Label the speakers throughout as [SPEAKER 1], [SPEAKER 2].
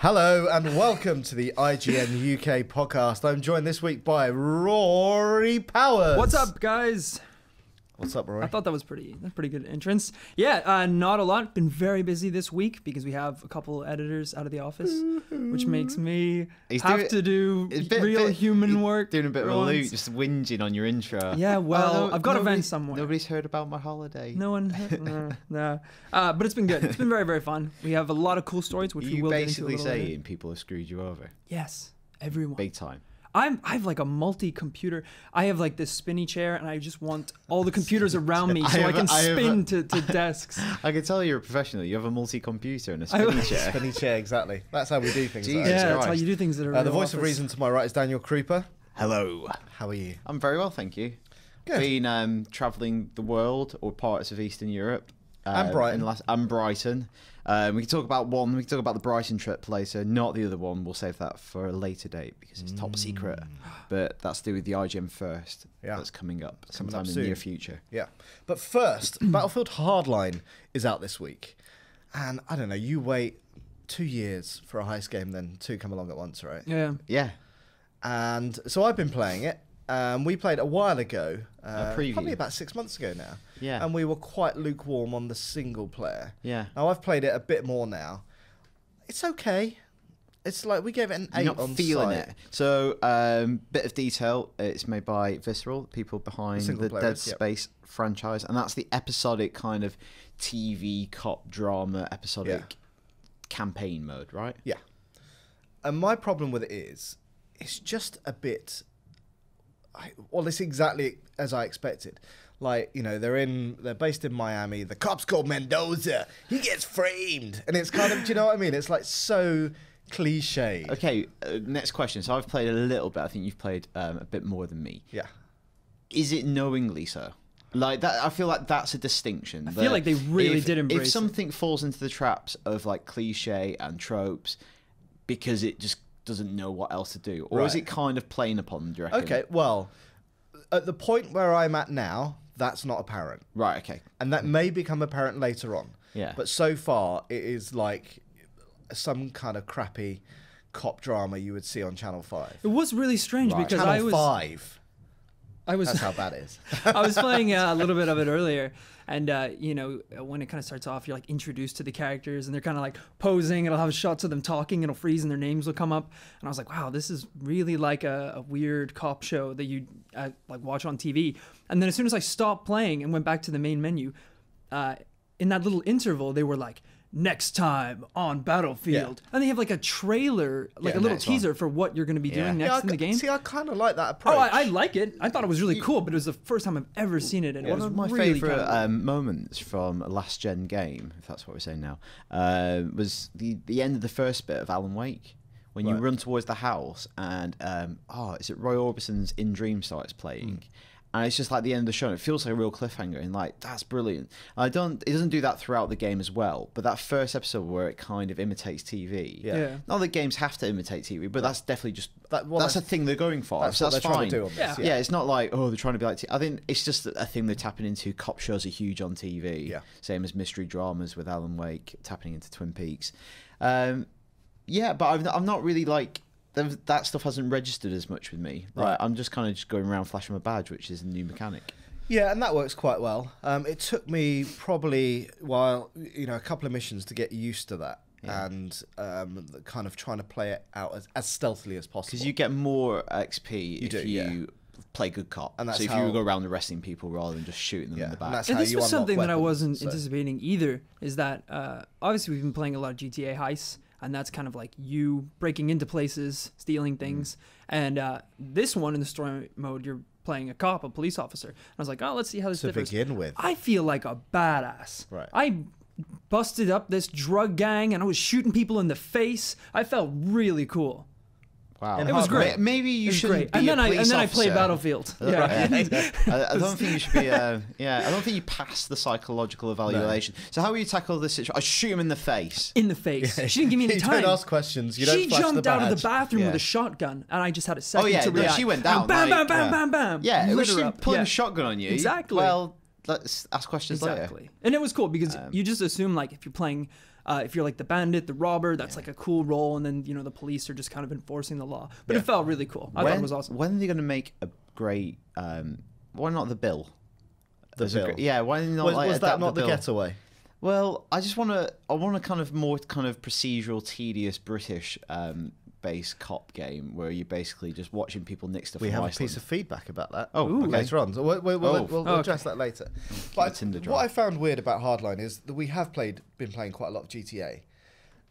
[SPEAKER 1] Hello and welcome to the IGN UK Podcast. I'm joined this week by Rory Powers.
[SPEAKER 2] What's up, guys?
[SPEAKER 1] What's up, Rory?
[SPEAKER 2] I thought that was pretty good entrance. Yeah, not a lot. Been very busy this week because we have a couple editors out of the office, which makes me have to do real human work.
[SPEAKER 3] Doing a bit of a loop, just whinging on your intro.
[SPEAKER 2] Yeah, well, I've got events somewhere.
[SPEAKER 3] Nobody's heard about my holiday.
[SPEAKER 2] No one, no. But it's been good. It's been very, very fun. We have a lot of cool stories, which we will get into a little later.
[SPEAKER 3] You basically saying people have screwed you over.
[SPEAKER 2] Yes, everyone.
[SPEAKER 3] Big time.
[SPEAKER 2] I have like a multi-computer. I have like this spinny chair, and I just want all the computers around me so I can spin to desks.
[SPEAKER 3] I can tell you're a professional. You have a multi-computer and a spinny chair.
[SPEAKER 1] Spinny chair, exactly. That's how we do things.
[SPEAKER 3] Jesus
[SPEAKER 2] yeah,
[SPEAKER 3] Christ.
[SPEAKER 2] that's how you do things that are
[SPEAKER 1] the voice of reason to my right is Daniel Krupa.
[SPEAKER 3] Hello.
[SPEAKER 1] How are you?
[SPEAKER 3] I'm very well, thank you.
[SPEAKER 1] Good.
[SPEAKER 3] Been travelling the world or parts of Eastern Europe.
[SPEAKER 1] And Brighton.
[SPEAKER 3] And Brighton. We can talk about one. We can talk about the Brighton trip later, not the other one. We'll save that for a later date because it's top secret. But that's to do with the IGN first.
[SPEAKER 1] Yeah.
[SPEAKER 3] That's coming up
[SPEAKER 1] Coming
[SPEAKER 3] sometime
[SPEAKER 1] up
[SPEAKER 3] in
[SPEAKER 1] soon.
[SPEAKER 3] the near future.
[SPEAKER 1] Yeah. But first, Battlefield Hardline is out this week. And I don't know, you wait 2 years for a heist game, then two come along at once, right?
[SPEAKER 2] Yeah.
[SPEAKER 3] Yeah.
[SPEAKER 1] And so I've been playing it. We played a while ago,
[SPEAKER 3] A preview.
[SPEAKER 1] probably about 6 months ago now.
[SPEAKER 3] Yeah.
[SPEAKER 1] And we were quite lukewarm on the single player.
[SPEAKER 3] Yeah.
[SPEAKER 1] Now I've played it a bit more now. It's okay. It's like we gave it an 8
[SPEAKER 3] You're not
[SPEAKER 1] on
[SPEAKER 3] feeling
[SPEAKER 1] site.
[SPEAKER 3] it. So, bit of detail. It's made by Visceral, people behind
[SPEAKER 1] Single
[SPEAKER 3] the Dead
[SPEAKER 1] players, yep.
[SPEAKER 3] Space franchise, and that's the episodic kind of TV cop drama episodic campaign mode, right?
[SPEAKER 1] Yeah. And my problem with it is, it's just a bit. Well, it's exactly as I expected. Like, you know, they're based in Miami. The cop's called Mendoza. He gets framed, and it's kind of, do you know what I mean? It's like so cliche.
[SPEAKER 3] Okay. Next question. So I've played a little bit. I think you've played a bit more than me.
[SPEAKER 1] Yeah.
[SPEAKER 3] Is it knowingly so? Like that, I feel like that's a distinction.
[SPEAKER 2] I feel like they really did embrace
[SPEAKER 3] If
[SPEAKER 2] it.
[SPEAKER 3] something falls into the traps of like cliche and tropes because it just doesn't know what else to do, or is
[SPEAKER 1] Right.
[SPEAKER 3] it kind of playing upon them, do you reckon?
[SPEAKER 1] Okay, well, at the point where I'm at now, that's not apparent.
[SPEAKER 3] Right, okay.
[SPEAKER 1] And that may become apparent later on.
[SPEAKER 3] Yeah.
[SPEAKER 1] But so far, it is like some kind of crappy cop drama you would see on Channel 5.
[SPEAKER 2] It was really strange
[SPEAKER 3] Right.
[SPEAKER 2] because
[SPEAKER 1] Channel
[SPEAKER 2] I was
[SPEAKER 1] That's how bad it is.
[SPEAKER 2] I was playing a little bit of it earlier, and you know, when it kind of starts off, you're like introduced to the characters, and they're kind of like posing. It'll have shots of them talking. It'll freeze, and their names will come up. And I was like, wow, this is really like a weird cop show that you like watch on TV. And then as soon as I stopped playing and went back to the main menu, in that little interval, they were like, next time on Battlefield, and they have like a trailer, like
[SPEAKER 1] Yeah,
[SPEAKER 2] a little
[SPEAKER 3] next one.
[SPEAKER 2] teaser for what you're going to be doing next in the game.
[SPEAKER 1] See, I kind of like that approach.
[SPEAKER 2] Oh, I like it. I thought it was really cool, but it was the first time I've ever seen it. And it
[SPEAKER 3] One
[SPEAKER 2] was
[SPEAKER 3] of my
[SPEAKER 2] really
[SPEAKER 3] favourite
[SPEAKER 2] kind of
[SPEAKER 3] moments from a last gen game, if that's what we're saying now, was the end of the first bit of Alan Wake. When you
[SPEAKER 1] Right.
[SPEAKER 3] run towards the house and is it Roy Orbison's In Dream starts playing, and it's just like the end of the show. And it feels like a real cliffhanger, and like that's brilliant. It doesn't do that throughout the game as well, but that first episode where it kind of imitates TV.
[SPEAKER 2] Yeah.
[SPEAKER 3] Not that games have to imitate TV, but that's definitely just
[SPEAKER 1] well,
[SPEAKER 3] that's a
[SPEAKER 1] that's-
[SPEAKER 3] thing they're going for.
[SPEAKER 1] That's
[SPEAKER 3] so
[SPEAKER 1] what
[SPEAKER 3] that's
[SPEAKER 1] they're
[SPEAKER 3] fine.
[SPEAKER 1] trying to do on this.
[SPEAKER 3] Yeah, it's not like, oh, they're trying to be like... I think it's just a thing they're tapping into. Cop shows are huge on TV.
[SPEAKER 1] Yeah.
[SPEAKER 3] Same as mystery dramas with Alan Wake, tapping into Twin Peaks. Yeah, but I'm not really like... That stuff hasn't registered as much with me. Like,
[SPEAKER 1] Right.
[SPEAKER 3] I'm just kind of just going around flashing my badge, which is a new mechanic.
[SPEAKER 1] Yeah, and that works quite well. It took me probably, a couple of missions to get used to that.
[SPEAKER 3] Yeah.
[SPEAKER 1] And kind of trying to play it out as stealthily as possible.
[SPEAKER 3] Because you get more XP if
[SPEAKER 1] do,
[SPEAKER 3] you play good cop.
[SPEAKER 1] And that's
[SPEAKER 3] so if
[SPEAKER 1] how-
[SPEAKER 3] you go around arresting people rather than just shooting them in the
[SPEAKER 1] and
[SPEAKER 3] back.
[SPEAKER 1] that's
[SPEAKER 2] And
[SPEAKER 1] how
[SPEAKER 2] this
[SPEAKER 1] you
[SPEAKER 2] was
[SPEAKER 1] unlock
[SPEAKER 2] something that I
[SPEAKER 1] weapons,
[SPEAKER 2] wasn't
[SPEAKER 1] so-
[SPEAKER 2] anticipating either, is that obviously we've been playing a lot of GTA heists, and that's kind of like you breaking into places, stealing things. And this one in the story mode, you're playing a cop, a police officer. And I was like, oh, let's see how this
[SPEAKER 1] To
[SPEAKER 2] differs.
[SPEAKER 1] begin with.
[SPEAKER 2] I feel like a badass.
[SPEAKER 1] Right.
[SPEAKER 2] I busted up this drug gang, and I was shooting people in the face. I felt really cool.
[SPEAKER 3] Wow,
[SPEAKER 1] It
[SPEAKER 2] was great.
[SPEAKER 3] Maybe you
[SPEAKER 2] It was
[SPEAKER 3] should.
[SPEAKER 2] great. And then I played Battlefield. Yeah.
[SPEAKER 3] I don't think you should be. I don't think you pass the psychological evaluation. So how will you tackle this situation? I shoot him in the face.
[SPEAKER 2] In the face. She didn't give me any
[SPEAKER 1] You
[SPEAKER 2] time.
[SPEAKER 1] don't ask questions. You don't
[SPEAKER 2] She
[SPEAKER 1] flash
[SPEAKER 2] jumped
[SPEAKER 1] the
[SPEAKER 2] out of the
[SPEAKER 1] badge.
[SPEAKER 2] bathroom with
[SPEAKER 3] Yeah.
[SPEAKER 2] a shotgun, and I just had a second
[SPEAKER 3] yeah,
[SPEAKER 2] to
[SPEAKER 3] no,
[SPEAKER 2] react.
[SPEAKER 3] she went
[SPEAKER 2] And
[SPEAKER 3] down,
[SPEAKER 2] Bam,
[SPEAKER 3] like,
[SPEAKER 2] bam, bam, bam, bam.
[SPEAKER 3] Yeah, it was
[SPEAKER 2] Lit her
[SPEAKER 3] she
[SPEAKER 2] up.
[SPEAKER 3] pulling
[SPEAKER 2] Yeah.
[SPEAKER 3] a shotgun on you.
[SPEAKER 2] Exactly.
[SPEAKER 3] Well, let's ask questions later.
[SPEAKER 2] Exactly. And it was cool because you just assume, like, if you're playing If you're like the bandit, the robber, that's like a cool role, and then the police are just kind of enforcing the law. But it felt really cool. I thought it was awesome.
[SPEAKER 3] When are they going to make a great? Why not the Bill?
[SPEAKER 1] The Bill.
[SPEAKER 3] Why not?
[SPEAKER 1] Was that not the Getaway?
[SPEAKER 3] Well, I want a kind of more kind of procedural, tedious British based cop game where you're basically just watching people nick stuff.
[SPEAKER 1] We have
[SPEAKER 3] Iceland.
[SPEAKER 1] a piece of feedback about that.
[SPEAKER 3] Okay.
[SPEAKER 1] Later on. So we'll address that later. But
[SPEAKER 3] Tinder
[SPEAKER 1] what I found weird about Hardline is that we have been playing quite a lot of GTA,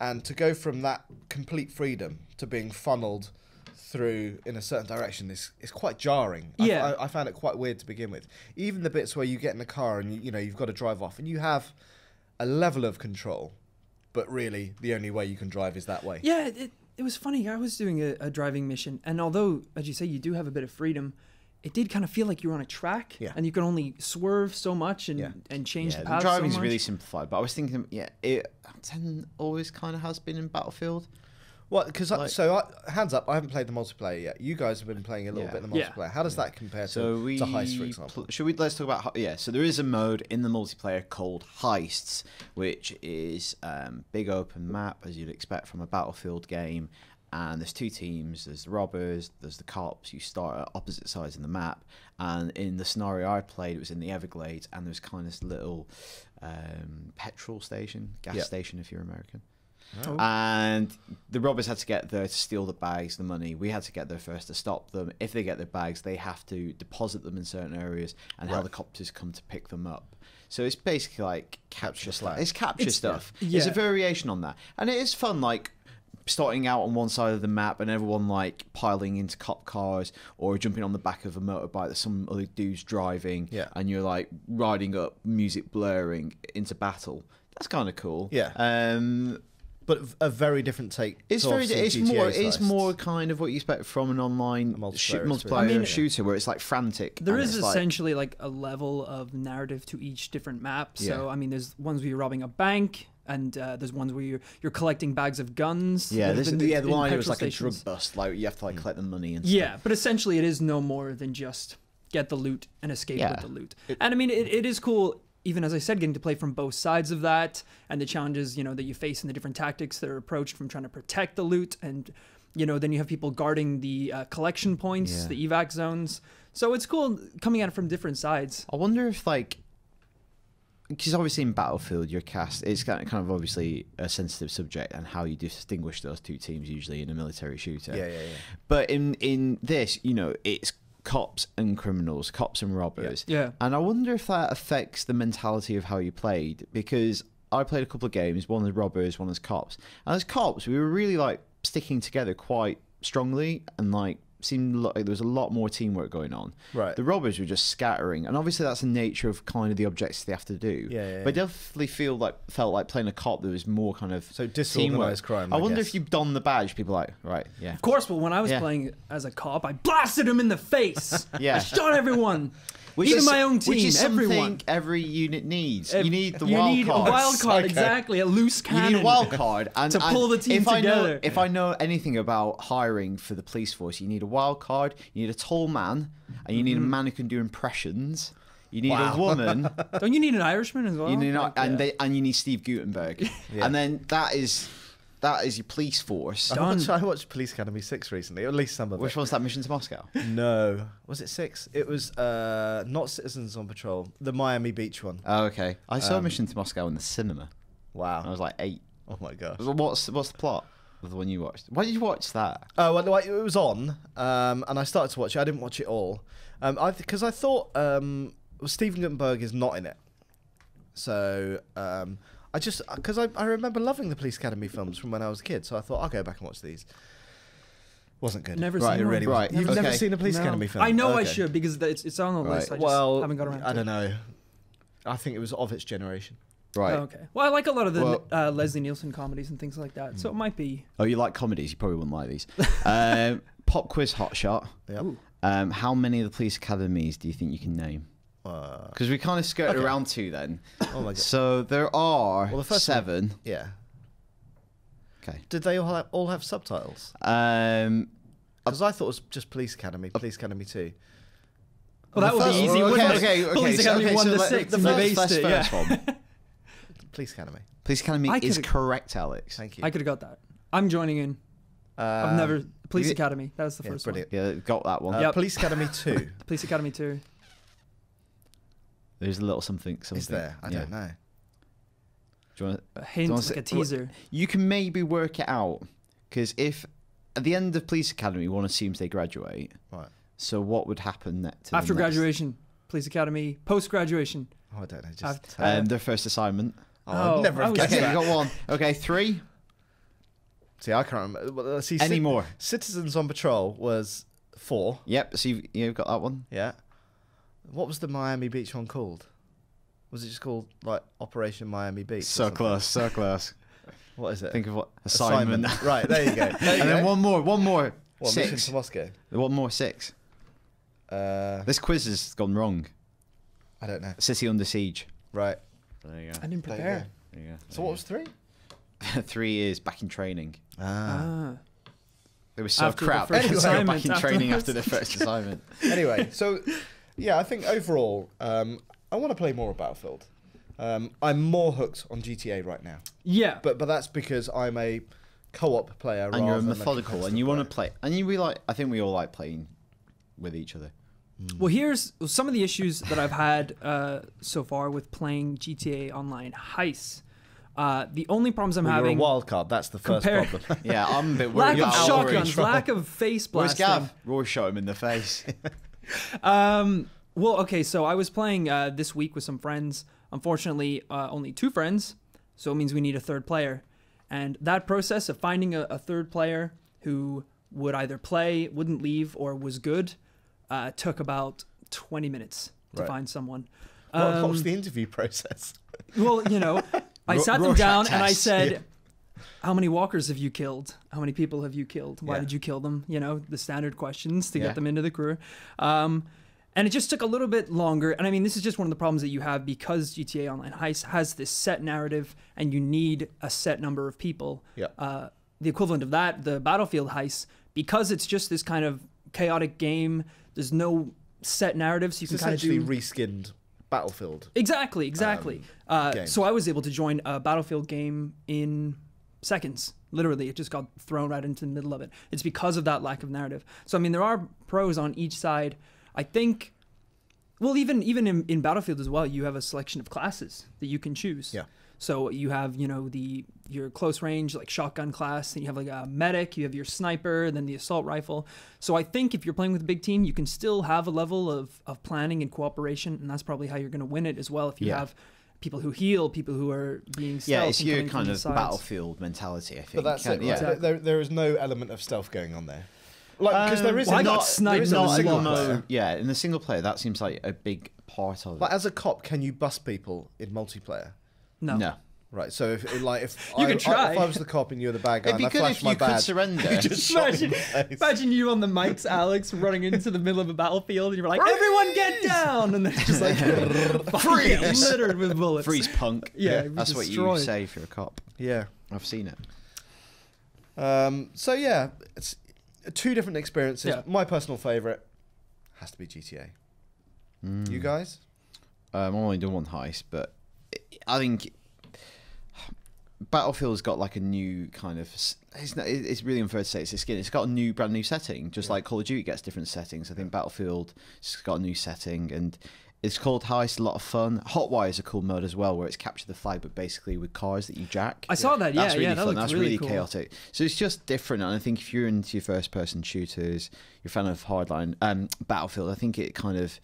[SPEAKER 1] and to go from that complete freedom to being funneled through in a certain direction is quite jarring.
[SPEAKER 2] Yeah.
[SPEAKER 1] I found it quite weird to begin with. Even the bits where you get in a car and you've got to drive off and you have a level of control, but really the only way you can drive is that way.
[SPEAKER 2] Yeah, it was funny. I was doing a driving mission, and although, as you say, you do have a bit of freedom, it did kind of feel like you were on a track, and you can only swerve so much and change the path.
[SPEAKER 3] The driving's
[SPEAKER 2] so much.
[SPEAKER 3] really simplified, but I was thinking, it always kind of has been in Battlefield.
[SPEAKER 1] Well, because hands up, I haven't played the multiplayer yet. You guys have been playing a little bit of the multiplayer. How does that compare to Heist, for example?
[SPEAKER 3] Let's talk about so there is a mode in the multiplayer called Heists, which is big open map as you'd expect from a Battlefield game. And there's two teams. There's the robbers. There's the cops. You start at opposite sides of the map. And in the scenario I played, it was in the Everglades, and there was kind of this little petrol station, gas station if you're American. Oh. And the robbers had to get there to steal the bags, the money. We had to get there first to stop them. If they get their bags, they have to deposit them in certain areas, and helicopters come to pick them up. So it's basically like capture stuff. It's capture stuff.
[SPEAKER 2] Yeah.
[SPEAKER 3] It's a variation on that, and it is fun. Like starting out on one side of the map and everyone like piling into cop cars or jumping on the back of a motorbike that some other dude's driving, and you're like riding up, music blaring into battle. That's kind of cool.
[SPEAKER 1] Yeah. But a very different take.
[SPEAKER 3] It's more kind of what you expect from an online multiplayer shooter, where it's like frantic.
[SPEAKER 2] There is essentially like a level of narrative to each different map. So I mean, there's ones where you're robbing a bank, and there's ones where you're collecting bags of guns.
[SPEAKER 3] The one idea was like a drug bust, like you have to like collect the money and stuff.
[SPEAKER 2] Yeah, but essentially it is no more than just get the loot and escape with the loot. And I mean, it is cool. Even as I said, getting to play from both sides of that, and the challenges, that you face and the different tactics that are approached from trying to protect the loot, and then you have people guarding the collection points, the evac zones. So it's cool coming at it from different sides.
[SPEAKER 3] I wonder if because obviously in Battlefield, your cast is kind of obviously a sensitive subject, and how you distinguish those two teams usually in a military shooter. Yeah. But in this, it's cops and criminals, cops and robbers.
[SPEAKER 2] Yeah.
[SPEAKER 3] And I wonder if that affects the mentality of how you played, because I played a couple of games, one as robbers, one as cops. And as cops, we were really like sticking together quite strongly, and like seemed like there was a lot more teamwork going on.
[SPEAKER 1] Right.
[SPEAKER 3] The robbers were just scattering, and obviously that's the nature of kind of the objectives they have to do. But I definitely felt like playing a cop. There was more kind of
[SPEAKER 1] disorganized crime.
[SPEAKER 3] I wonder if you've donned the badge, people are like, right, yeah.
[SPEAKER 2] Of course, but when I was playing as a cop, I blasted him in the face. I shot everyone. Even my own team,
[SPEAKER 3] which is
[SPEAKER 2] everyone.
[SPEAKER 3] Every unit needs. You need the wild card.
[SPEAKER 2] You need a wild card, exactly. A loose cannon.
[SPEAKER 3] You need a wild card
[SPEAKER 2] to pull the team together.
[SPEAKER 3] If I know anything about hiring for the police force, you need a wild card, you need a tall man, and you need a man who can do impressions. You need a woman.
[SPEAKER 2] Don't you need an Irishman as well?
[SPEAKER 3] You need and you need Steve Guttenberg. And then that is your police force.
[SPEAKER 1] I watched Police Academy 6 recently, or at least some of it.
[SPEAKER 3] Which one's that, Mission to Moscow?
[SPEAKER 1] No. Was it 6? It was not Citizens on Patrol, the Miami Beach one.
[SPEAKER 3] Oh, okay. I saw Mission to Moscow in the cinema.
[SPEAKER 1] Wow.
[SPEAKER 3] I was like 8.
[SPEAKER 1] Oh my gosh.
[SPEAKER 3] What's the plot of the one you watched? Why did you watch that?
[SPEAKER 1] Oh, well, it was on, and I started to watch it. I didn't watch it all. Because I thought Stephen Guttenberg is not in it. So... because I remember loving the Police Academy films from when I was a kid, so I thought I'll go back and watch these. Wasn't good.
[SPEAKER 2] Never seen
[SPEAKER 1] one.
[SPEAKER 2] Right.
[SPEAKER 1] You've never seen a Police Academy film?
[SPEAKER 2] I know I should, because it's on the list. I just haven't got around to it.
[SPEAKER 1] I don't know. I think it was of its generation.
[SPEAKER 3] Right.
[SPEAKER 2] Oh, okay. Well, I like a lot of the Leslie Nielsen comedies and things like that, so it might be.
[SPEAKER 3] Oh, you like comedies? You probably wouldn't like these. Pop quiz hot shot.
[SPEAKER 1] Yep.
[SPEAKER 3] How many of the Police Academies do you think you can name? Because we kind of skirted around 2 then. Oh my god! So there are the first 7.
[SPEAKER 1] One, yeah.
[SPEAKER 3] Okay.
[SPEAKER 1] Did they all have subtitles? Because I thought it was just Police Academy 2.
[SPEAKER 2] Well, that would be easy.
[SPEAKER 3] Okay.
[SPEAKER 2] Police Academy 1 to 6.
[SPEAKER 3] The first one.
[SPEAKER 1] Police Academy.
[SPEAKER 3] Police Academy
[SPEAKER 2] I
[SPEAKER 3] is
[SPEAKER 2] could've-
[SPEAKER 3] correct, Alex.
[SPEAKER 1] Thank you.
[SPEAKER 2] I could have got that. I'm joining in. I've never Police Academy. That was the first
[SPEAKER 1] brilliant.
[SPEAKER 3] Yeah, got that one.
[SPEAKER 2] Yep.
[SPEAKER 1] Police Academy 2.
[SPEAKER 2] one. Police Academy 2.
[SPEAKER 3] There's a little something.
[SPEAKER 1] Is there? I don't know.
[SPEAKER 3] Do you want
[SPEAKER 2] A hint,
[SPEAKER 3] wanna
[SPEAKER 2] like
[SPEAKER 3] say-
[SPEAKER 2] a teaser.
[SPEAKER 3] You can maybe work it out, because if at the end of Police Academy one assumes they graduate,
[SPEAKER 1] Right.
[SPEAKER 3] so what would happen to
[SPEAKER 2] After
[SPEAKER 3] the next-
[SPEAKER 2] graduation, Police Academy. Post graduation.
[SPEAKER 1] Oh, I don't know. Just
[SPEAKER 3] Their first assignment.
[SPEAKER 1] I'd never
[SPEAKER 2] I
[SPEAKER 1] have
[SPEAKER 2] was
[SPEAKER 1] guessed
[SPEAKER 3] Okay,
[SPEAKER 1] that.
[SPEAKER 3] you got one. Okay, 3.
[SPEAKER 1] See, I can't remember. Well, see,
[SPEAKER 3] Any more?
[SPEAKER 1] Citizens on Patrol was 4.
[SPEAKER 3] Yep. So you've got that one.
[SPEAKER 1] Yeah. What was the Miami Beach one called? Was it just called like Operation Miami Beach? or
[SPEAKER 3] So
[SPEAKER 1] something?
[SPEAKER 3] close. So close.
[SPEAKER 1] What is it?
[SPEAKER 3] Think of what assignment.
[SPEAKER 1] Right, there you go. There you
[SPEAKER 3] And then
[SPEAKER 1] go.
[SPEAKER 3] one more.
[SPEAKER 1] What, Mission
[SPEAKER 3] 6.
[SPEAKER 1] to Moscow?
[SPEAKER 3] One more. 6.
[SPEAKER 1] I
[SPEAKER 3] This quiz has gone wrong.
[SPEAKER 1] don't know.
[SPEAKER 3] City under siege.
[SPEAKER 1] Right.
[SPEAKER 3] There you go.
[SPEAKER 2] I didn't
[SPEAKER 1] There you
[SPEAKER 2] prepare.
[SPEAKER 3] There you go.
[SPEAKER 1] So what was 3?
[SPEAKER 3] 3 is back in training.
[SPEAKER 2] Ah.
[SPEAKER 3] They were so
[SPEAKER 2] After the
[SPEAKER 3] crap.
[SPEAKER 2] first
[SPEAKER 3] They were
[SPEAKER 2] assignment
[SPEAKER 3] back in training
[SPEAKER 2] afterwards.
[SPEAKER 3] after the first assignment.
[SPEAKER 1] Anyway, so yeah, I think overall, I want to play more of Battlefield. I'm more hooked on GTA right now,
[SPEAKER 2] Yeah.
[SPEAKER 1] but that's because I'm a co-op player
[SPEAKER 3] And you're
[SPEAKER 1] rather than a
[SPEAKER 3] methodical, and you want to
[SPEAKER 1] competitive
[SPEAKER 3] play. And we like. I think we all like playing with each other.
[SPEAKER 2] Well, here's some of the issues that I've had so far with playing GTA Online heists. The only problems I'm
[SPEAKER 1] player. Well, you're
[SPEAKER 2] having.
[SPEAKER 1] a wild card. That's the first
[SPEAKER 2] compare-
[SPEAKER 1] problem.
[SPEAKER 3] Yeah, I'm a bit worried
[SPEAKER 2] Lack of
[SPEAKER 3] about
[SPEAKER 2] shotguns,
[SPEAKER 3] Rory.
[SPEAKER 2] lack of face
[SPEAKER 3] Where's
[SPEAKER 2] blasting.
[SPEAKER 3] Gav? Rory shot him in the face.
[SPEAKER 2] Well, okay, so I was playing this week with some friends. Unfortunately, only 2 friends, so it means we need a third player. And that process of finding a third player who would either play, wouldn't leave, or was good took about 20 minutes to
[SPEAKER 1] Right.
[SPEAKER 2] find someone.
[SPEAKER 1] What was the interview process?
[SPEAKER 2] Well, you know, I sat them
[SPEAKER 3] Rorschach
[SPEAKER 2] down and I
[SPEAKER 3] test.
[SPEAKER 2] said, how many walkers have you killed? How many people have you killed? Why
[SPEAKER 1] Yeah.
[SPEAKER 2] did you kill them? You know, the standard questions to
[SPEAKER 3] Yeah.
[SPEAKER 2] get them into the crew. And it just took a little bit longer. And I mean, this is just one of the problems that you have because GTA Online Heist has this set narrative and you need a set number of people.
[SPEAKER 1] Yeah.
[SPEAKER 2] The equivalent of that, the Battlefield Heist, because it's just this kind of chaotic game, there's no set narrative, so you
[SPEAKER 1] It's
[SPEAKER 2] can kind of
[SPEAKER 1] essentially
[SPEAKER 2] do...
[SPEAKER 1] reskinned Battlefield.
[SPEAKER 2] Exactly.
[SPEAKER 1] game.
[SPEAKER 2] So I was able to join a Battlefield game in seconds. Literally, it just got thrown right into the middle of it. It's because of that lack of narrative. So I mean, there are pros on each side. I think, well, even in Battlefield as well, you have a selection of classes that you can choose.
[SPEAKER 1] Yeah.
[SPEAKER 2] So you have, you know, your close range, like shotgun class, and you have like a medic, you have your sniper, and then the assault rifle. So I think if you're playing with a big team, you can still have a level of planning and cooperation, and that's probably how you're going to win it as well. If you
[SPEAKER 3] Yeah.
[SPEAKER 2] have people who heal, people who are being stealth.
[SPEAKER 3] Yeah, it's
[SPEAKER 2] and
[SPEAKER 3] your
[SPEAKER 2] coming from
[SPEAKER 3] kind
[SPEAKER 2] the
[SPEAKER 3] of
[SPEAKER 2] sides.
[SPEAKER 3] Battlefield mentality, I think.
[SPEAKER 1] But that's it. Right?
[SPEAKER 3] Yeah.
[SPEAKER 2] Exactly.
[SPEAKER 1] There is no element of stealth going on there. Like, because there is
[SPEAKER 2] well, I got
[SPEAKER 1] there
[SPEAKER 2] sniped
[SPEAKER 1] is
[SPEAKER 2] in
[SPEAKER 1] a
[SPEAKER 2] the
[SPEAKER 1] single
[SPEAKER 2] single
[SPEAKER 1] player.
[SPEAKER 2] player.
[SPEAKER 3] Yeah, in the single player, that seems like a big part of it.
[SPEAKER 1] Like, as a cop, can you bust people in multiplayer?
[SPEAKER 2] No.
[SPEAKER 3] No.
[SPEAKER 1] Right. So if
[SPEAKER 2] You could try.
[SPEAKER 1] if I was the cop and you were the bad guy,
[SPEAKER 3] It'd be
[SPEAKER 1] and I
[SPEAKER 3] good
[SPEAKER 1] flashed
[SPEAKER 3] if
[SPEAKER 1] my
[SPEAKER 3] you could
[SPEAKER 1] badge,
[SPEAKER 3] surrender.
[SPEAKER 1] you just shot me in the face.
[SPEAKER 2] Imagine you on the mics, Alex, running into the middle of a battlefield, and you're like, "Everyone get down!" And then it's just like
[SPEAKER 3] Freeze!
[SPEAKER 2] littered with bullets.
[SPEAKER 3] Freeze punk.
[SPEAKER 2] Yeah,
[SPEAKER 3] That's what you
[SPEAKER 2] destroyed.
[SPEAKER 3] say if you're a cop.
[SPEAKER 1] Yeah.
[SPEAKER 3] I've seen it.
[SPEAKER 1] So yeah, it's 2 different experiences.
[SPEAKER 2] Yeah.
[SPEAKER 1] My personal favorite has to be GTA. You guys?
[SPEAKER 3] I've only done one heist, but I think Battlefield's got like a new kind of. It's really unfair to say it's a skin. It's got a brand new setting, just like Call of Duty gets different settings. I think Battlefield's got a new setting, and it's called Heist. A lot of fun. Hotwire is a cool mode as well, where it's capture the flag, but basically with cars that you jack.
[SPEAKER 2] I saw that. Yeah,
[SPEAKER 3] That's really
[SPEAKER 2] yeah, that
[SPEAKER 3] fun.
[SPEAKER 2] looks
[SPEAKER 3] That's
[SPEAKER 2] really
[SPEAKER 3] really
[SPEAKER 2] cool.
[SPEAKER 3] chaotic. So it's just different, and I think if you're into your first-person shooters, you're a fan of Hardline, Battlefield, I think it kind of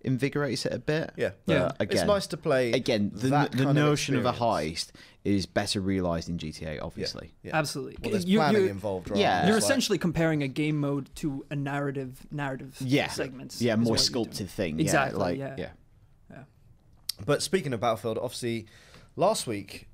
[SPEAKER 3] invigorates it a bit.
[SPEAKER 1] Yeah.
[SPEAKER 2] Yeah.
[SPEAKER 3] But
[SPEAKER 1] It's nice to play.
[SPEAKER 3] Again,
[SPEAKER 1] that
[SPEAKER 3] the
[SPEAKER 1] kind of
[SPEAKER 3] notion of a
[SPEAKER 1] experience.
[SPEAKER 3] heist is better realised in GTA, obviously.
[SPEAKER 1] Yeah.
[SPEAKER 2] Absolutely.
[SPEAKER 1] Well, there's
[SPEAKER 2] You-
[SPEAKER 1] planning
[SPEAKER 2] you're-
[SPEAKER 1] involved, right?
[SPEAKER 3] Yeah.
[SPEAKER 2] You're
[SPEAKER 1] It's like-
[SPEAKER 2] essentially comparing a game mode to a narrative
[SPEAKER 3] Yeah,
[SPEAKER 2] segments.
[SPEAKER 3] yeah,
[SPEAKER 2] is
[SPEAKER 3] more
[SPEAKER 2] what you're
[SPEAKER 3] sculpted thing.
[SPEAKER 2] Exactly,
[SPEAKER 3] Yeah, like,
[SPEAKER 2] yeah.
[SPEAKER 3] yeah.
[SPEAKER 1] But speaking of Battlefield, obviously, last week,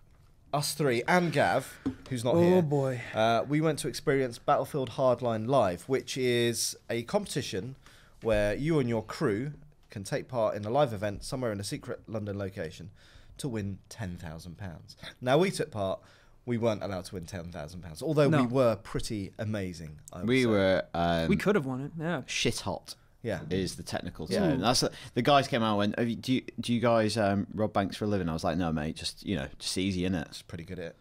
[SPEAKER 1] us 3 and Gav, who's not
[SPEAKER 2] doing.
[SPEAKER 1] here,
[SPEAKER 2] Oh boy.
[SPEAKER 1] we went to experience Battlefield Hardline Live, which is a competition where you and your crew can take part in a live event somewhere in a secret London location to win £10,000. Now, we took part. We weren't allowed to win £10,000, although
[SPEAKER 2] No.
[SPEAKER 1] we were pretty amazing. I would
[SPEAKER 3] We
[SPEAKER 1] say.
[SPEAKER 3] were
[SPEAKER 2] We could have won it. Yeah.
[SPEAKER 3] shit hot.
[SPEAKER 1] Yeah.
[SPEAKER 3] is the technical term. That's the guys came out and went, do you guys rob banks for a living? I was like, no, mate, just easy, innit?
[SPEAKER 1] It's pretty good at it.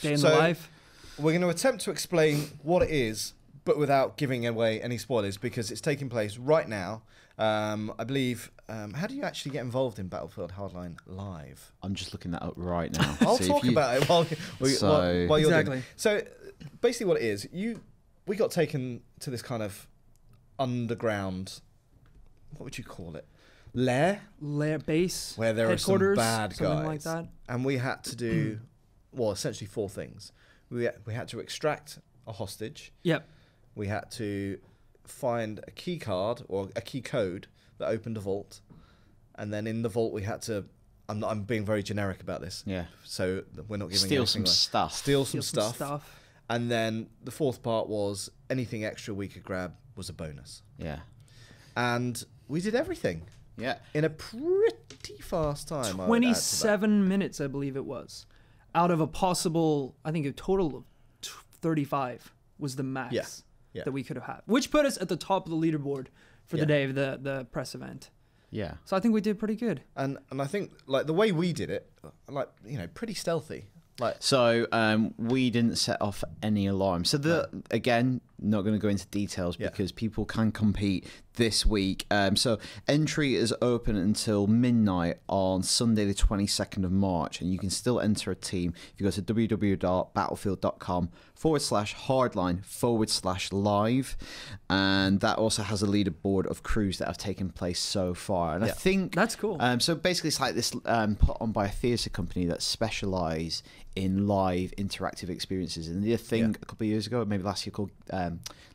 [SPEAKER 2] Day in the life.
[SPEAKER 1] We're going to attempt to explain what it is, but without giving away any spoilers, because it's taking place right now. I believe. How do you actually get involved in Battlefield Hardline live?
[SPEAKER 3] I'm just looking that up right now.
[SPEAKER 1] I'll talk about it while you're
[SPEAKER 2] exactly.
[SPEAKER 1] doing it. So basically, what it is, we got taken to this kind of underground. What would you call it? Lair
[SPEAKER 2] base,
[SPEAKER 1] where there are some bad guys,
[SPEAKER 2] like that.
[SPEAKER 1] And we had to do, essentially 4 things. We had to extract a hostage.
[SPEAKER 2] Yep.
[SPEAKER 1] We had to find a key card or a key code that opened a vault, and then in the vault we had to. I'm being very generic about this.
[SPEAKER 3] Yeah.
[SPEAKER 1] So we're not giving
[SPEAKER 3] steal some stuff.
[SPEAKER 1] Steal some stuff. And then the 4th part was anything extra we could grab was a bonus.
[SPEAKER 3] Yeah.
[SPEAKER 1] And we did everything.
[SPEAKER 3] Yeah.
[SPEAKER 1] In a pretty fast time.
[SPEAKER 2] 27 minutes, I believe it was. Out of a possible, I think a total of 35 was the max that we could have had. Which put us at the top of the leaderboard for the day of the press event.
[SPEAKER 3] Yeah.
[SPEAKER 2] So I think we did pretty good.
[SPEAKER 1] And I think like the way we did it, like, pretty stealthy.
[SPEAKER 3] So we didn't set off any alarm. So again, not going to go into details because people can compete this week. So entry is open until midnight on Sunday the 22nd of March, and you can still enter a team if you go to www.battlefield.com/hardline/live, and that also has a leaderboard of crews that have taken place so far. And I think
[SPEAKER 2] that's cool.
[SPEAKER 3] So basically, it's like this put on by a theatre company that specialise in live interactive experiences. And the thing a couple of years ago, maybe last year, called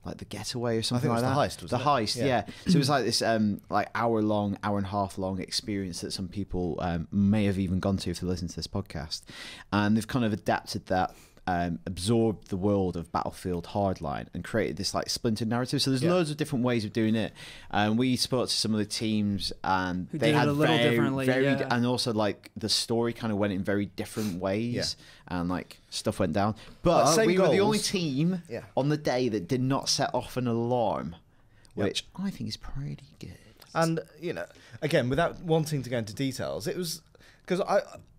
[SPEAKER 3] like The Getaway or something like that.
[SPEAKER 1] The Heist, wasn't
[SPEAKER 3] it? The Heist, yeah. So it was like this like hour and a half long experience that some people may have even gone to if they listen to this podcast. And they've kind of adapted that, absorbed the world of Battlefield Hardline and created this like splintered narrative. So there's loads of different ways of doing it. And we spoke to some of the teams, and
[SPEAKER 2] who
[SPEAKER 3] they had
[SPEAKER 2] it a little differently,
[SPEAKER 3] and also like the story kind of went in very different ways, and like stuff went down. But we were the only team on the day that did not set off an alarm, which I think is pretty good.
[SPEAKER 1] And again, without wanting to go into details, it was because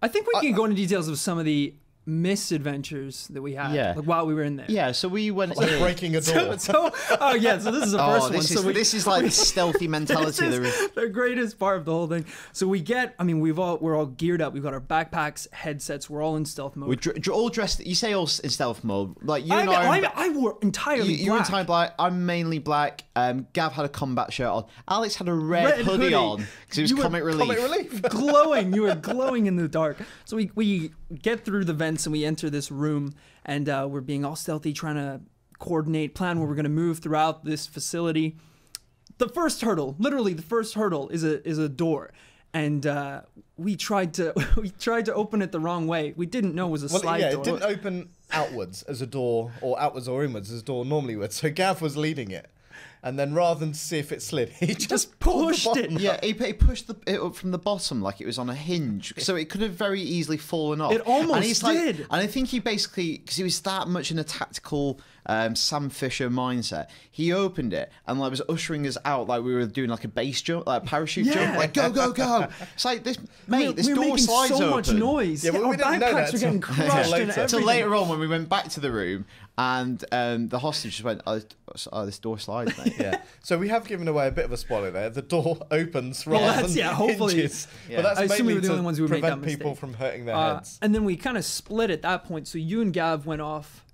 [SPEAKER 2] I think we can go into details of some of the misadventures that we had while we were in there.
[SPEAKER 3] Yeah, so we went
[SPEAKER 1] like breaking a door.
[SPEAKER 2] So this is the first one.
[SPEAKER 3] So this is like the stealthy mentality.
[SPEAKER 2] This is the greatest part of the whole thing. So we're all geared up. We've got our backpacks, headsets. We're all in stealth mode.
[SPEAKER 3] We're all dressed. You say all in stealth mode. Like you and
[SPEAKER 2] I wore entirely black.
[SPEAKER 3] You're entirely black. I'm mainly black. Gav had a combat shirt on. Alex had a red hoodie on because it was comic relief.
[SPEAKER 2] Glowing. You were glowing in the dark. So we get through the vents and we enter this room, and we're being all stealthy, trying to coordinate, plan where we're going to move throughout this facility. The first hurdle, literally the first hurdle, is a door, and we tried to open it the wrong way. We didn't know it was a slide door.
[SPEAKER 1] It didn't open outwards as a door, or outwards or inwards as a door normally would. So Gav was leading it. And then rather than see if it slid, he just pushed it.
[SPEAKER 3] Yeah, he pushed it up from the bottom like it was on a hinge. So it could have very easily fallen off.
[SPEAKER 2] It almost did.
[SPEAKER 3] And I think he basically, because he was that much in a tactical Sam Fisher mindset, he opened it and like was ushering us out like we were doing like a base jump, like a parachute jump. Like, go, go, go. It's like, this door slides open.
[SPEAKER 2] So much noise.
[SPEAKER 1] Yeah,
[SPEAKER 2] our backpacks were getting crushed and everything.
[SPEAKER 3] So later on when we went back to the room, and the hostage just went, this door slides, mate.
[SPEAKER 1] Yeah. So we have given away a bit of a spoiler there. The door opens rather than
[SPEAKER 2] hopefully.
[SPEAKER 1] hinges. But that's mainly
[SPEAKER 2] the only ones who would
[SPEAKER 1] prevent
[SPEAKER 2] make that
[SPEAKER 1] people from hurting their heads.
[SPEAKER 2] And then we kind of split at that point. So you and Gav went off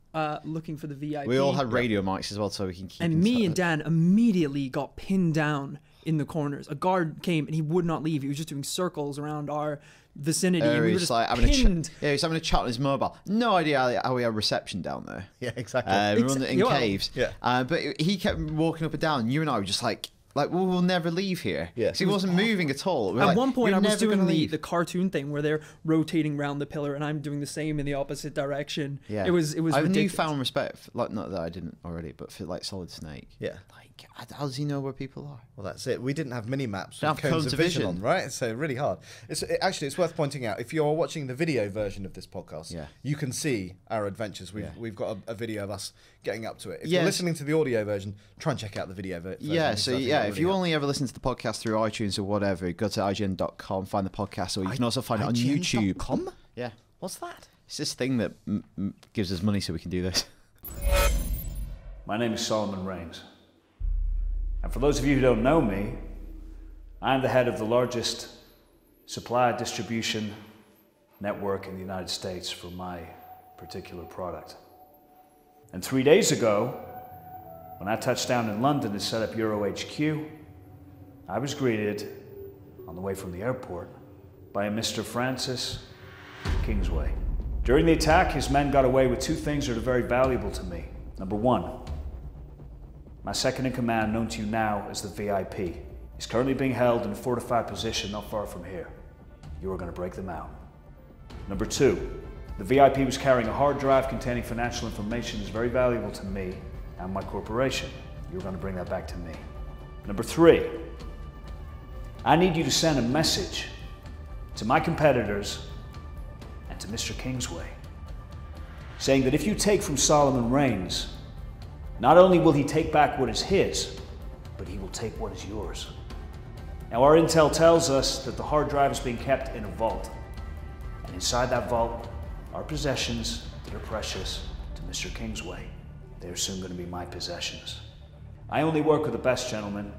[SPEAKER 2] looking for the VIP.
[SPEAKER 3] We all had radio mics as well, so we can keep.
[SPEAKER 2] And me and Dan immediately got pinned down in the corners. A guard came and he would not leave. He was just doing circles around our vicinity. And we were just pinned.
[SPEAKER 3] He was having a chat on his mobile. No idea how we had reception down there.
[SPEAKER 1] Yeah, exactly.
[SPEAKER 3] We were in caves.
[SPEAKER 1] Yeah.
[SPEAKER 3] But he kept walking up and down. You and I were just like we'll never leave here.
[SPEAKER 1] Yeah.
[SPEAKER 3] So he wasn't moving at all.
[SPEAKER 2] At one point, I was doing the cartoon thing where they're rotating around the pillar, and I'm doing the same in the opposite direction. Yeah. It was. I have
[SPEAKER 3] newfound respect, not that I didn't already, but for like Solid Snake.
[SPEAKER 1] Yeah.
[SPEAKER 3] How does he know where people are?
[SPEAKER 1] Well, that's it. We didn't have mini maps with cones of vision on, right? So really hard. It's worth pointing out, if you're watching the video version of this podcast, you can see our adventures. We've got a video of us getting up to it. If you're listening to the audio version, try and check out the video version.
[SPEAKER 3] Yeah, so yeah, if you only ever listen to the podcast through iTunes or whatever, go to IGN.com, find the podcast, or you can also find it on YouTube.
[SPEAKER 1] IGN.com?
[SPEAKER 3] Yeah.
[SPEAKER 1] What's that?
[SPEAKER 3] It's this thing that gives us money so we can do this.
[SPEAKER 4] My name is Solomon Raines. And for those of you who don't know me, I'm the head of the largest supply distribution network in the United States for my particular product. And 3 days ago, when I touched down in London to set up Euro HQ, I was greeted on the way from the airport by a Mr. Francis Kingsway. During the attack, his men got away with two things that are very valuable to me. Number one, my second in command, known to you now as the VIP, is currently being held in a fortified position not far from here. You are going to break them out. Number two, the VIP was carrying a hard drive containing financial information that is very valuable to me and my corporation. You're going to bring that back to me. Number three, I need you to send a message to my competitors and to Mr. Kingsway, saying that if you take from Solomon Raines, not only will he take back what is his, but he will take what is yours. Now, our intel tells us that the hard drive is being kept in a vault, and inside that vault are possessions that are precious to Mr. Kingsway. They are soon going to be my possessions. I only work with the best, gentlemen,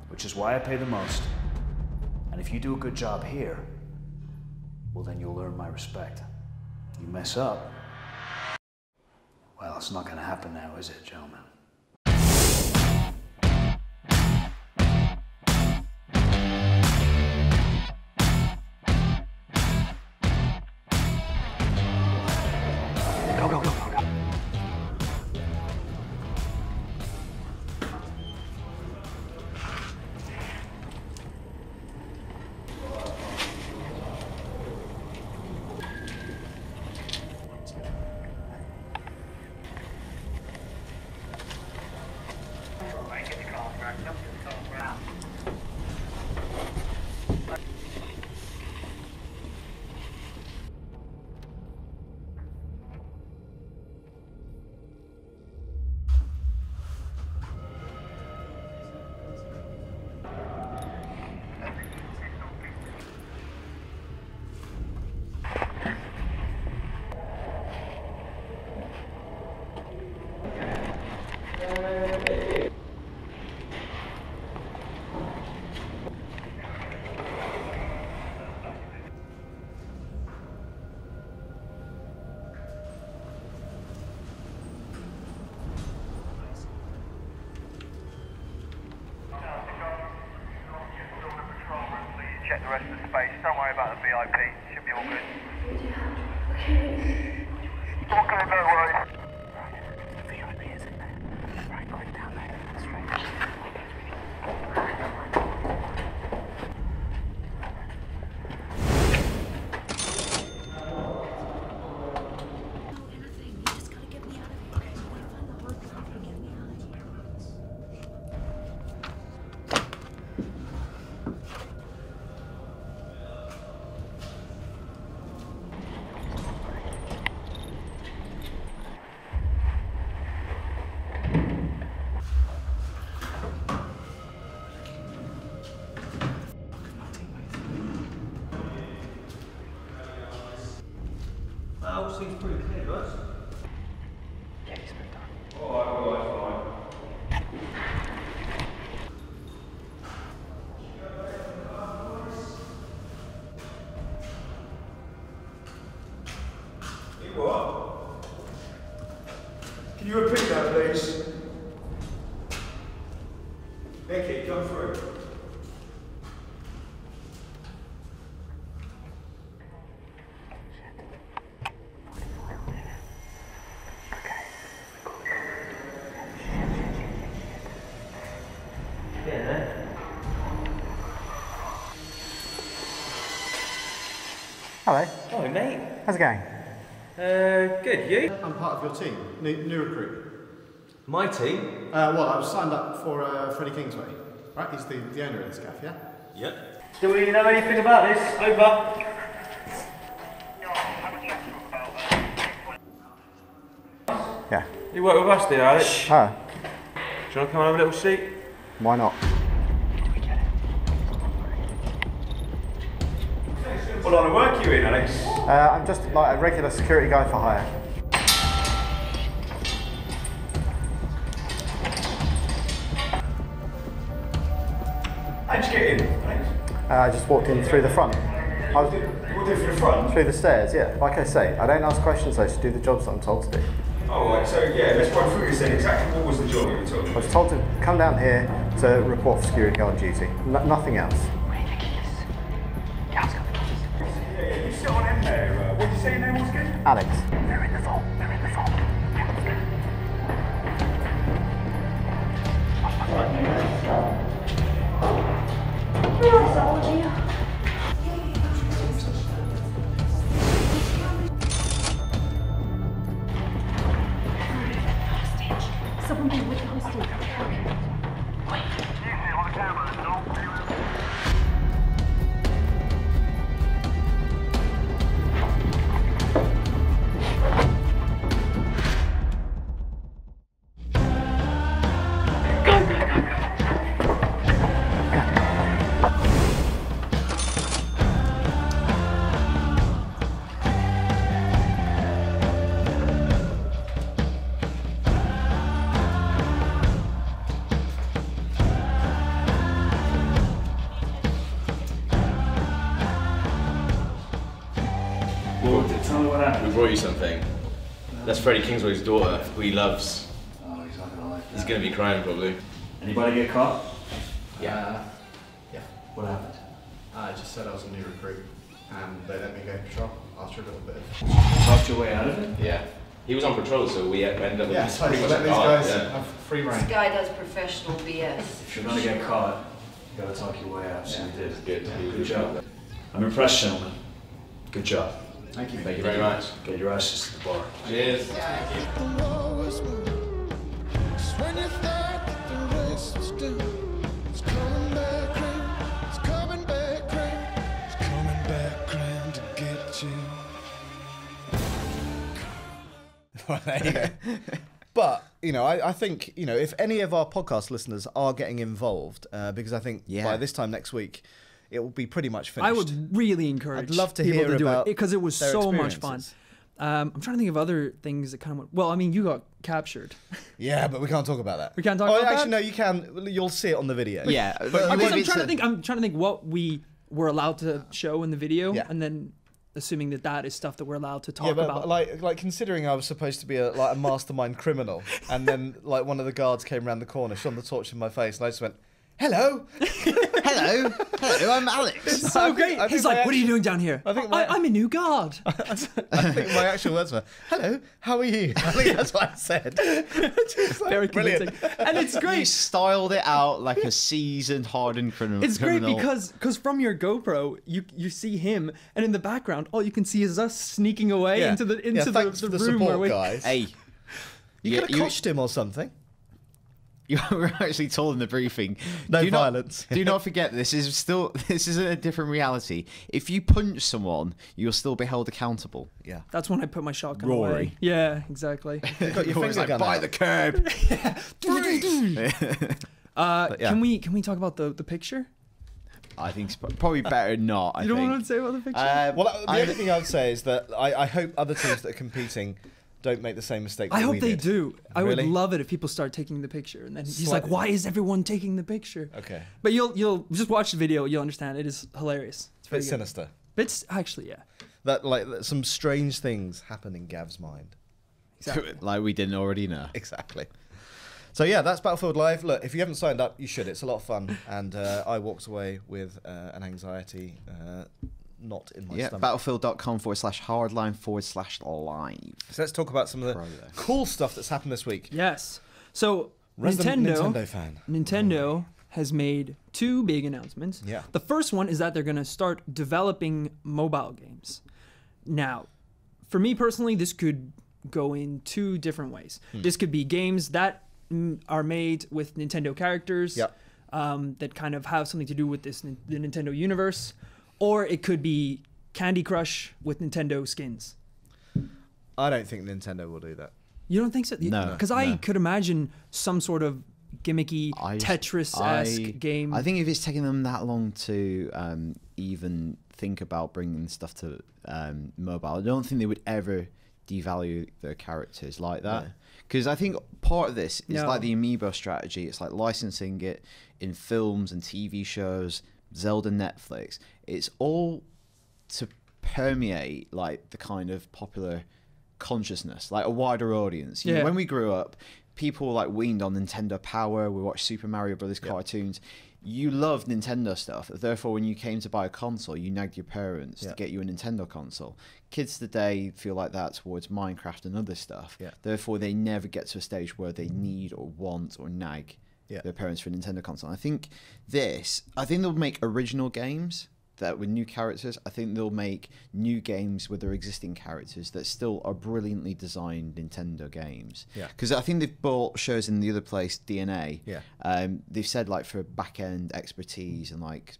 [SPEAKER 4] which is why I pay the most. And if you do a good job here, well, then you'll earn my respect. You mess up, well, it's not going to happen now, is it, gentlemen?
[SPEAKER 5] Go, go, go, go, go.
[SPEAKER 6] Check the rest of the space. Don't worry about the VIP. Should be all good. All good, no worries. The VIP is in there. Right, quick down there. That's right.
[SPEAKER 7] That seems pretty clear, right?
[SPEAKER 6] Yeah, he's been done.
[SPEAKER 7] Alright, fine. You what? Can you repeat that, please? Becky, come through.
[SPEAKER 6] Hello.
[SPEAKER 7] Hello, mate.
[SPEAKER 6] How's it going?
[SPEAKER 7] Good, you?
[SPEAKER 8] I'm part of your team, new recruit.
[SPEAKER 7] My team?
[SPEAKER 8] Well, I was signed up for Freddie Kingsway, right? He's the owner of this cafe, yeah?
[SPEAKER 7] Yep.
[SPEAKER 6] Do we know anything about this? Over. Yeah.
[SPEAKER 7] You work with us, do you, Alex?
[SPEAKER 6] Oh,
[SPEAKER 7] Do you want to come and have a little seat?
[SPEAKER 6] why not?
[SPEAKER 7] What line of work are you in, Alex?
[SPEAKER 8] I'm just like a regular security guy for hire.
[SPEAKER 7] How'd you get in, Alex?
[SPEAKER 8] I just walked in through the front. I was
[SPEAKER 7] You walked in through the front?
[SPEAKER 8] through the stairs, yeah. Like I say, I don't ask questions, I just do the jobs that I'm told to do.
[SPEAKER 7] Oh, right, so yeah, let's run through this then. Exactly what was the job you were told?
[SPEAKER 8] I was told to come down here to report for security guard duty. Nothing else.
[SPEAKER 7] Yeah, you sit on in there. What did you say your name was again?
[SPEAKER 8] Alex.
[SPEAKER 6] They're in the vault. They're in the vault.
[SPEAKER 5] Someone be with the hostage.
[SPEAKER 6] On the camera, no?
[SPEAKER 4] Tell me what happened.
[SPEAKER 9] We brought you something. That's Freddie Kingsway's daughter, who he loves.
[SPEAKER 7] Oh, he's not gonna like
[SPEAKER 9] He's gonna be crying probably.
[SPEAKER 4] Anybody get caught?
[SPEAKER 9] Yeah.
[SPEAKER 4] What happened?
[SPEAKER 8] I just said I was a new recruit, and they let me go patrol after a little bit of...
[SPEAKER 4] Talked your way out of it?
[SPEAKER 9] Yeah. He was on patrol, so we ended up with
[SPEAKER 8] Yeah,
[SPEAKER 9] this
[SPEAKER 8] so
[SPEAKER 9] pretty much
[SPEAKER 8] let
[SPEAKER 9] a
[SPEAKER 8] these
[SPEAKER 9] guard,
[SPEAKER 8] guys
[SPEAKER 9] yeah.
[SPEAKER 8] have free reign.
[SPEAKER 5] This guy does professional BS.
[SPEAKER 4] If you're gonna get caught, you gotta talk your way out. So you did.
[SPEAKER 9] Good.
[SPEAKER 4] Good job. I'm impressed, gentlemen. Good job.
[SPEAKER 8] Thank you.
[SPEAKER 9] Thank you very much.
[SPEAKER 4] Get your asses to the bar.
[SPEAKER 9] Cheers.
[SPEAKER 1] But, you know, I think, you know, if any of our podcast listeners are getting involved, because I think by this time next week, it will be pretty much finished.
[SPEAKER 2] I would really encourage
[SPEAKER 1] I'd love to
[SPEAKER 2] people
[SPEAKER 1] hear
[SPEAKER 2] to do
[SPEAKER 1] about
[SPEAKER 2] it because it was
[SPEAKER 1] their
[SPEAKER 2] so much fun.
[SPEAKER 1] experiences.
[SPEAKER 2] I'm trying to think of other things that kind of went. Well, I mean, you got captured.
[SPEAKER 1] Yeah, but we can't talk about that.
[SPEAKER 2] We can't talk
[SPEAKER 1] oh,
[SPEAKER 2] about that?
[SPEAKER 1] actually, no, you can. You'll see it on the video.
[SPEAKER 3] Yeah,
[SPEAKER 1] But
[SPEAKER 3] but
[SPEAKER 1] you
[SPEAKER 2] I'm
[SPEAKER 1] won't
[SPEAKER 2] trying
[SPEAKER 1] be-
[SPEAKER 2] to think. I'm trying to think what we were allowed to show in the video,
[SPEAKER 1] Yeah.
[SPEAKER 2] and then assuming that that is stuff that we're allowed to talk
[SPEAKER 1] Yeah, but
[SPEAKER 2] about.
[SPEAKER 1] like considering I was supposed to be a mastermind criminal, and then like one of the guards came around the corner, shone the torch in my face, and I just went, "Hello."
[SPEAKER 3] hello, I'm Alex.
[SPEAKER 2] so
[SPEAKER 1] I think-
[SPEAKER 2] great.
[SPEAKER 1] I think
[SPEAKER 2] He's
[SPEAKER 1] my
[SPEAKER 2] like, "What are you doing down here?"
[SPEAKER 1] I think
[SPEAKER 2] I'm a new guard.
[SPEAKER 1] I think my actual words were, "Hello, how are you?" I think that's what I said. Just like,
[SPEAKER 2] Very
[SPEAKER 1] brilliant.
[SPEAKER 2] convincing, and it's
[SPEAKER 3] You
[SPEAKER 2] great.
[SPEAKER 3] styled it out like a seasoned, hardened criminal.
[SPEAKER 2] It's great because from your GoPro, you see him, and in the background, all you can see is us sneaking away
[SPEAKER 1] Yeah.
[SPEAKER 2] into the
[SPEAKER 1] Yeah,
[SPEAKER 2] the
[SPEAKER 1] thanks for the
[SPEAKER 2] room
[SPEAKER 1] support,
[SPEAKER 2] where we.
[SPEAKER 1] guys.
[SPEAKER 3] Hey,
[SPEAKER 1] You could have coshed him or something.
[SPEAKER 3] You were actually told in the briefing.
[SPEAKER 1] No
[SPEAKER 3] do not-
[SPEAKER 1] violence.
[SPEAKER 3] do not forget, this isn't a different reality. If you punch someone, you'll still be held accountable.
[SPEAKER 1] Yeah.
[SPEAKER 2] That's when I put my shotgun
[SPEAKER 3] Rory.
[SPEAKER 2] away. Yeah, exactly.
[SPEAKER 1] You got your
[SPEAKER 3] Always
[SPEAKER 1] finger
[SPEAKER 3] like,
[SPEAKER 1] gun
[SPEAKER 3] by
[SPEAKER 1] out.
[SPEAKER 3] the curb.
[SPEAKER 1] yeah.
[SPEAKER 2] Can we talk about the picture?
[SPEAKER 3] I think it's probably better not.
[SPEAKER 2] You don't want to say about the picture?
[SPEAKER 1] Well, the only thing I would say is that I hope other teams that are competing don't make the same mistake that
[SPEAKER 2] I hope
[SPEAKER 1] we
[SPEAKER 2] they
[SPEAKER 1] did.
[SPEAKER 2] do. I
[SPEAKER 1] Really?
[SPEAKER 2] would love it if people start taking the picture, and then he's
[SPEAKER 1] Slight-
[SPEAKER 2] like, "Why is everyone taking the picture?"
[SPEAKER 1] Okay.
[SPEAKER 2] But you'll just watch the video. You'll understand. It is hilarious. It's
[SPEAKER 1] Bit
[SPEAKER 2] very good.
[SPEAKER 1] sinister.
[SPEAKER 2] It's actually, yeah.
[SPEAKER 1] That that some strange things happen in Gav's mind.
[SPEAKER 2] Exactly.
[SPEAKER 3] Like we didn't already know.
[SPEAKER 1] Exactly. So yeah, that's Battlefield Live. Look, if you haven't signed up, you should. It's a lot of fun, and I walked away with an anxiety not in my
[SPEAKER 3] Yeah,
[SPEAKER 1] stomach.
[SPEAKER 3] battlefield.com/hardline/live.
[SPEAKER 1] So let's talk about some of the cool stuff that's happened this week.
[SPEAKER 2] Yes. So
[SPEAKER 1] Resident
[SPEAKER 2] Nintendo
[SPEAKER 1] Nintendo fan.
[SPEAKER 2] Nintendo has made two big announcements.
[SPEAKER 1] Yeah.
[SPEAKER 2] The first one is that they're going to start developing mobile games. Now, for me personally, this could go in two different ways. This could be games that are made with Nintendo characters
[SPEAKER 1] Yep.
[SPEAKER 2] that kind of have something to do with the Nintendo universe, or it could be Candy Crush with Nintendo skins.
[SPEAKER 1] I don't think Nintendo will do that.
[SPEAKER 2] You don't think so?
[SPEAKER 3] No,
[SPEAKER 2] Because I could imagine some sort of gimmicky Tetris-esque game.
[SPEAKER 3] I think if it's taking them that long to even think about bringing stuff to mobile. I don't think they would ever devalue their characters like that. Because I think part of this is like the Amiibo strategy. It's like licensing it in films and TV shows, Zelda, Netflix. It's all to permeate like the kind of popular consciousness, like a wider audience. You know, when we grew up, people like weaned on Nintendo Power. We watched Super Mario Brothers cartoons. You loved Nintendo stuff. Therefore, when you came to buy a console, you nagged your parents to get you a Nintendo console. Kids today feel like that towards Minecraft and other stuff. Therefore, they never get to a stage where they need or want or nag their parents for a Nintendo console. I think they'll make original games that with new characters. I think they'll make new games with their existing characters that still are brilliantly designed Nintendo games. Because I think they've bought shows in the other place, DNA. They've said like for back-end expertise and like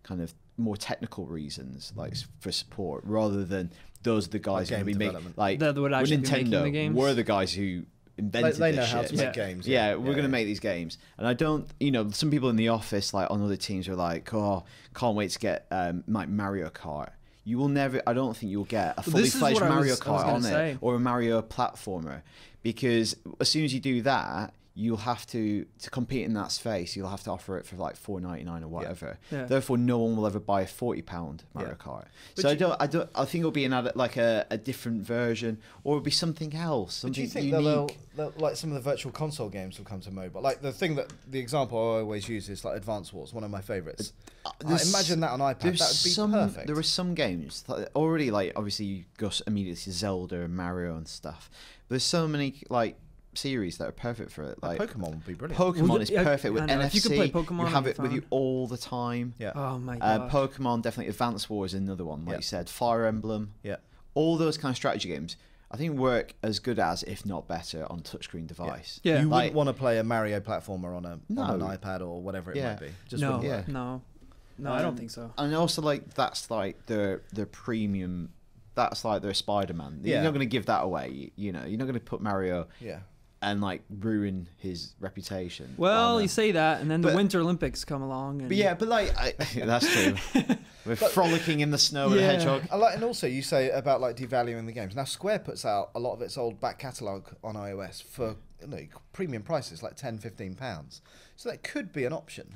[SPEAKER 3] kind of more technical reasons, like for support, rather than those are the guys who be making like with Nintendo. We're the guys who invented
[SPEAKER 1] they know
[SPEAKER 3] this
[SPEAKER 1] how
[SPEAKER 3] shit.
[SPEAKER 1] to make games.
[SPEAKER 3] We're going to make these games. And I don't, some people in the office, like on other teams, are like, oh, can't wait to get like Mario Kart. You will never, I don't think you'll get a fully fledged Mario Kart on it or a Mario platformer, because as soon as you do that, you'll have to compete in that space. You'll have to offer it for like $4.99 or whatever. Therefore, no one will ever buy a £40 Mario Kart. So I think it'll be a different version, or it'll be something else. Something
[SPEAKER 1] do you think
[SPEAKER 3] unique.
[SPEAKER 1] they'll like some of the virtual console games will come to mobile? Like the example I always use is like Advance Wars, one of my favourites. Imagine that on iPad. That would be perfect.
[SPEAKER 3] There are some games that already, like obviously you go immediately to Zelda and Mario and stuff. But there's so many like series that are perfect for it. Like
[SPEAKER 1] Pokemon would be brilliant.
[SPEAKER 3] Pokemon is perfect with NFC.
[SPEAKER 2] If you could play Pokemon,
[SPEAKER 3] you have it with you all the time.
[SPEAKER 2] Oh my god.
[SPEAKER 3] Pokemon, definitely. Advance Wars is another one, like you said. Fire Emblem. All those kind of strategy games, I think work as good as, if not better, on touchscreen device.
[SPEAKER 1] You wouldn't want to play a Mario platformer on an iPad or whatever it might be. Just
[SPEAKER 2] no, I don't think so.
[SPEAKER 3] And also, like that's like their premium. That's like their Spider-Man. You're not going to give that away. You're not going to put Mario. And like ruin his reputation.
[SPEAKER 2] Well, you say that, and then the Winter Olympics come along. And
[SPEAKER 3] that's true. We're frolicking in the snow with a hedgehog.
[SPEAKER 1] And also you say about like devaluing the games. Now Square puts out a lot of its old back catalogue on iOS for premium prices, like £10-15. So that could be an option.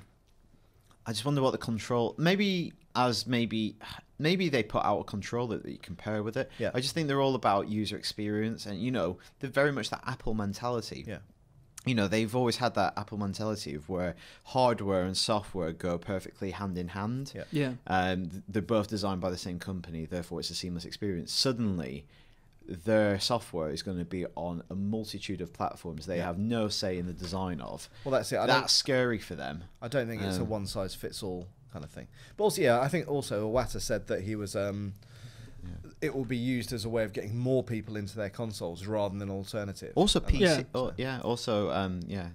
[SPEAKER 3] I just wonder what the control. Maybe they put out a controller that you compare with it. I just think they're all about user experience, and they're very much that Apple mentality. They've always had that Apple mentality of where hardware and software go perfectly hand in hand. They're both designed by the same company, therefore it's a seamless experience. Suddenly, their software is going to be on a multitude of platforms they have no say in the design of.
[SPEAKER 1] Well, that's it.
[SPEAKER 3] That's scary for them.
[SPEAKER 1] I don't think it's a one-size-fits-all kind of thing. But also, I think also Iwata said that he was it will be used as a way of getting more people into their consoles rather than an alternative.
[SPEAKER 3] Also PC.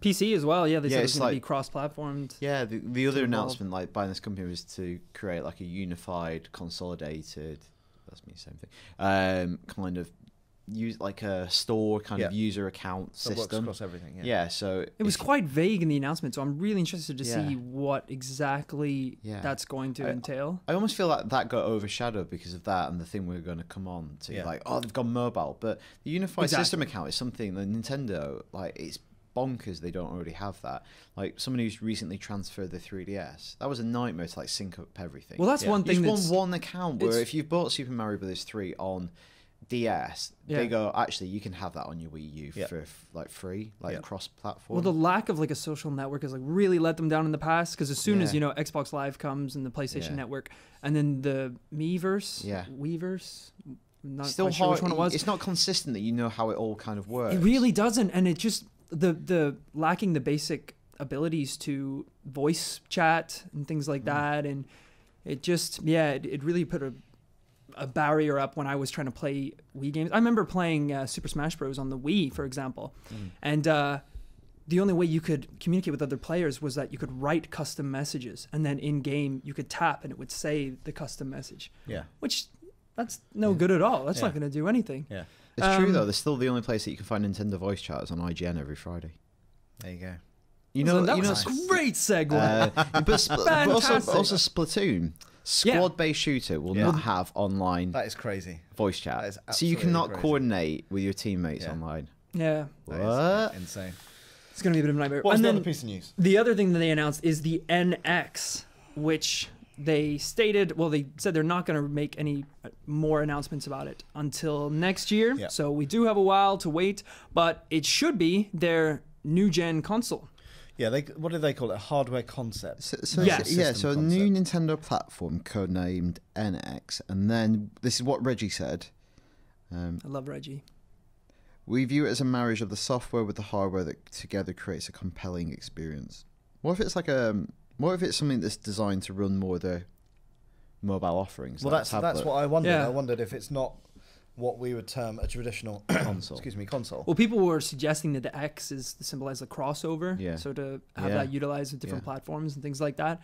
[SPEAKER 2] PC as well. They said it's going to be cross-platformed.
[SPEAKER 3] The other announcement like by this company was to create like a unified, consolidated, that's me same thing, kind of use like a store kind of user account system.
[SPEAKER 1] Works across everything.
[SPEAKER 3] So
[SPEAKER 2] it was quite vague in the announcement, so I'm really interested to see what exactly that's going to entail.
[SPEAKER 3] I almost feel like that got overshadowed because of that and the thing we're going to come on to, like, oh, they've gone mobile, but the unified system account is something that Nintendo, like, it's bonkers they don't already have that. Like someone who's recently transferred their 3DS, that was a nightmare to like sync up everything.
[SPEAKER 2] Well, that's one thing.
[SPEAKER 3] You just want one account where if you've bought Super Mario Brothers 3 on DS, they go, actually you can have that on your Wii U for like free, like cross-platform.
[SPEAKER 2] Well, the lack of like a social network has like really let them down in the past, because as soon as Xbox Live comes and the PlayStation Network, and then the Miiverse, Weverse, not
[SPEAKER 3] still
[SPEAKER 2] quite sure which one it was.
[SPEAKER 3] It's not consistent that you know how it all kind of works.
[SPEAKER 2] It really doesn't, and it just the lacking the basic abilities to voice chat and things like that, and it just it really put a barrier up when I was trying to play Wii games. I remember playing Super Smash Bros. On the Wii, for example, and the only way you could communicate with other players was that you could write custom messages, and then in game you could tap and it would say the custom message. Which that's no good at all. That's not going to do anything.
[SPEAKER 3] It's true though. There's still the only place that you can find Nintendo voice chat is on IGN every Friday.
[SPEAKER 1] There you go.
[SPEAKER 2] That was a great segue.
[SPEAKER 3] But also Splatoon. Squad-based shooter will not have online
[SPEAKER 1] That is crazy.
[SPEAKER 3] voice chat.
[SPEAKER 1] That is
[SPEAKER 3] So you
[SPEAKER 1] absolutely
[SPEAKER 3] cannot
[SPEAKER 1] crazy.
[SPEAKER 3] coordinate with your teammates online.
[SPEAKER 2] Yeah.
[SPEAKER 1] That is insane.
[SPEAKER 2] It's going to be a bit of a nightmare.
[SPEAKER 1] What's
[SPEAKER 2] And
[SPEAKER 1] the
[SPEAKER 2] then
[SPEAKER 1] other piece of news?
[SPEAKER 2] the other thing that they announced is the NX, which they stated, well, they said they're not going to make any more announcements about it until next year.
[SPEAKER 1] Yeah.
[SPEAKER 2] So we do have a while to wait, but it should be their new gen console.
[SPEAKER 1] Yeah, what do they call it? A hardware concept.
[SPEAKER 3] So
[SPEAKER 2] Yes.
[SPEAKER 3] yeah,
[SPEAKER 1] System
[SPEAKER 3] so a new Nintendo platform codenamed NX, and then this is what Reggie said.
[SPEAKER 2] I love Reggie.
[SPEAKER 3] We view it as a marriage of the software with the hardware that together creates a compelling experience. What if it's like what if it's something that's designed to run more of the mobile offerings?
[SPEAKER 1] Well,
[SPEAKER 3] like
[SPEAKER 1] that's what I wondered.
[SPEAKER 2] Yeah.
[SPEAKER 1] I wondered if it's not what we would term a traditional
[SPEAKER 3] console.
[SPEAKER 1] console.
[SPEAKER 2] Well, people were suggesting that the X is symbolized a crossover.
[SPEAKER 3] Yeah.
[SPEAKER 2] So to have
[SPEAKER 3] Yeah.
[SPEAKER 2] that utilized with different
[SPEAKER 3] Yeah.
[SPEAKER 2] platforms and things like that.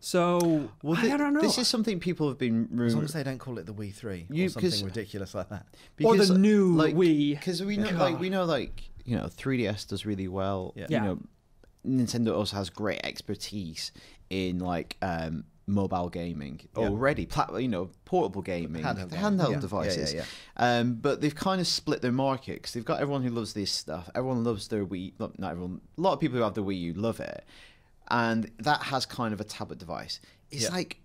[SPEAKER 2] So
[SPEAKER 3] Well,
[SPEAKER 2] I don't know.
[SPEAKER 3] This is something people have been
[SPEAKER 1] As long
[SPEAKER 3] rumored.
[SPEAKER 1] as they don't call it the Wii 3
[SPEAKER 3] You-
[SPEAKER 1] or something
[SPEAKER 3] 'cause-
[SPEAKER 1] ridiculous like that.
[SPEAKER 2] Or the new
[SPEAKER 3] like,
[SPEAKER 2] Wii.
[SPEAKER 3] Because we know,
[SPEAKER 2] God.
[SPEAKER 3] 3DS does really well.
[SPEAKER 1] Yeah.
[SPEAKER 3] You know, Nintendo also has great expertise in mobile gaming already. Portable gaming, handheld devices. But they've kind of split their market because they've got everyone who loves this stuff. Everyone loves their Wii. Not everyone. A lot of people who have the Wii U love it, and that has kind of a tablet device. It's like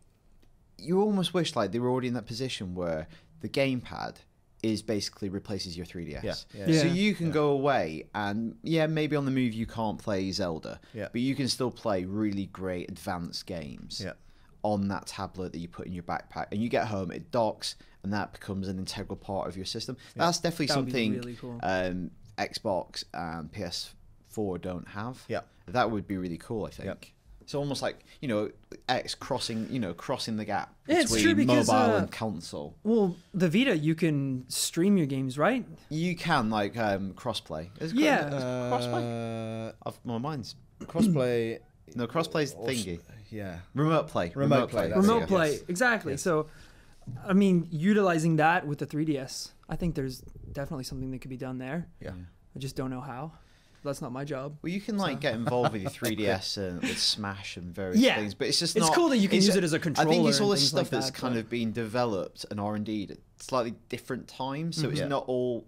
[SPEAKER 3] you almost wish like they were already in that position where the gamepad is basically replaces your 3DS. So you can go away and maybe on the move you can't play Zelda, but you can still play really great advanced games on that tablet that you put in your backpack, and you get home, it docks, and that becomes an integral part of your system. That's definitely
[SPEAKER 2] That would be
[SPEAKER 3] something
[SPEAKER 2] really cool.
[SPEAKER 3] Xbox and PS4 don't have.
[SPEAKER 1] Yeah.
[SPEAKER 3] That would be really cool, I think.
[SPEAKER 1] Yep.
[SPEAKER 3] It's almost like, X crossing the gap
[SPEAKER 2] Yeah, it's true
[SPEAKER 3] between
[SPEAKER 2] because,
[SPEAKER 3] mobile and console.
[SPEAKER 2] Well, the Vita, you can stream your games, right?
[SPEAKER 3] You can crossplay. Crossplay. My mind's
[SPEAKER 1] Crossplay.
[SPEAKER 3] no crossplay thingy.
[SPEAKER 1] Yeah.
[SPEAKER 3] Remote play.
[SPEAKER 1] Remote play, that's
[SPEAKER 2] Remote
[SPEAKER 1] it,
[SPEAKER 2] play,
[SPEAKER 1] yes.
[SPEAKER 2] exactly.
[SPEAKER 1] Yes.
[SPEAKER 2] So, I mean, utilizing that with the 3DS, I think there's definitely something that could be done there.
[SPEAKER 1] Yeah.
[SPEAKER 2] I just don't know how. That's not my job.
[SPEAKER 3] Well, you can get involved with your 3DS and with Smash and various
[SPEAKER 2] Yeah.
[SPEAKER 3] things, but it's just
[SPEAKER 2] It's
[SPEAKER 3] not.
[SPEAKER 2] cool that you can use it as a controller
[SPEAKER 3] I think it's all
[SPEAKER 2] and
[SPEAKER 3] this
[SPEAKER 2] things
[SPEAKER 3] stuff
[SPEAKER 2] like
[SPEAKER 3] that's
[SPEAKER 2] that,
[SPEAKER 3] kind
[SPEAKER 2] but-
[SPEAKER 3] of being developed and R&D'd at slightly different times, so it's
[SPEAKER 1] Yeah.
[SPEAKER 3] not all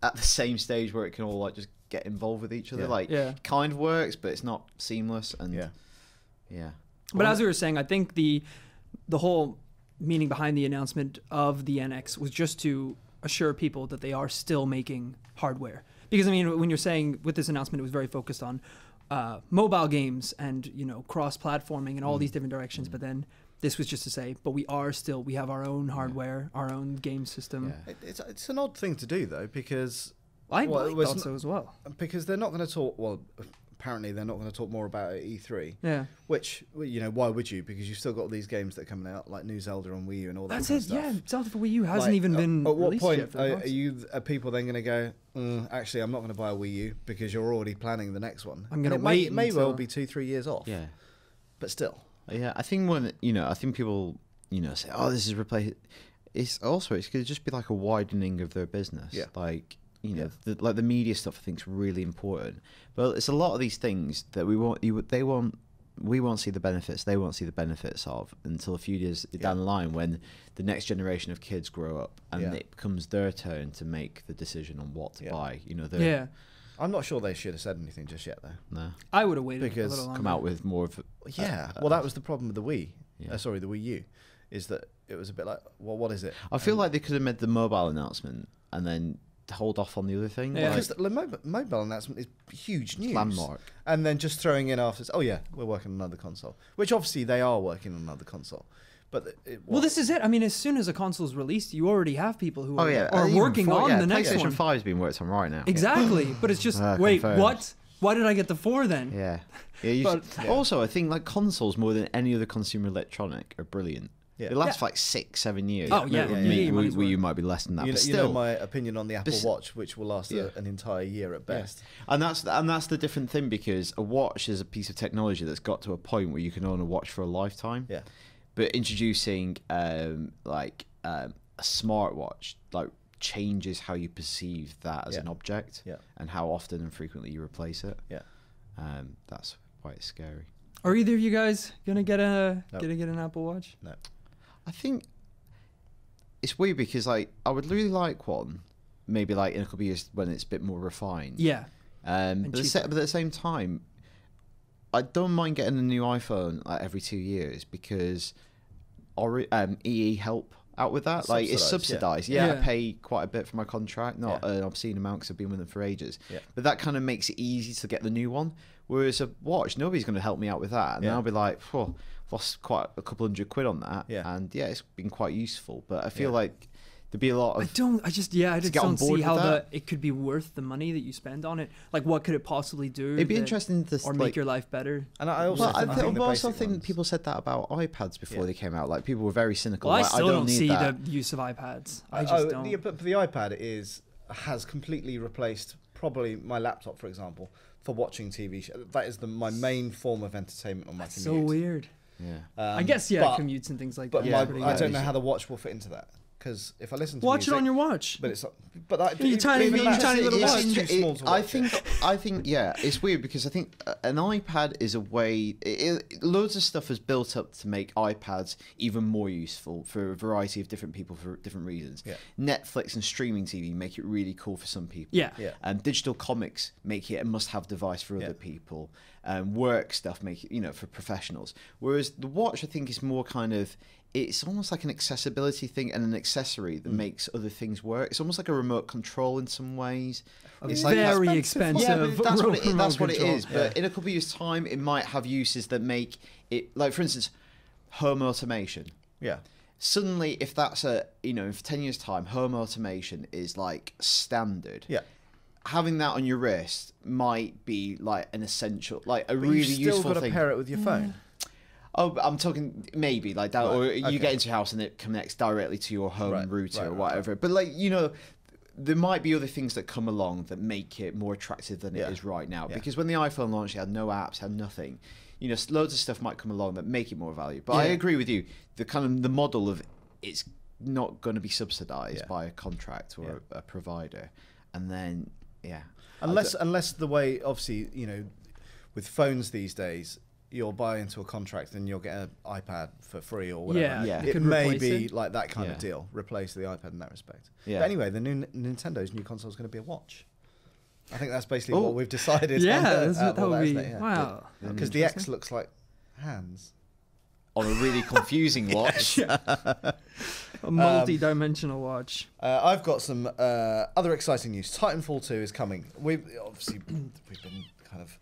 [SPEAKER 3] at the same stage where it can all just get involved with each other.
[SPEAKER 1] Yeah.
[SPEAKER 3] Kind of works, but it's not seamless. And yeah.
[SPEAKER 2] But as we were saying, I think the whole meaning behind the announcement of the NX was just to assure people that they are still making hardware. Because, I mean, when you're saying with this announcement, it was very focused on mobile games and, cross-platforming and all these different directions. But then this was just to say, but we have our own hardware, our own game system.
[SPEAKER 3] Yeah.
[SPEAKER 1] It's an odd thing to do, though, because...
[SPEAKER 2] I
[SPEAKER 1] well,
[SPEAKER 2] thought so as well.
[SPEAKER 1] Because they're not going to talk... Well, apparently they're not going to talk more about it at E3.
[SPEAKER 2] Yeah.
[SPEAKER 1] Which, why would you? Because you've still got these games that are coming out, like New Zelda on Wii U and all that
[SPEAKER 2] That's
[SPEAKER 1] kind
[SPEAKER 2] it,
[SPEAKER 1] of stuff.
[SPEAKER 2] yeah. Zelda for Wii U hasn't even been
[SPEAKER 1] At what
[SPEAKER 2] released
[SPEAKER 1] point
[SPEAKER 2] yet for the box.
[SPEAKER 1] are people then going to go, actually, I'm not going to buy a Wii U because you're already planning the next one?
[SPEAKER 2] I'm gonna
[SPEAKER 1] And
[SPEAKER 2] wait
[SPEAKER 1] It may well
[SPEAKER 2] until-
[SPEAKER 1] be 2-3 years off.
[SPEAKER 3] Yeah.
[SPEAKER 1] But still.
[SPEAKER 3] Yeah, I think I think people, say, oh, this is replaced. It could just be like a widening of their business.
[SPEAKER 1] Yeah.
[SPEAKER 3] Like, the media stuff I think is really important. But it's a lot of these things that we won't see the benefits, they won't see the benefits of until a few years down the line when the next generation of kids grow up and it becomes their turn to make the decision on what to buy.
[SPEAKER 1] I'm not sure they should have said anything just yet, though.
[SPEAKER 3] No.
[SPEAKER 2] I would have waited
[SPEAKER 1] Because
[SPEAKER 2] a little longer.
[SPEAKER 3] Come out with more of
[SPEAKER 1] well, that was the problem with the Wii.
[SPEAKER 3] Yeah.
[SPEAKER 1] The Wii U, is that it was a bit like, well, what is it?
[SPEAKER 3] I feel like they could have made the mobile announcement and then hold off on the other thing.
[SPEAKER 2] Yeah.
[SPEAKER 1] Because the mobile announcement is huge news.
[SPEAKER 3] Landmark.
[SPEAKER 1] And then just throwing in after, we're working on another console. Which obviously they are working on another console. But
[SPEAKER 2] well, this is it. I mean, as soon as a console is released, you already have people who are
[SPEAKER 3] Even
[SPEAKER 2] working
[SPEAKER 3] before-
[SPEAKER 2] on the next
[SPEAKER 3] PlayStation
[SPEAKER 2] one.
[SPEAKER 3] 5 is being worked on right now.
[SPEAKER 2] Exactly. But it's just, wait,
[SPEAKER 3] confirmed.
[SPEAKER 2] what? Why did I get the 4 then?
[SPEAKER 3] Yeah. Also, I think consoles more than any other consumer electronic are brilliant.
[SPEAKER 1] Yeah.
[SPEAKER 3] It lasts for like 6-7 years.
[SPEAKER 2] Oh, yeah.
[SPEAKER 3] Maybe
[SPEAKER 2] Yeah, money's
[SPEAKER 3] Wii U
[SPEAKER 2] worth.
[SPEAKER 3] might be less than that.
[SPEAKER 1] You
[SPEAKER 3] but
[SPEAKER 1] know,
[SPEAKER 3] still,
[SPEAKER 1] my opinion on the Apple
[SPEAKER 3] This-
[SPEAKER 1] Watch, which will last an entire year at best.
[SPEAKER 3] and that's the different thing, because a watch is a piece of technology that's got to a point where you can own a watch for a lifetime.
[SPEAKER 1] Yeah.
[SPEAKER 3] But introducing a smartwatch changes how you perceive that as an object, and how often and frequently you replace it.
[SPEAKER 1] Yeah.
[SPEAKER 3] That's quite scary.
[SPEAKER 2] Are either of you guys gonna get an Apple Watch?
[SPEAKER 1] No.
[SPEAKER 3] I think it's weird because like I would really like one, maybe like in a couple of years when it's a bit more refined.
[SPEAKER 2] Yeah.
[SPEAKER 3] But at the same time, I don't mind getting a new iPhone like every 2 years because EE help out with that. Like it's subsidized. Yeah, I pay quite a bit for my contract, not an obscene amount because I've been with them for ages. Yeah. But that kind of makes it easy to get the new one. Whereas a watch, nobody's going to help me out with that, and I'll be like, "Whoa, lost quite a couple £100 on that." Yeah. And it's been quite useful. But I feel like there'd be a lot of.
[SPEAKER 2] I just don't see how it could be worth the money that you spend on it. Like, what could it possibly do?
[SPEAKER 3] It'd be interesting to
[SPEAKER 2] make your life better.
[SPEAKER 1] And I also
[SPEAKER 3] think people said that about iPads before they came out. Like, people were very cynical.
[SPEAKER 2] Well,
[SPEAKER 3] like,
[SPEAKER 2] I still don't
[SPEAKER 3] need
[SPEAKER 2] see
[SPEAKER 3] that.
[SPEAKER 2] the use of iPads. I just don't.
[SPEAKER 1] Yeah, but for the iPad, has completely replaced probably my laptop, for example, for watching TV shows. That is my main form of entertainment on my commute.
[SPEAKER 2] So weird.
[SPEAKER 3] Yeah.
[SPEAKER 2] I guess commutes and things like that.
[SPEAKER 1] But I don't know how the watch will fit into that. Because if I listen to
[SPEAKER 2] music, it on your watch.
[SPEAKER 1] But it's
[SPEAKER 2] you tiny little watch.
[SPEAKER 3] I think it's weird because I think an iPad is a way. Loads of stuff has built up to make iPads even more useful for a variety of different people for different reasons. Yeah. Netflix and streaming TV make it really cool for some people.
[SPEAKER 2] Yeah.
[SPEAKER 3] And digital comics make it a must-have device for other people. Work stuff make it, for professionals. Whereas the watch, I think, is more kind of. It's almost like an accessibility thing and an accessory that makes other things work. It's almost like a remote control in some ways.
[SPEAKER 2] It's very expensive.
[SPEAKER 3] Yeah, but that's what it is. But in a couple of years' time, it might have uses that make it, like for instance, home automation.
[SPEAKER 1] Yeah.
[SPEAKER 3] Suddenly, if that's in 10 years' time, home automation is like standard.
[SPEAKER 1] Yeah.
[SPEAKER 3] Having that on your wrist might be like an essential, like a really useful thing.
[SPEAKER 1] You've still got to pair it with your phone.
[SPEAKER 3] Oh, I'm talking maybe like that, or you get into your house and it connects directly to your home router or whatever. But like there might be other things that come along that make it more attractive than it is right now. Because when the iPhone launched, it had no apps, had nothing. Loads of stuff might come along that make it more valuable. But I agree with you. The model of it's not going to be subsidized by a contract or a provider, and then
[SPEAKER 1] unless the way obviously with phones these days. You'll buy into a contract and you'll get an iPad for free or whatever.
[SPEAKER 2] Yeah.
[SPEAKER 1] It may be like that kind of deal. Replace the iPad in that respect. Yeah. But anyway, the new Nintendo's new console is going to be a watch. I think that's basically what we've decided.
[SPEAKER 2] Yeah, that would be wow.
[SPEAKER 1] Because the X looks like hands
[SPEAKER 3] on a really confusing watch.
[SPEAKER 2] A multi-dimensional watch.
[SPEAKER 1] I've got some other exciting news. Titanfall 2 is coming. We've been kind of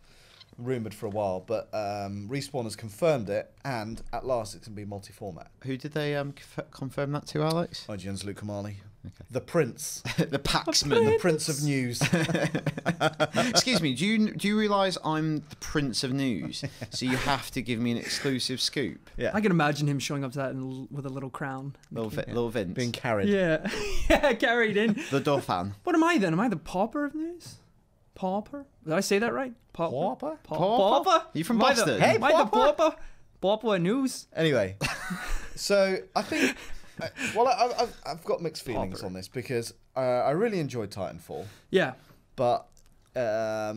[SPEAKER 1] rumoured for a while, but Respawn has confirmed it, and at last it's going to be multi-format.
[SPEAKER 3] Who did they confirm that to, Alex?
[SPEAKER 1] IGN's Luke Kamali. Okay. The Prince.
[SPEAKER 3] The Paxman.
[SPEAKER 1] The Prince of News.
[SPEAKER 3] Excuse me, do you realise I'm the Prince of News? So you have to give me an exclusive scoop?
[SPEAKER 2] Yeah. I can imagine him showing up to that with a little crown.
[SPEAKER 3] Little Vince.
[SPEAKER 1] Being carried.
[SPEAKER 2] Yeah. Carried in.
[SPEAKER 3] The Dauphin.
[SPEAKER 2] What am I then? Am I the pauper of news? Pauper? Did I say that right?
[SPEAKER 1] Pauper?
[SPEAKER 2] Pauper?
[SPEAKER 3] You from Boston?
[SPEAKER 2] Hey, am I the pauper? Pauper news.
[SPEAKER 1] Anyway, so I think, I've got mixed feelings on this because I really enjoyed Titanfall.
[SPEAKER 2] Yeah.
[SPEAKER 1] But there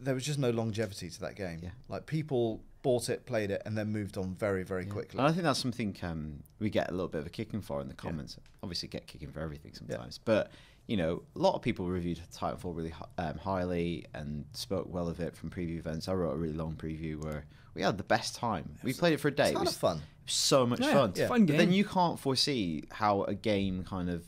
[SPEAKER 1] was just no longevity to that game. Yeah. Like people bought it, played it, and then moved on very, very quickly.
[SPEAKER 3] And I think that's something we get a little bit of a kicking for in the comments. Obviously, get kicking for everything sometimes, but. A lot of people reviewed Titanfall really highly and spoke well of it from preview events. I wrote a really long preview where we had the best time. We played it for a day.
[SPEAKER 1] It was fun.
[SPEAKER 3] It was so much fun.
[SPEAKER 2] It's a fun game.
[SPEAKER 3] But then you can't foresee how a game kind of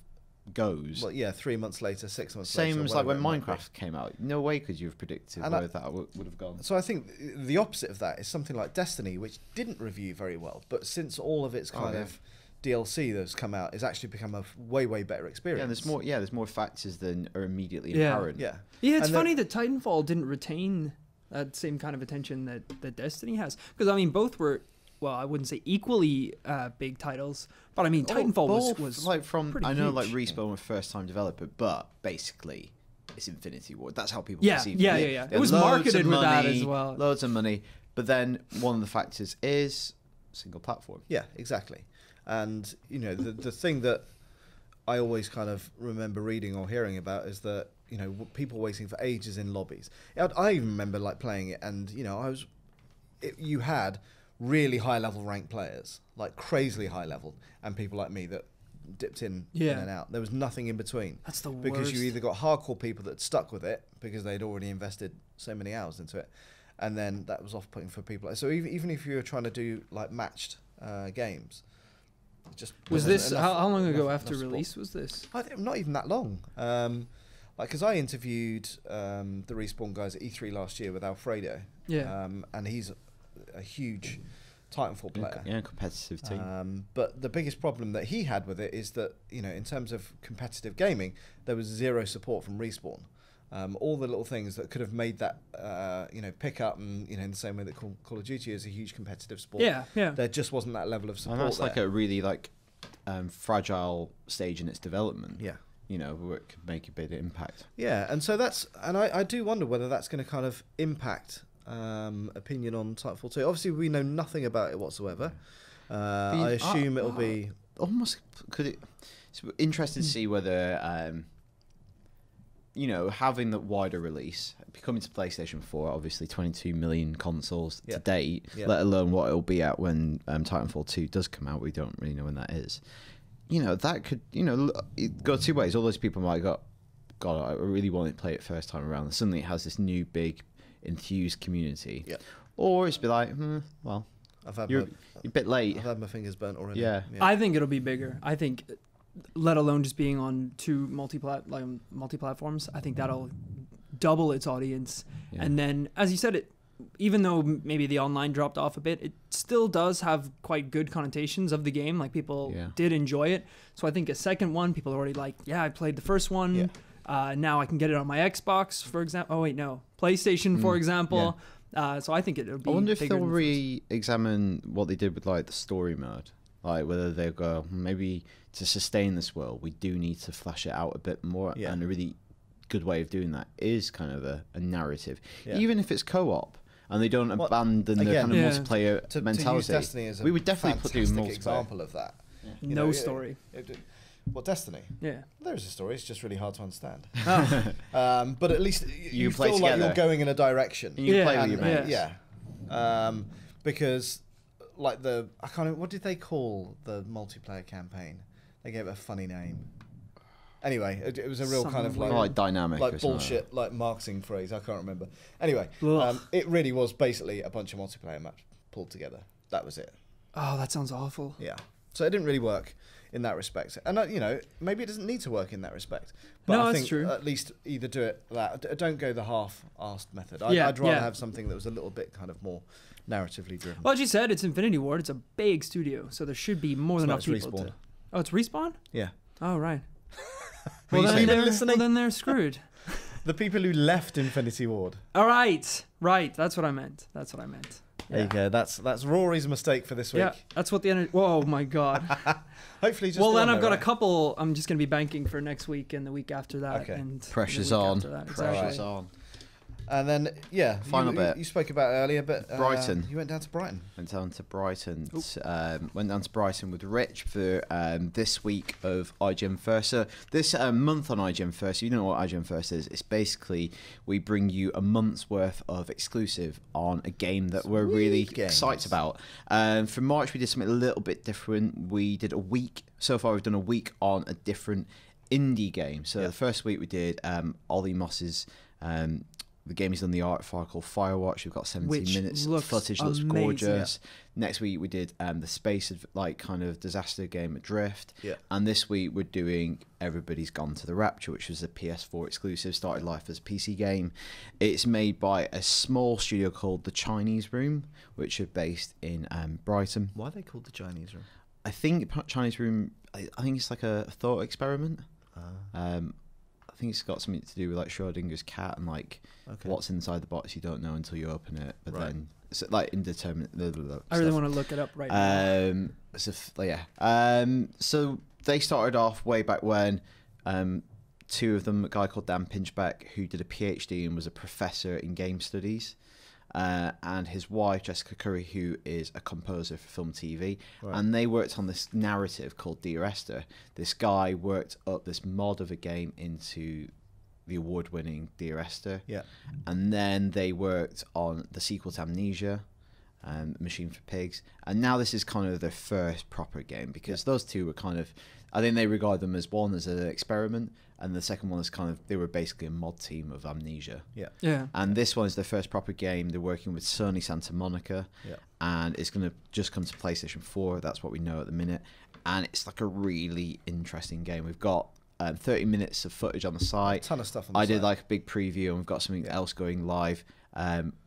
[SPEAKER 3] goes.
[SPEAKER 1] Well, 3 months later, 6 months
[SPEAKER 3] later.
[SPEAKER 1] Same
[SPEAKER 3] as like when Minecraft came out. No way could you have predicted where that would have gone.
[SPEAKER 1] So I think the opposite of that is something like Destiny, which didn't review very well, but since all of its kind of DLC that's come out has actually become a way better experience.
[SPEAKER 3] There's more factors than are immediately apparent.
[SPEAKER 2] Yeah, it's funny that Titanfall didn't retain that same kind of attention that Destiny has, because I mean both were, well, I wouldn't say equally big titles, but I mean Titanfall was
[SPEAKER 3] like from
[SPEAKER 2] pretty
[SPEAKER 3] huge.
[SPEAKER 2] Like
[SPEAKER 3] Respawn was first time developer, but basically it's Infinity Ward. That's how people perceive
[SPEAKER 2] it. Yeah. It was marketed with that as well.
[SPEAKER 3] Loads of money, but then one of the factors is single platform.
[SPEAKER 1] Yeah, exactly. And the thing that I always kind of remember reading or hearing about is that people waiting for ages in lobbies. I even remember like playing it, and you had really high level ranked players, like crazily high level, and people like me that dipped in and out. There was nothing in between.
[SPEAKER 2] That's the worst.
[SPEAKER 1] Because you either got hardcore people that stuck with it because they'd already invested so many hours into it, and then that was off-putting for people. So even if you were trying to do like matched games, it just
[SPEAKER 2] was
[SPEAKER 1] wasn't
[SPEAKER 2] this
[SPEAKER 1] enough,
[SPEAKER 2] how long ago
[SPEAKER 1] enough
[SPEAKER 2] after
[SPEAKER 1] support.
[SPEAKER 2] release was this?
[SPEAKER 1] I think not even that long. Like, because I interviewed the Respawn guys at E3 last year with Alfredo.
[SPEAKER 2] Yeah.
[SPEAKER 1] And he's a huge Titanfall player.
[SPEAKER 3] Yeah, competitive team.
[SPEAKER 1] But the biggest problem that he had with it is that, you know, in terms of competitive gaming, there was zero support from Respawn. All the little things that could have made that, you know, pick up, and, you know, in the same way that Call of Duty is a huge competitive sport.
[SPEAKER 2] Yeah.
[SPEAKER 1] There just wasn't that level of support.
[SPEAKER 3] And that's
[SPEAKER 1] there.
[SPEAKER 3] like a really fragile stage in its development.
[SPEAKER 1] Yeah.
[SPEAKER 3] You know, where it could make a big impact.
[SPEAKER 1] Yeah, and so I do wonder whether that's going to kind of impact opinion on Titanfall 2. Obviously, we know nothing about it whatsoever. I assume it'll be
[SPEAKER 3] almost. It's interesting to see whether, you know, having the wider release, coming to PlayStation 4, obviously 22 million consoles to date, let alone what it'll be at when Titanfall 2 does come out. We don't really know when that is. You know, that could, you know, go two ways. All those people might go, God, I really want to play it first time around. And suddenly it has this new, big, enthused community.
[SPEAKER 1] Yeah.
[SPEAKER 3] Or it's be like, well, you're a bit late.
[SPEAKER 1] I've had my fingers burnt already.
[SPEAKER 3] Yeah.
[SPEAKER 2] I think it'll be bigger. I think, let alone just being on two multi-platforms, I think that'll double its audience.
[SPEAKER 3] Yeah.
[SPEAKER 2] And then, as you said, even though maybe the online dropped off a bit, it still does have quite good connotations of the game. Like, people did enjoy it. So I think a second one, people are already like, yeah, I played the first one. Yeah. Now I can get it on my Xbox, for example. Oh, wait, no. PlayStation, for example. Yeah. So I think it'll be
[SPEAKER 3] I wonder if
[SPEAKER 2] bigger
[SPEAKER 3] they'll
[SPEAKER 2] than
[SPEAKER 3] re-examine what they did with, like, the story mode. Like, whether they'll go, maybe to sustain this world, we do need to flesh it out a bit more.
[SPEAKER 1] Yeah.
[SPEAKER 3] And a really good way of doing that is kind of a narrative.
[SPEAKER 1] Yeah.
[SPEAKER 3] Even if it's co-op. And they don't abandon the kind of multiplayer mentality.
[SPEAKER 1] To use Destiny as a
[SPEAKER 3] we would definitely put doing multiplayer.
[SPEAKER 1] Example of that.
[SPEAKER 2] Yeah.
[SPEAKER 1] You
[SPEAKER 2] No
[SPEAKER 1] know,
[SPEAKER 2] story.
[SPEAKER 1] What, Destiny?
[SPEAKER 2] Yeah.
[SPEAKER 1] There's a story. It's just really hard to understand.
[SPEAKER 2] Oh.
[SPEAKER 1] But at least you
[SPEAKER 3] play
[SPEAKER 1] feel
[SPEAKER 3] together.
[SPEAKER 1] like you're going in a direction.
[SPEAKER 3] And you play with your mates.
[SPEAKER 1] Yeah. Because, like, I can't remember, what did they call the multiplayer campaign? They gave it a funny name. Anyway, it was a real kind of
[SPEAKER 3] like dynamic,
[SPEAKER 1] like bullshit, like marketing phrase. I can't remember. Anyway, it really was basically a bunch of multiplayer maps pulled together. That was it.
[SPEAKER 2] Oh, that sounds awful.
[SPEAKER 1] Yeah. So it didn't really work in that respect. And, you know, maybe it doesn't need to work in that respect. But I think
[SPEAKER 2] true.
[SPEAKER 1] At least either do it that. Don't go the half-assed method.
[SPEAKER 2] Yeah,
[SPEAKER 1] I'd rather have something that was a little bit kind of more narratively driven.
[SPEAKER 2] Well, as you said, it's Infinity Ward. It's a big studio, so there should be more than enough people
[SPEAKER 1] Respawn.
[SPEAKER 2] to... Oh, it's Respawn?
[SPEAKER 1] Yeah.
[SPEAKER 2] Oh, right.
[SPEAKER 1] Well,
[SPEAKER 2] then they're screwed.
[SPEAKER 1] The people who left Infinity Ward.
[SPEAKER 2] All right. Right. That's what I meant.
[SPEAKER 1] There you go. That's Rory's mistake for this week.
[SPEAKER 2] Yeah, that's what the energy... Whoa, my God.
[SPEAKER 1] Hopefully just...
[SPEAKER 2] Well, then I've got a couple... I'm just going to be banking for next week and the week after that.
[SPEAKER 1] Okay.
[SPEAKER 2] And
[SPEAKER 3] Pressure's
[SPEAKER 2] the week
[SPEAKER 3] on.
[SPEAKER 2] after that.
[SPEAKER 3] Pressure's on.
[SPEAKER 1] And then,
[SPEAKER 3] Final bit.
[SPEAKER 1] You spoke about earlier, but
[SPEAKER 3] Brighton.
[SPEAKER 1] You went down to Brighton.
[SPEAKER 3] Went down to Brighton with Rich for this week of IGN First. So this month on IGN First, you don't know what IGN First is. It's basically we bring you a month's worth of exclusive on a game that we're really excited about. For March, we did something a little bit different. We did a week. So far, we've done a week on a different indie game. So the first week we did Ollie Moss's... the game he's done the art for called Firewatch. We've got 17 minutes of footage. Looks gorgeous. Yeah. Next week we did the space kind of disaster game Adrift.
[SPEAKER 1] Yeah.
[SPEAKER 3] And this week we're doing Everybody's Gone to the Rapture, which was a PS4 exclusive. Started life as a PC game. It's made by a small studio called The Chinese Room, which are based in Brighton.
[SPEAKER 1] Why are they called The Chinese Room?
[SPEAKER 3] I think Chinese Room. I think it's like a thought experiment. I think it's got something to do with like Schrodinger's cat and like what's inside the box you don't know until you open it, but then it's like indeterminate.
[SPEAKER 2] I really want to look it up right now.
[SPEAKER 3] So they started off way back when. Two of them, a guy called Dan Pinchbeck, who did a PhD and was a professor in game studies, and his wife Jessica Curry, who is a composer for film, TV, and they worked on this narrative called Dear Esther. This guy worked up this mod of a game into the award-winning Dear Esther, and then they worked on the sequel to Amnesia, Machine for Pigs, and now this is kind of their first proper game, because those two were kind of, I think they regard them as one as an experiment, and the second one is kind of, they were basically a mod team of Amnesia.
[SPEAKER 2] Yeah.
[SPEAKER 3] And this one is their first proper game. They're working with Sony Santa Monica, and it's going to just come to PlayStation 4. That's what we know at the minute. And it's like a really interesting game. We've got 30 minutes of footage on the site.
[SPEAKER 1] A ton of stuff on the
[SPEAKER 3] I
[SPEAKER 1] site.
[SPEAKER 3] did like a big preview, and we've got something else going live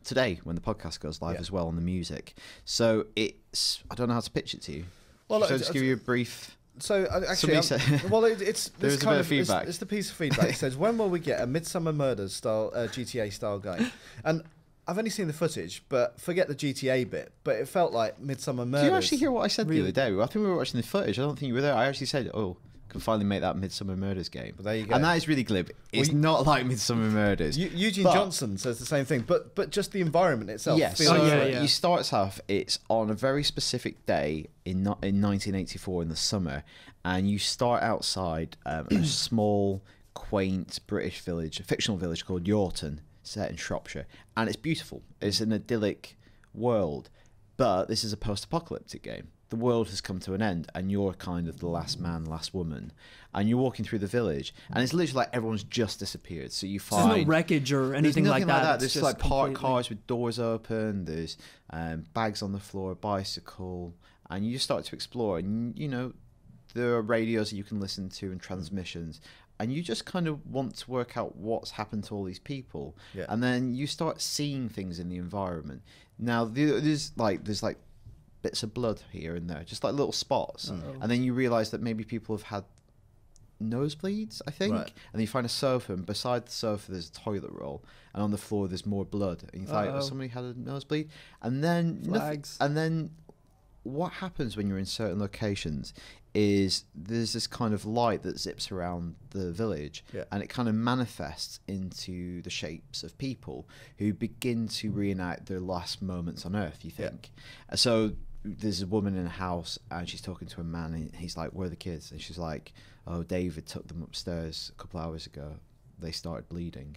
[SPEAKER 3] today when the podcast goes live as well on the music. So it's, I don't know how to pitch it to you.
[SPEAKER 1] Well,
[SPEAKER 3] Should I just give you a brief...
[SPEAKER 1] So actually, it's
[SPEAKER 3] There's
[SPEAKER 1] this
[SPEAKER 3] a
[SPEAKER 1] kind
[SPEAKER 3] bit
[SPEAKER 1] of
[SPEAKER 3] of feedback.
[SPEAKER 1] It's the piece of feedback. It says, when will we get a Midsummer Murders style GTA style game? And I've only seen the footage, but forget the GTA bit. But it felt like Midsummer Murders.
[SPEAKER 3] Did you actually hear what I said the other day? I think we were watching the footage. I don't think you were there. I actually said, "Oh, can finally make that Midsummer Murders game."
[SPEAKER 1] But there you go.
[SPEAKER 3] And that is really glib. It's not like Midsummer Murders.
[SPEAKER 1] Eugene Johnson says the same thing, but just the environment itself.
[SPEAKER 3] Yes.
[SPEAKER 1] feels like
[SPEAKER 3] You start off. It's on a very specific day in 1984 in the summer, and you start outside a small, quaint British village, a fictional village called Yorton, set in Shropshire, and it's beautiful. It's an idyllic world, but this is a post-apocalyptic game. The world has come to an end, and you're kind of the last man, last woman, and you're walking through the village, and it's literally like everyone's just disappeared. So you find
[SPEAKER 2] there's no wreckage or anything like that.
[SPEAKER 3] There's like parked cars with doors open. There's bags on the floor, a bicycle, and you just start to explore. And you know, there are radios that you can listen to and transmissions. And you just kind of want to work out what's happened to all these people.
[SPEAKER 1] Yeah.
[SPEAKER 3] And then you start seeing things in the environment. Now, there's like bits of blood here and there, just like little spots. And then you realise that maybe people have had nosebleeds, I think.
[SPEAKER 1] Right.
[SPEAKER 3] And then you find a sofa, and beside the sofa there's a toilet roll. And on the floor there's more blood. And you're like, oh, somebody had a nosebleed? And then
[SPEAKER 2] Flags.
[SPEAKER 3] And then what happens when you're in certain locations is there's this kind of light that zips around the village, and it kind of manifests into the shapes of people who begin to reenact their last moments on Earth, you think. So there's a woman in a house, and she's talking to a man, and he's like, where are the kids? And she's like, oh, David took them upstairs a couple of hours ago. They started bleeding.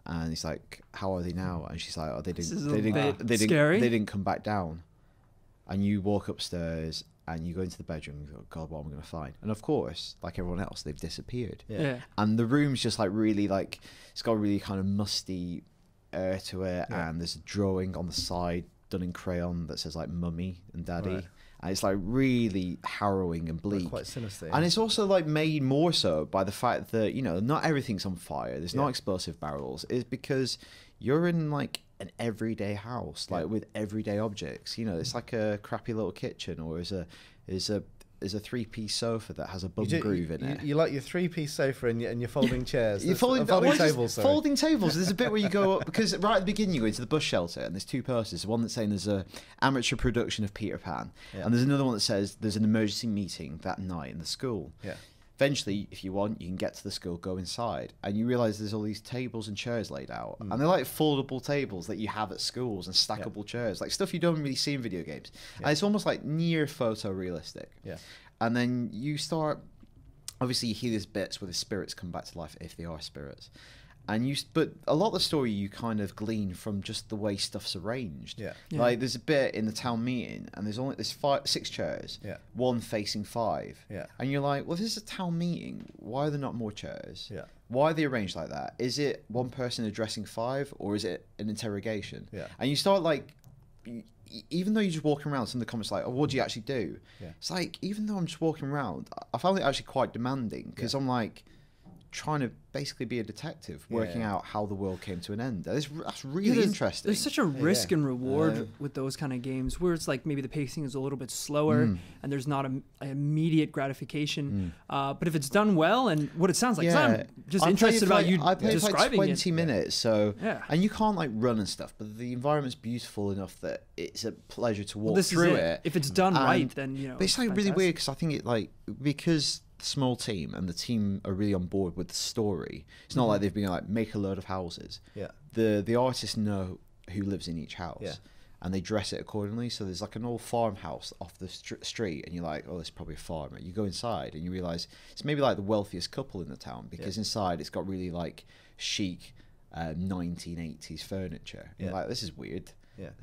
[SPEAKER 3] And he's like, how are they now? And she's like, oh, they didn't come back down. And you walk upstairs, and you go into the bedroom and go, God, what am I going to find? And of course, like everyone else, they've disappeared. And the room's just like really like, it's got a really kind of musty air to it. And there's a drawing on the side done in crayon that says like mummy and daddy. And it's like really harrowing and bleak.
[SPEAKER 1] Quite sinister.
[SPEAKER 3] And it's also like made more so by the fact that, you know, not everything's on fire. There's not explosive barrels. It's because you're in like an everyday house, like with everyday objects. You know, it's like a crappy little kitchen, or is a 3-piece sofa that has a bum groove in it.
[SPEAKER 1] You like your 3-piece sofa and your folding chairs.
[SPEAKER 3] You're folding
[SPEAKER 1] tables. Sorry.
[SPEAKER 3] Folding tables. There's a bit where you go up, because right at the beginning you go into the bus shelter, and there's two posters. One that's saying there's a amateur production of Peter Pan, and there's another one that says there's an emergency meeting that night in the school. Eventually, if you want, you can get to the school, go inside, and you realise there's all these tables and chairs laid out. And they're like foldable tables that you have at schools, and stackable chairs, like stuff you don't really see in video games. And it's almost like near photorealistic. And then you start, obviously you hear these bits where the spirits come back to life, if they are spirits. But a lot of the story you kind of glean from just the way stuff's arranged. Like there's a bit in the town meeting, and there's 6 chairs, one facing 5. And you're like, well, this is a town meeting. Why are there not more chairs? Why are they arranged like that? Is it one person addressing 5, or is it an interrogation? And you start like, even though you're just walking around, some of the comments are like, oh, what do you actually do? It's like, even though I'm just walking around, I found it actually quite demanding, because I'm like trying to basically be a detective, working out how the world came to an end. That's really interesting.
[SPEAKER 2] There's such a risk and reward with those kind of games, where it's like maybe the pacing is a little bit slower and there's not an immediate gratification. But if it's done well, and what it sounds like, 'cause I'm just interested about you describing
[SPEAKER 3] like 20 minutes, so
[SPEAKER 2] yeah.
[SPEAKER 3] And you can't like run and stuff, but the environment's beautiful enough that it's a pleasure to walk
[SPEAKER 2] this
[SPEAKER 3] through
[SPEAKER 2] is
[SPEAKER 3] it.
[SPEAKER 2] If it's done right, then you know.
[SPEAKER 3] But it's like really weird, because I think it like, because the small team and the team are really on board with the story. It's not like they've been like, make a load of houses. The artists know who lives in each house, and they dress it accordingly. So there's like an old farmhouse off the street, and you're like, oh, it's probably a farmer. You go inside and you realize it's maybe like the wealthiest couple in the town, because inside it's got really like chic 1980s furniture. You're like, this is weird.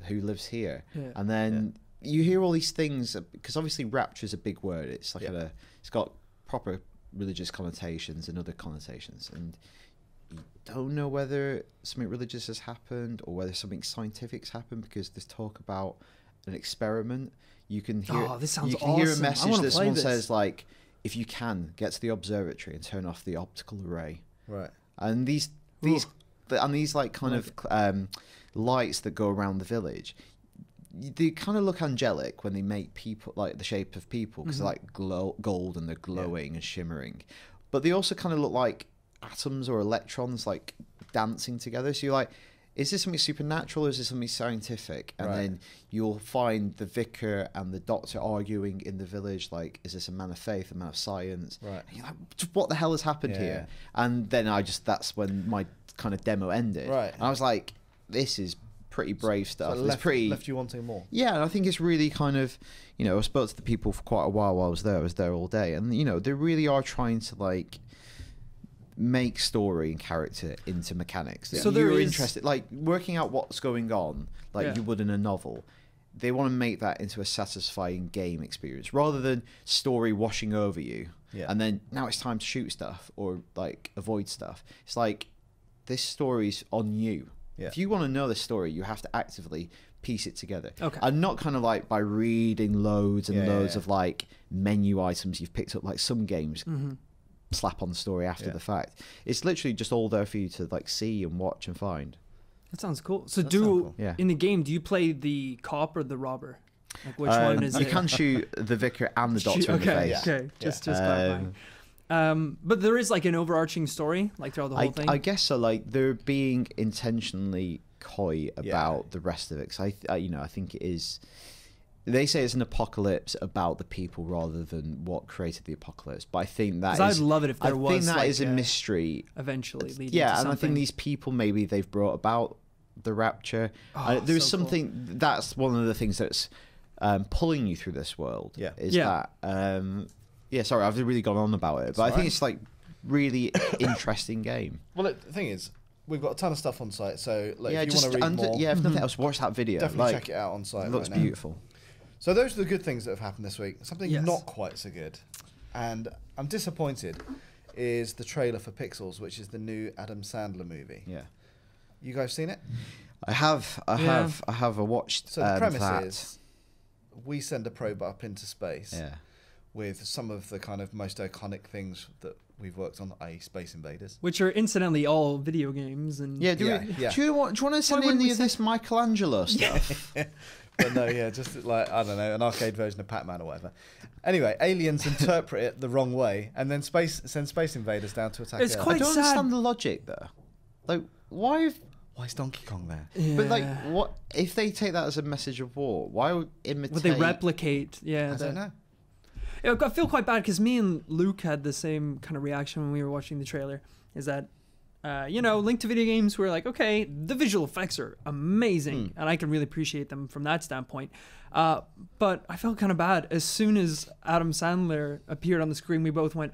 [SPEAKER 3] who lives here,
[SPEAKER 2] Yeah.
[SPEAKER 3] and then you hear all these things because obviously Rapture is a big word. It's like it's got proper religious connotations and other connotations, and you don't know whether something religious has happened or whether something scientific's happened because there's talk about an experiment. You can hear
[SPEAKER 2] this sounds
[SPEAKER 3] you can hear a
[SPEAKER 2] awesome. I
[SPEAKER 3] message
[SPEAKER 2] wanna
[SPEAKER 3] that
[SPEAKER 2] play
[SPEAKER 3] someone
[SPEAKER 2] this.
[SPEAKER 3] says like, if you can get to the observatory and turn off the optical array,
[SPEAKER 1] Right.
[SPEAKER 3] and these like kind of lights that go around the village, they kind of look angelic when they make people like the shape of people because they're like gold and they're glowing and shimmering, but they also kind of look like atoms or electrons like dancing together. So you're like, is this something supernatural or is this something scientific? And then you'll find the vicar and the doctor arguing in the village, like, is this a man of faith, a man of science?
[SPEAKER 1] Right.
[SPEAKER 3] And you're like, what the hell has happened here? And then that's when my kind of demo ended.
[SPEAKER 1] Right.
[SPEAKER 3] And I was like, this is pretty brave stuff.
[SPEAKER 1] So
[SPEAKER 3] It's pretty
[SPEAKER 1] left you wanting more.
[SPEAKER 3] Yeah, and I think it's really kind of, I spoke to the people for quite a while I was there all day, and they really are trying to like make story and character into mechanics.
[SPEAKER 2] So
[SPEAKER 3] you're interested, like working out what's going on, like
[SPEAKER 2] Yeah.
[SPEAKER 3] you would in a novel. They want to make that into a satisfying game experience rather than story washing over you.
[SPEAKER 1] Yeah.
[SPEAKER 3] And then now it's time to shoot stuff or like avoid stuff. It's like this story's on you.
[SPEAKER 1] Yeah.
[SPEAKER 3] If you want to know this story, you have to actively piece it together.
[SPEAKER 2] Okay.
[SPEAKER 3] And not kind of like by reading loads and
[SPEAKER 1] Yeah,
[SPEAKER 3] loads
[SPEAKER 1] yeah.
[SPEAKER 3] of like menu items you've picked up, like some games
[SPEAKER 2] Mm-hmm.
[SPEAKER 3] slap on the story after
[SPEAKER 1] Yeah.
[SPEAKER 3] the fact. It's literally just all there for you to like see and watch and find.
[SPEAKER 2] That sounds cool. So
[SPEAKER 1] That sounds cool.
[SPEAKER 3] Yeah.
[SPEAKER 2] in the game, do you play the cop or the robber? Like which one is
[SPEAKER 3] you
[SPEAKER 2] it?
[SPEAKER 3] can shoot the vicar and the doctor in the
[SPEAKER 2] Okay,
[SPEAKER 3] face.
[SPEAKER 2] okay, just clarifying. But there is like an overarching story, like throughout the whole thing.
[SPEAKER 3] I guess so. Like they're being intentionally coy about the rest of it. Cause I think it is. They say it's an apocalypse about the people rather than what created the apocalypse. But I think that
[SPEAKER 2] 'Cause
[SPEAKER 3] is.
[SPEAKER 2] I'd love it if there was,
[SPEAKER 3] I think that
[SPEAKER 2] like,
[SPEAKER 3] is a mystery.
[SPEAKER 2] Eventually, leading
[SPEAKER 3] Yeah,
[SPEAKER 2] to
[SPEAKER 3] and
[SPEAKER 2] something.
[SPEAKER 3] I think these people maybe they've brought about the Rapture.
[SPEAKER 2] Oh,
[SPEAKER 3] There's
[SPEAKER 2] so cool.
[SPEAKER 3] something that's one of the things that's pulling you through this world.
[SPEAKER 1] Yeah.
[SPEAKER 3] Is
[SPEAKER 2] Yeah.
[SPEAKER 3] that? Sorry, I've really gone on about it, but I think it's like really interesting game.
[SPEAKER 1] Well, the thing is, we've got a ton of stuff on site, so like,
[SPEAKER 3] Yeah,
[SPEAKER 1] if you want to read more,
[SPEAKER 3] if nothing else, watch that video.
[SPEAKER 1] definitely
[SPEAKER 3] Like,
[SPEAKER 1] check it out on site.
[SPEAKER 3] It looks
[SPEAKER 1] right now.
[SPEAKER 3] beautiful.
[SPEAKER 1] So those are the good things that have happened this week. Something
[SPEAKER 2] Yes.
[SPEAKER 1] not quite so good, and I'm disappointed, is the trailer for Pixels, which is the new Adam Sandler movie.
[SPEAKER 3] Yeah,
[SPEAKER 1] You guys seen it?
[SPEAKER 3] I have. I watched.
[SPEAKER 1] So the premise
[SPEAKER 3] that.
[SPEAKER 1] is, we send a probe up into space
[SPEAKER 3] Yeah.
[SPEAKER 1] with some of the kind of most iconic things that we've worked on, i.e. Space Invaders.
[SPEAKER 2] which are incidentally all video games and
[SPEAKER 3] Yeah. Do
[SPEAKER 1] Yeah,
[SPEAKER 3] you
[SPEAKER 1] yeah.
[SPEAKER 3] do you want to send
[SPEAKER 2] wouldn't
[SPEAKER 3] any
[SPEAKER 2] we
[SPEAKER 3] of this Michelangelo stuff?
[SPEAKER 1] But no, yeah, just like, I don't know, an arcade version of Pac-Man or whatever. Anyway, aliens interpret it the wrong way and then send Space Invaders down to attack
[SPEAKER 2] It's
[SPEAKER 1] Earth.
[SPEAKER 2] quite
[SPEAKER 3] I don't
[SPEAKER 2] sad.
[SPEAKER 3] understand the logic though. Like, why?
[SPEAKER 1] Why is Donkey Kong there?
[SPEAKER 3] But like, what if they take that as a message of war? Why would imitate?
[SPEAKER 2] would they replicate? Yeah,
[SPEAKER 1] I don't know.
[SPEAKER 2] Yeah, I feel quite bad because me and Luke had the same kind of reaction when we were watching the trailer. Is that, Link to video games, we're like, okay, the visual effects are amazing, and I can really appreciate them from that standpoint. But I felt kind of bad. As soon as Adam Sandler appeared on the screen, we both went,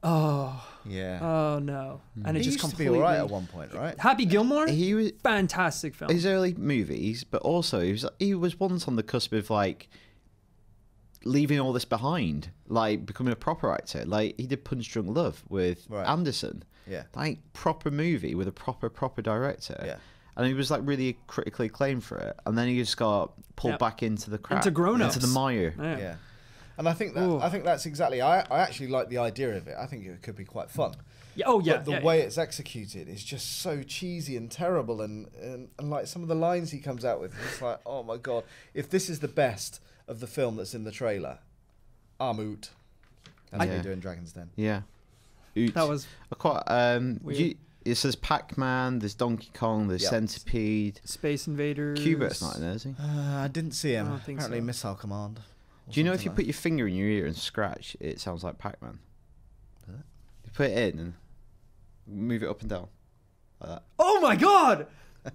[SPEAKER 2] oh,
[SPEAKER 1] Yeah.
[SPEAKER 2] oh no. And it
[SPEAKER 1] He
[SPEAKER 2] just
[SPEAKER 1] used to be
[SPEAKER 2] completely...
[SPEAKER 1] alright at one point, right?
[SPEAKER 2] Happy Gilmore?
[SPEAKER 3] He was
[SPEAKER 2] Fantastic film.
[SPEAKER 3] his early movies, but also he was once on the cusp of like leaving all this behind, like becoming a proper actor. Like he did Punch Drunk Love with
[SPEAKER 1] Right.
[SPEAKER 3] Anderson,
[SPEAKER 1] Yeah.
[SPEAKER 3] like proper movie with a proper director.
[SPEAKER 1] Yeah.
[SPEAKER 3] And he was like really critically acclaimed for it, and then he just got pulled
[SPEAKER 2] Yep.
[SPEAKER 3] back into the crap,
[SPEAKER 2] Into grown-ups.
[SPEAKER 3] into the mire.
[SPEAKER 2] Yeah.
[SPEAKER 1] Yeah. And I think that
[SPEAKER 2] Ooh.
[SPEAKER 1] that's exactly. I actually like the idea of it. I think it could be quite fun.
[SPEAKER 2] Yeah, oh yeah.
[SPEAKER 1] But the
[SPEAKER 2] yeah,
[SPEAKER 1] way it's executed is just so cheesy and terrible, and like some of the lines he comes out with, it's like, oh my god, if this is the best of the film that's in the trailer, I'm out. That's what
[SPEAKER 3] Yeah.
[SPEAKER 1] you do in Dragon's Den.
[SPEAKER 3] Yeah, Oot.
[SPEAKER 2] That was
[SPEAKER 3] I quite.
[SPEAKER 2] weird.
[SPEAKER 3] It says Pac-Man. There's Donkey Kong. There's
[SPEAKER 1] Yep.
[SPEAKER 3] Centipede.
[SPEAKER 2] Space Invaders.
[SPEAKER 3] Cubert's not in there, is he?
[SPEAKER 1] I didn't see him.
[SPEAKER 2] I don't think
[SPEAKER 1] Apparently,
[SPEAKER 2] so.
[SPEAKER 1] Missile Command. or
[SPEAKER 3] Do you know if
[SPEAKER 1] something
[SPEAKER 3] you
[SPEAKER 1] like
[SPEAKER 3] put your finger in your ear and scratch, it sounds like Pac-Man? You put it in and move it up and down like that.
[SPEAKER 2] Oh my god!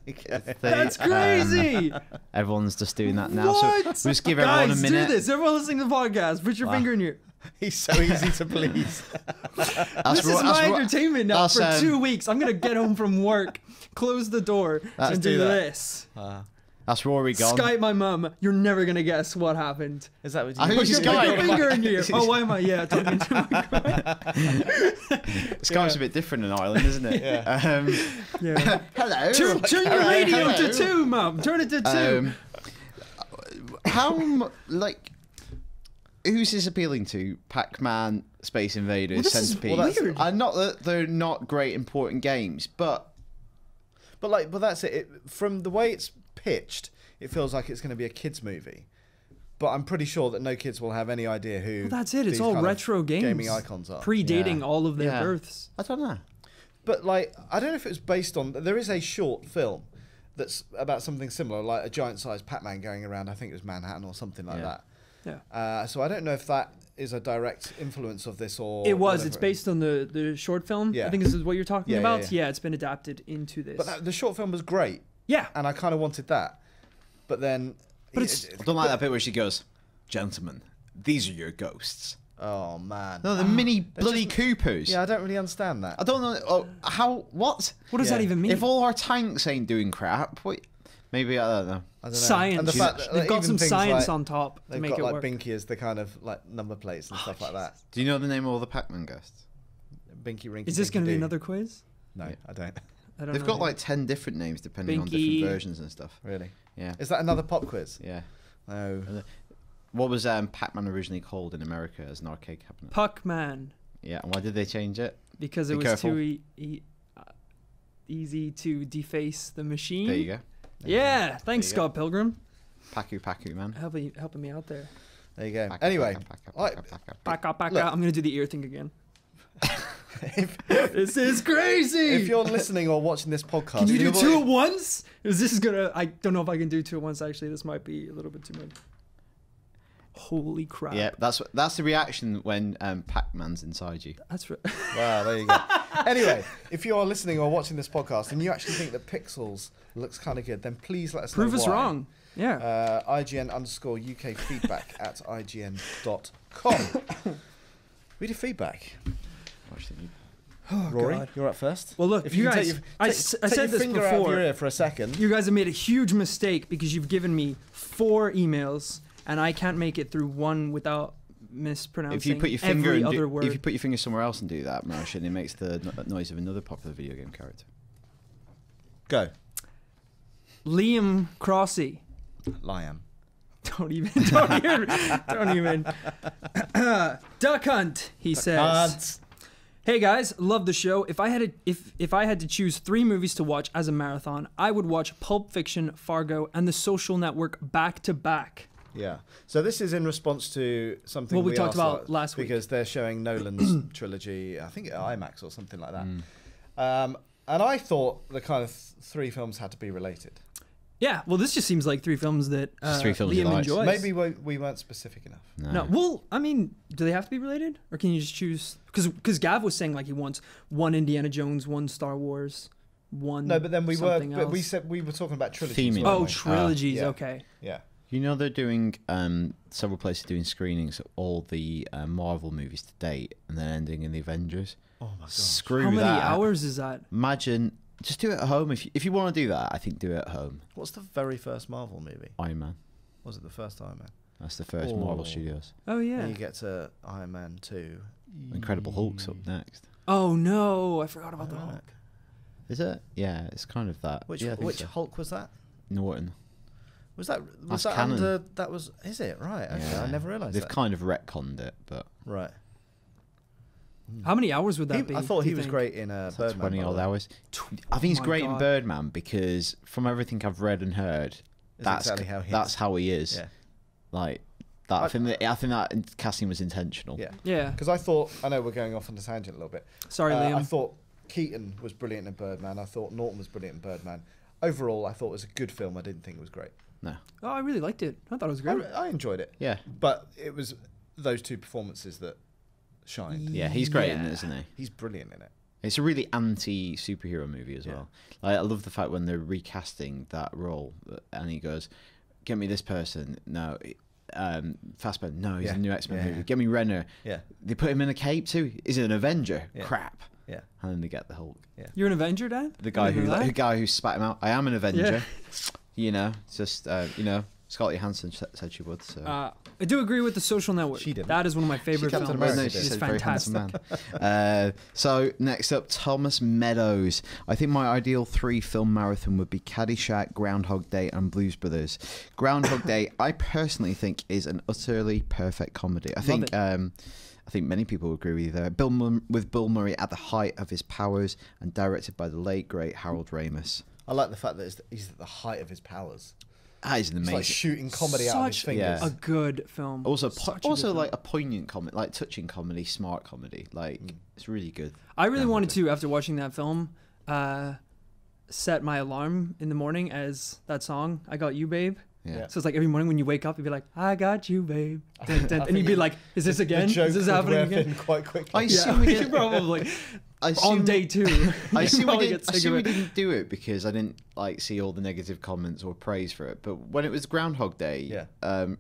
[SPEAKER 1] that.
[SPEAKER 2] That's crazy!
[SPEAKER 3] Everyone's just doing that now.
[SPEAKER 2] What?
[SPEAKER 3] So we'll just give everyone
[SPEAKER 2] Guys,
[SPEAKER 3] a minute.
[SPEAKER 2] do this. Everyone listening to the podcast, put your finger in your...
[SPEAKER 1] He's so easy to please.
[SPEAKER 2] This is my entertainment now for 2 weeks. I'm going to get home from work, close the door,
[SPEAKER 3] Let's
[SPEAKER 2] and
[SPEAKER 1] do
[SPEAKER 2] do
[SPEAKER 1] that.
[SPEAKER 2] this.
[SPEAKER 3] That's Rory gone.
[SPEAKER 2] Skype my mum. You're never gonna guess what happened.
[SPEAKER 1] Is that what
[SPEAKER 3] I
[SPEAKER 1] you
[SPEAKER 3] think
[SPEAKER 2] Put
[SPEAKER 3] it's
[SPEAKER 2] your
[SPEAKER 3] Skype.
[SPEAKER 2] finger in your ear. Oh, why am I? Yeah, talking into my
[SPEAKER 3] Skype's a bit different in Ireland, isn't it?
[SPEAKER 1] Yeah.
[SPEAKER 2] Yeah.
[SPEAKER 3] Hello.
[SPEAKER 2] Turn your radio
[SPEAKER 3] Hello.
[SPEAKER 2] to 2, Mum. Turn it to 2.
[SPEAKER 3] Who's this appealing to? Pac-Man, Space Invaders,
[SPEAKER 2] Well, this is
[SPEAKER 3] Centipede.
[SPEAKER 2] weird.
[SPEAKER 3] Not that they're not great important games, but
[SPEAKER 1] But that's it. From the way it's pitched, it feels like it's going to be a kids' movie. But I'm pretty sure that no kids will have any idea who.
[SPEAKER 2] Well, that's it. It's
[SPEAKER 1] these
[SPEAKER 2] all
[SPEAKER 1] kind of
[SPEAKER 2] retro games.
[SPEAKER 1] gaming icons are.
[SPEAKER 2] Predating
[SPEAKER 3] Yeah.
[SPEAKER 2] all of their
[SPEAKER 3] Yeah.
[SPEAKER 2] births.
[SPEAKER 3] I don't know.
[SPEAKER 1] But like, I don't know if it was based on. There is a short film that's about something similar, like a giant-sized Pac-Man going around. I think it was Manhattan or something like
[SPEAKER 3] Yeah.
[SPEAKER 1] that.
[SPEAKER 2] Yeah.
[SPEAKER 1] So I don't know if that is a direct influence of this or.
[SPEAKER 2] It was.
[SPEAKER 1] whatever.
[SPEAKER 2] It's based on the short film.
[SPEAKER 1] Yeah.
[SPEAKER 2] I think this is what you're talking
[SPEAKER 1] Yeah,
[SPEAKER 2] about.
[SPEAKER 1] yeah.
[SPEAKER 2] It's been adapted into this.
[SPEAKER 1] But the short film was great,
[SPEAKER 2] yeah.
[SPEAKER 1] and I kind of wanted that. But then.
[SPEAKER 2] But it's-
[SPEAKER 3] I don't like that bit where she goes, "Gentlemen, these are your ghosts."
[SPEAKER 1] Oh man.
[SPEAKER 3] No, the mini
[SPEAKER 1] They're
[SPEAKER 3] bloody
[SPEAKER 1] just-
[SPEAKER 3] Coopers.
[SPEAKER 1] Yeah, I don't really understand that.
[SPEAKER 3] I don't know. Oh, how? What?
[SPEAKER 2] What does
[SPEAKER 1] Yeah.
[SPEAKER 2] that even mean?
[SPEAKER 3] If all our tanks ain't doing crap, maybe I don't know.
[SPEAKER 1] I don't know.
[SPEAKER 2] Science.
[SPEAKER 1] And the fact that,
[SPEAKER 2] They've got
[SPEAKER 1] even
[SPEAKER 2] some
[SPEAKER 1] things
[SPEAKER 2] science
[SPEAKER 1] like,
[SPEAKER 2] on top to
[SPEAKER 1] They've
[SPEAKER 2] make
[SPEAKER 1] got
[SPEAKER 2] it
[SPEAKER 1] like
[SPEAKER 2] work.
[SPEAKER 1] Binky as the kind of like number plates and stuff like that.
[SPEAKER 3] Do you know the name of all the Pac-Man ghosts?
[SPEAKER 1] Binky, Rinky.
[SPEAKER 2] Is this going to be
[SPEAKER 1] Dinky
[SPEAKER 2] another quiz?
[SPEAKER 1] Doo. No, I don't.
[SPEAKER 2] I don't
[SPEAKER 3] They've
[SPEAKER 2] know.
[SPEAKER 3] got like 10 different names depending on
[SPEAKER 2] Binky.
[SPEAKER 3] different versions and stuff.
[SPEAKER 1] Really?
[SPEAKER 3] Yeah.
[SPEAKER 1] Is that another pop quiz?
[SPEAKER 3] Yeah.
[SPEAKER 1] No.
[SPEAKER 3] What was Pac-Man originally called in America as an arcade cabinet?
[SPEAKER 2] Puckman,
[SPEAKER 3] Yeah, and why did they change it?
[SPEAKER 2] because
[SPEAKER 3] Be
[SPEAKER 2] it was
[SPEAKER 3] careful.
[SPEAKER 2] too easy to deface the machine.
[SPEAKER 3] There you go.
[SPEAKER 2] Yeah, thanks,
[SPEAKER 3] There you go.
[SPEAKER 2] Scott Pilgrim,
[SPEAKER 3] Pacu, man.
[SPEAKER 2] helping me out there.
[SPEAKER 1] There you go.
[SPEAKER 3] Pacu,
[SPEAKER 1] Anyway,
[SPEAKER 2] Back up.
[SPEAKER 1] Look.
[SPEAKER 2] I'm gonna do the ear thing again.
[SPEAKER 1] if,
[SPEAKER 2] This is crazy.
[SPEAKER 1] if you're listening or watching this podcast,
[SPEAKER 2] Can you do
[SPEAKER 1] you've
[SPEAKER 2] two
[SPEAKER 1] already-
[SPEAKER 2] at once? Is this gonna? I don't know if I can do two at once. Actually, this might be a little bit too much. Holy crap!
[SPEAKER 3] Yeah, that's the reaction when Pac-Man's inside you.
[SPEAKER 2] That's right.
[SPEAKER 1] Wow, there you go. Anyway, if you are listening or watching this podcast and you actually think that Pixels looks kind of good, then please let us
[SPEAKER 2] Prove
[SPEAKER 1] know
[SPEAKER 2] us
[SPEAKER 1] why.
[SPEAKER 2] wrong. Yeah.
[SPEAKER 1] IGN_UK feedback at IGN.com. Read your feedback.
[SPEAKER 2] Oh,
[SPEAKER 1] Rory,
[SPEAKER 2] God.
[SPEAKER 1] you're up first.
[SPEAKER 2] Well, look,
[SPEAKER 1] if
[SPEAKER 2] you
[SPEAKER 1] can
[SPEAKER 2] guys,
[SPEAKER 1] take
[SPEAKER 2] I
[SPEAKER 1] your,
[SPEAKER 2] said
[SPEAKER 1] take your
[SPEAKER 2] this
[SPEAKER 1] finger out of
[SPEAKER 2] before.
[SPEAKER 1] your ear for a second.
[SPEAKER 2] You guys have made a huge mistake because you've given me 4 emails and I can't make it through one without mispronouncing
[SPEAKER 3] If you put your finger
[SPEAKER 2] every
[SPEAKER 3] and
[SPEAKER 2] other word.
[SPEAKER 3] if you put your finger somewhere else and do that motion, it makes the noise of another popular video game character.
[SPEAKER 1] Go.
[SPEAKER 2] Liam Crossy.
[SPEAKER 1] Liam.
[SPEAKER 2] Don't even. Duck Hunt, he says. Hey guys, love the show. If I had to choose 3 movies to watch as a marathon, I would watch Pulp Fiction, Fargo, and The Social Network back to back.
[SPEAKER 1] Yeah. So this is in response to something
[SPEAKER 2] What we talked
[SPEAKER 1] asked
[SPEAKER 2] about last week.
[SPEAKER 1] because they're showing Nolan's trilogy, I think at IMAX or something like that. And I thought the kind of 3 films had to be related.
[SPEAKER 2] Yeah, well, this just seems like 3 films that
[SPEAKER 3] Just 3 films he
[SPEAKER 2] Liam
[SPEAKER 3] likes.
[SPEAKER 2] enjoys.
[SPEAKER 1] Maybe we weren't specific enough.
[SPEAKER 2] No, well, I mean, do they have to be related, or can you just choose? Because Gav was saying like he wants 1 Indiana Jones, 1 Star Wars, 1.
[SPEAKER 1] No, but then we were.
[SPEAKER 2] something
[SPEAKER 1] But we
[SPEAKER 2] else.
[SPEAKER 1] said we were talking about trilogies.
[SPEAKER 3] Theming.
[SPEAKER 1] weren't
[SPEAKER 2] Oh,
[SPEAKER 1] we?
[SPEAKER 2] trilogies.
[SPEAKER 1] yeah.
[SPEAKER 2] Okay.
[SPEAKER 1] Yeah.
[SPEAKER 3] You know they're doing several places doing screenings of all the Marvel movies to date, and then ending in the Avengers.
[SPEAKER 1] Oh my god.
[SPEAKER 3] Screw
[SPEAKER 2] How many
[SPEAKER 3] that.
[SPEAKER 2] hours is that?
[SPEAKER 3] Imagine, just do it at home. If you want to do that, I think do it at home.
[SPEAKER 1] What's the very first Marvel movie?
[SPEAKER 3] Iron Man.
[SPEAKER 1] Was it the first Iron Man?
[SPEAKER 3] That's the first
[SPEAKER 1] Oh.
[SPEAKER 3] Marvel Studios.
[SPEAKER 2] Oh
[SPEAKER 1] Then
[SPEAKER 2] yeah.
[SPEAKER 1] you get to Iron Man 2.
[SPEAKER 3] Incredible Hulk's up next.
[SPEAKER 2] Oh no, I forgot about the
[SPEAKER 1] Alright.
[SPEAKER 2] Hulk.
[SPEAKER 3] Is it? Yeah, it's kind of that.
[SPEAKER 1] Which
[SPEAKER 3] yeah, I think
[SPEAKER 1] which
[SPEAKER 3] so.
[SPEAKER 1] Hulk was that?
[SPEAKER 3] Norton.
[SPEAKER 1] Was that
[SPEAKER 3] That's
[SPEAKER 1] that
[SPEAKER 3] canon.
[SPEAKER 1] under? That was. Is it right? Okay, I
[SPEAKER 3] Yeah.
[SPEAKER 1] never realised
[SPEAKER 3] They've
[SPEAKER 1] that.
[SPEAKER 3] kind of retconned it, but
[SPEAKER 1] Right.
[SPEAKER 2] How many hours would that be?
[SPEAKER 1] I thought
[SPEAKER 2] do
[SPEAKER 1] he
[SPEAKER 2] you
[SPEAKER 1] was
[SPEAKER 2] think?
[SPEAKER 1] great in
[SPEAKER 3] it's
[SPEAKER 1] Birdman.
[SPEAKER 3] 20
[SPEAKER 1] by the
[SPEAKER 3] odd
[SPEAKER 1] way.
[SPEAKER 3] hours. I think he's
[SPEAKER 2] my
[SPEAKER 3] great in
[SPEAKER 2] God.
[SPEAKER 3] Birdman because from everything I've read and heard, that's
[SPEAKER 1] exactly how he
[SPEAKER 3] that's
[SPEAKER 1] is.
[SPEAKER 3] how he is.
[SPEAKER 1] Yeah.
[SPEAKER 3] Like that. I think that casting was intentional.
[SPEAKER 1] Yeah.
[SPEAKER 2] Yeah.
[SPEAKER 1] Because I thought, I know we're going off on a tangent a little bit.
[SPEAKER 2] Sorry,
[SPEAKER 1] I
[SPEAKER 2] Liam.
[SPEAKER 1] thought Keaton was brilliant in Birdman. I thought Norton was brilliant in Birdman. Overall, I thought it was a good film. I didn't think it was great.
[SPEAKER 3] No.
[SPEAKER 2] Oh, I really liked it. I thought it was great.
[SPEAKER 1] I enjoyed it.
[SPEAKER 3] Yeah.
[SPEAKER 1] But it was those 2 performances that shined.
[SPEAKER 3] Yeah, he's great in
[SPEAKER 2] Yeah.
[SPEAKER 3] it, isn't he?
[SPEAKER 1] He's brilliant in it.
[SPEAKER 3] It's a really anti-superhero movie as
[SPEAKER 1] Yeah.
[SPEAKER 3] well. Like, I love the fact when they're recasting that role, and he goes, "Get me this person." No, Fassbender. No, he's
[SPEAKER 1] Yeah.
[SPEAKER 3] a new X-Men
[SPEAKER 1] Yeah,
[SPEAKER 3] movie.
[SPEAKER 1] yeah.
[SPEAKER 3] Get me Renner.
[SPEAKER 1] Yeah.
[SPEAKER 3] They put him in a cape too. Is it an Avenger?
[SPEAKER 1] Yeah.
[SPEAKER 3] Crap.
[SPEAKER 1] Yeah.
[SPEAKER 3] And then they get the Hulk.
[SPEAKER 2] You're an Avenger, Dad?
[SPEAKER 3] The guy
[SPEAKER 2] I didn't know that.
[SPEAKER 3] who spat him out. I am an Avenger. You know, it's just you know, Scarlett Johansson said she would. So.
[SPEAKER 2] I do agree with The Social Network.
[SPEAKER 1] She didn't.
[SPEAKER 2] That is one of my favorite
[SPEAKER 1] Captain
[SPEAKER 2] films.
[SPEAKER 1] America
[SPEAKER 3] No,
[SPEAKER 1] did.
[SPEAKER 3] she
[SPEAKER 2] It's
[SPEAKER 3] said very handsome
[SPEAKER 2] fantastic.
[SPEAKER 3] man. So next up, Thomas Meadows. I think my ideal 3 film marathon would be Caddyshack, Groundhog Day, and Blues Brothers. Groundhog Day, I personally think, is an utterly perfect comedy. I think many people would agree with you there. With Bill Murray at the height of his powers and directed by the late great Harold Ramis.
[SPEAKER 1] I like the fact that he's at the height of his powers.
[SPEAKER 3] That is an
[SPEAKER 1] It's
[SPEAKER 3] amazing.
[SPEAKER 1] like shooting comedy out of his
[SPEAKER 2] Such
[SPEAKER 1] fingers.
[SPEAKER 2] a good film.
[SPEAKER 3] Also,
[SPEAKER 2] Such a
[SPEAKER 3] also
[SPEAKER 2] good
[SPEAKER 3] like
[SPEAKER 2] film.
[SPEAKER 3] a poignant comedy, like touching comedy, smart comedy. Like it's really good.
[SPEAKER 2] I really
[SPEAKER 3] Groundhog
[SPEAKER 2] wanted
[SPEAKER 3] Day.
[SPEAKER 2] to, after watching that film, set my alarm in the morning as that song, I Got You, Babe.
[SPEAKER 3] Yeah.
[SPEAKER 2] So it's like every morning when you wake up, you'd be like, I got you, babe. Dun, dun, and you'd be like, is this again?
[SPEAKER 1] The joke
[SPEAKER 2] Is this
[SPEAKER 1] would
[SPEAKER 2] happening
[SPEAKER 1] wear
[SPEAKER 2] again?
[SPEAKER 1] thin quite quickly.
[SPEAKER 3] I assume we
[SPEAKER 2] Yeah,
[SPEAKER 3] did.
[SPEAKER 2] probably.
[SPEAKER 3] I
[SPEAKER 2] On
[SPEAKER 3] assume-
[SPEAKER 2] day 2.
[SPEAKER 3] I
[SPEAKER 2] you'd
[SPEAKER 3] assume, we,
[SPEAKER 2] probably
[SPEAKER 3] did,
[SPEAKER 2] get
[SPEAKER 3] I
[SPEAKER 2] sick
[SPEAKER 3] assume
[SPEAKER 2] of
[SPEAKER 3] we
[SPEAKER 2] it.
[SPEAKER 3] didn't do it because I didn't like see all the negative comments or praise for it. But when it was Groundhog Day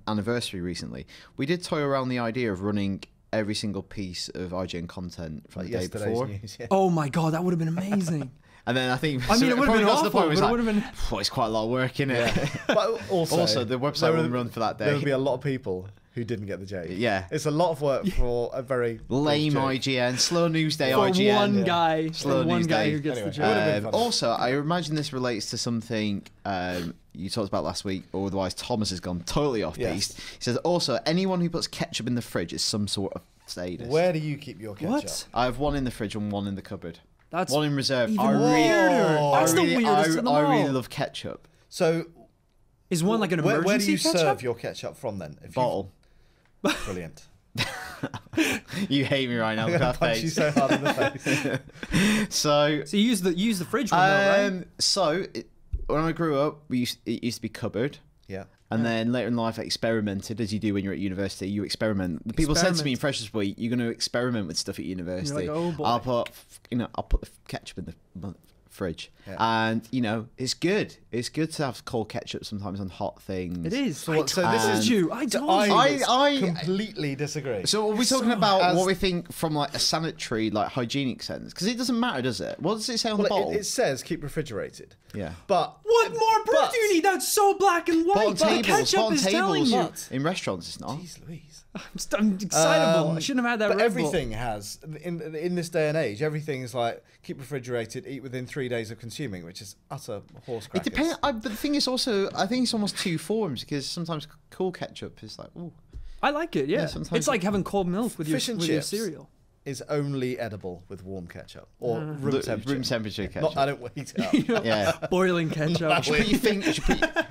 [SPEAKER 3] anniversary recently, we did toy around the idea of running every single piece of IGN content from
[SPEAKER 1] Like
[SPEAKER 3] the day
[SPEAKER 1] yesterday's
[SPEAKER 3] before.
[SPEAKER 1] news, yeah.
[SPEAKER 2] Oh my God, that would have been amazing.
[SPEAKER 3] And then I think
[SPEAKER 2] I mean, it would have been
[SPEAKER 3] probably got to the
[SPEAKER 2] awful,
[SPEAKER 3] point where it's
[SPEAKER 2] but it
[SPEAKER 3] like,
[SPEAKER 2] would have been...
[SPEAKER 3] "Phew, it's quite a lot of work, isn't it?
[SPEAKER 1] But also,
[SPEAKER 3] the website
[SPEAKER 1] there
[SPEAKER 3] wouldn't run for that day.
[SPEAKER 1] There would be a lot of people who didn't get the joke.
[SPEAKER 3] Yeah.
[SPEAKER 1] It's a lot of work for a very
[SPEAKER 3] Lame
[SPEAKER 1] brief joke.
[SPEAKER 3] IGN, slow news day
[SPEAKER 2] For
[SPEAKER 3] IGN.
[SPEAKER 2] one guy.
[SPEAKER 3] Slow
[SPEAKER 2] For one
[SPEAKER 3] news
[SPEAKER 2] guy
[SPEAKER 3] day.
[SPEAKER 2] who gets
[SPEAKER 1] Anyway,
[SPEAKER 2] the
[SPEAKER 1] it would
[SPEAKER 2] joke.
[SPEAKER 1] have been funny.
[SPEAKER 3] Also, I imagine this relates to something you talked about last week, or otherwise Thomas has gone totally off piste. He says, also, anyone who puts ketchup in the fridge is some sort of sadist.
[SPEAKER 1] Where do you keep your ketchup?
[SPEAKER 2] What?
[SPEAKER 3] I have one in the fridge and one in the cupboard.
[SPEAKER 2] That's
[SPEAKER 3] one in reserve.
[SPEAKER 2] even
[SPEAKER 3] I really,
[SPEAKER 2] weirder.
[SPEAKER 3] I
[SPEAKER 2] That's
[SPEAKER 3] really,
[SPEAKER 2] the weirdest of them
[SPEAKER 3] I really
[SPEAKER 2] all.
[SPEAKER 3] love ketchup.
[SPEAKER 1] So,
[SPEAKER 2] Is one like an emergency
[SPEAKER 1] where do you
[SPEAKER 2] ketchup?
[SPEAKER 1] serve your ketchup from then? If you-
[SPEAKER 3] Bottle.
[SPEAKER 1] Brilliant.
[SPEAKER 3] You hate me right now.
[SPEAKER 1] I'm
[SPEAKER 3] Look
[SPEAKER 1] gonna
[SPEAKER 3] at that
[SPEAKER 1] punch you
[SPEAKER 3] face.
[SPEAKER 1] so hard in the face.
[SPEAKER 3] So,
[SPEAKER 2] So you use the fridge one though, right?
[SPEAKER 3] when I grew up, it used to be cupboard.
[SPEAKER 1] Yeah.
[SPEAKER 3] And then later in life, I experimented, as you do when you're at university. You experiment. The people said to me in Freshers Week, "You're going to experiment with stuff at university."
[SPEAKER 2] You're like, "Oh, boy."
[SPEAKER 3] I'll put the ketchup in the fridge, and it's good. It's good to have cold ketchup sometimes on hot things.
[SPEAKER 2] It is.
[SPEAKER 1] So this
[SPEAKER 3] And-
[SPEAKER 1] is
[SPEAKER 2] you. I told you.
[SPEAKER 3] I
[SPEAKER 1] completely disagree.
[SPEAKER 3] So are we talking
[SPEAKER 2] So-
[SPEAKER 3] about
[SPEAKER 1] as-
[SPEAKER 3] what we think from like a sanitary, like hygienic sense? Because it doesn't matter, does it? What does it say on the
[SPEAKER 1] Well,
[SPEAKER 3] bottle?
[SPEAKER 1] it says keep refrigerated.
[SPEAKER 3] Yeah.
[SPEAKER 1] But
[SPEAKER 2] What more proof do you need? That's so black and white.
[SPEAKER 3] Bottom
[SPEAKER 2] The ketchup
[SPEAKER 3] bottom
[SPEAKER 2] is telling
[SPEAKER 3] tables
[SPEAKER 2] you.
[SPEAKER 3] in restaurants, it's not.
[SPEAKER 1] Jeez Louise.
[SPEAKER 2] I'm excitable. I shouldn't have had that.
[SPEAKER 1] But
[SPEAKER 2] Red Bull.
[SPEAKER 1] everything has in this day and age. Everything is like keep refrigerated, eat within 3 days of consuming, which is utter horse
[SPEAKER 3] It
[SPEAKER 1] crackers.
[SPEAKER 3] depends. But the thing is also, I think it's almost two forms because sometimes cool ketchup is like, ooh.
[SPEAKER 2] I like it. Yeah,
[SPEAKER 3] sometimes
[SPEAKER 2] it's like having cold milk with your
[SPEAKER 1] Fish and
[SPEAKER 2] with your
[SPEAKER 1] chips.
[SPEAKER 2] cereal.
[SPEAKER 1] Is only edible with warm ketchup or room temperature.
[SPEAKER 3] Room temperature ketchup.
[SPEAKER 1] Not, I don't heat it up.
[SPEAKER 3] Yeah.
[SPEAKER 2] Boiling ketchup.
[SPEAKER 3] You should put your finger. You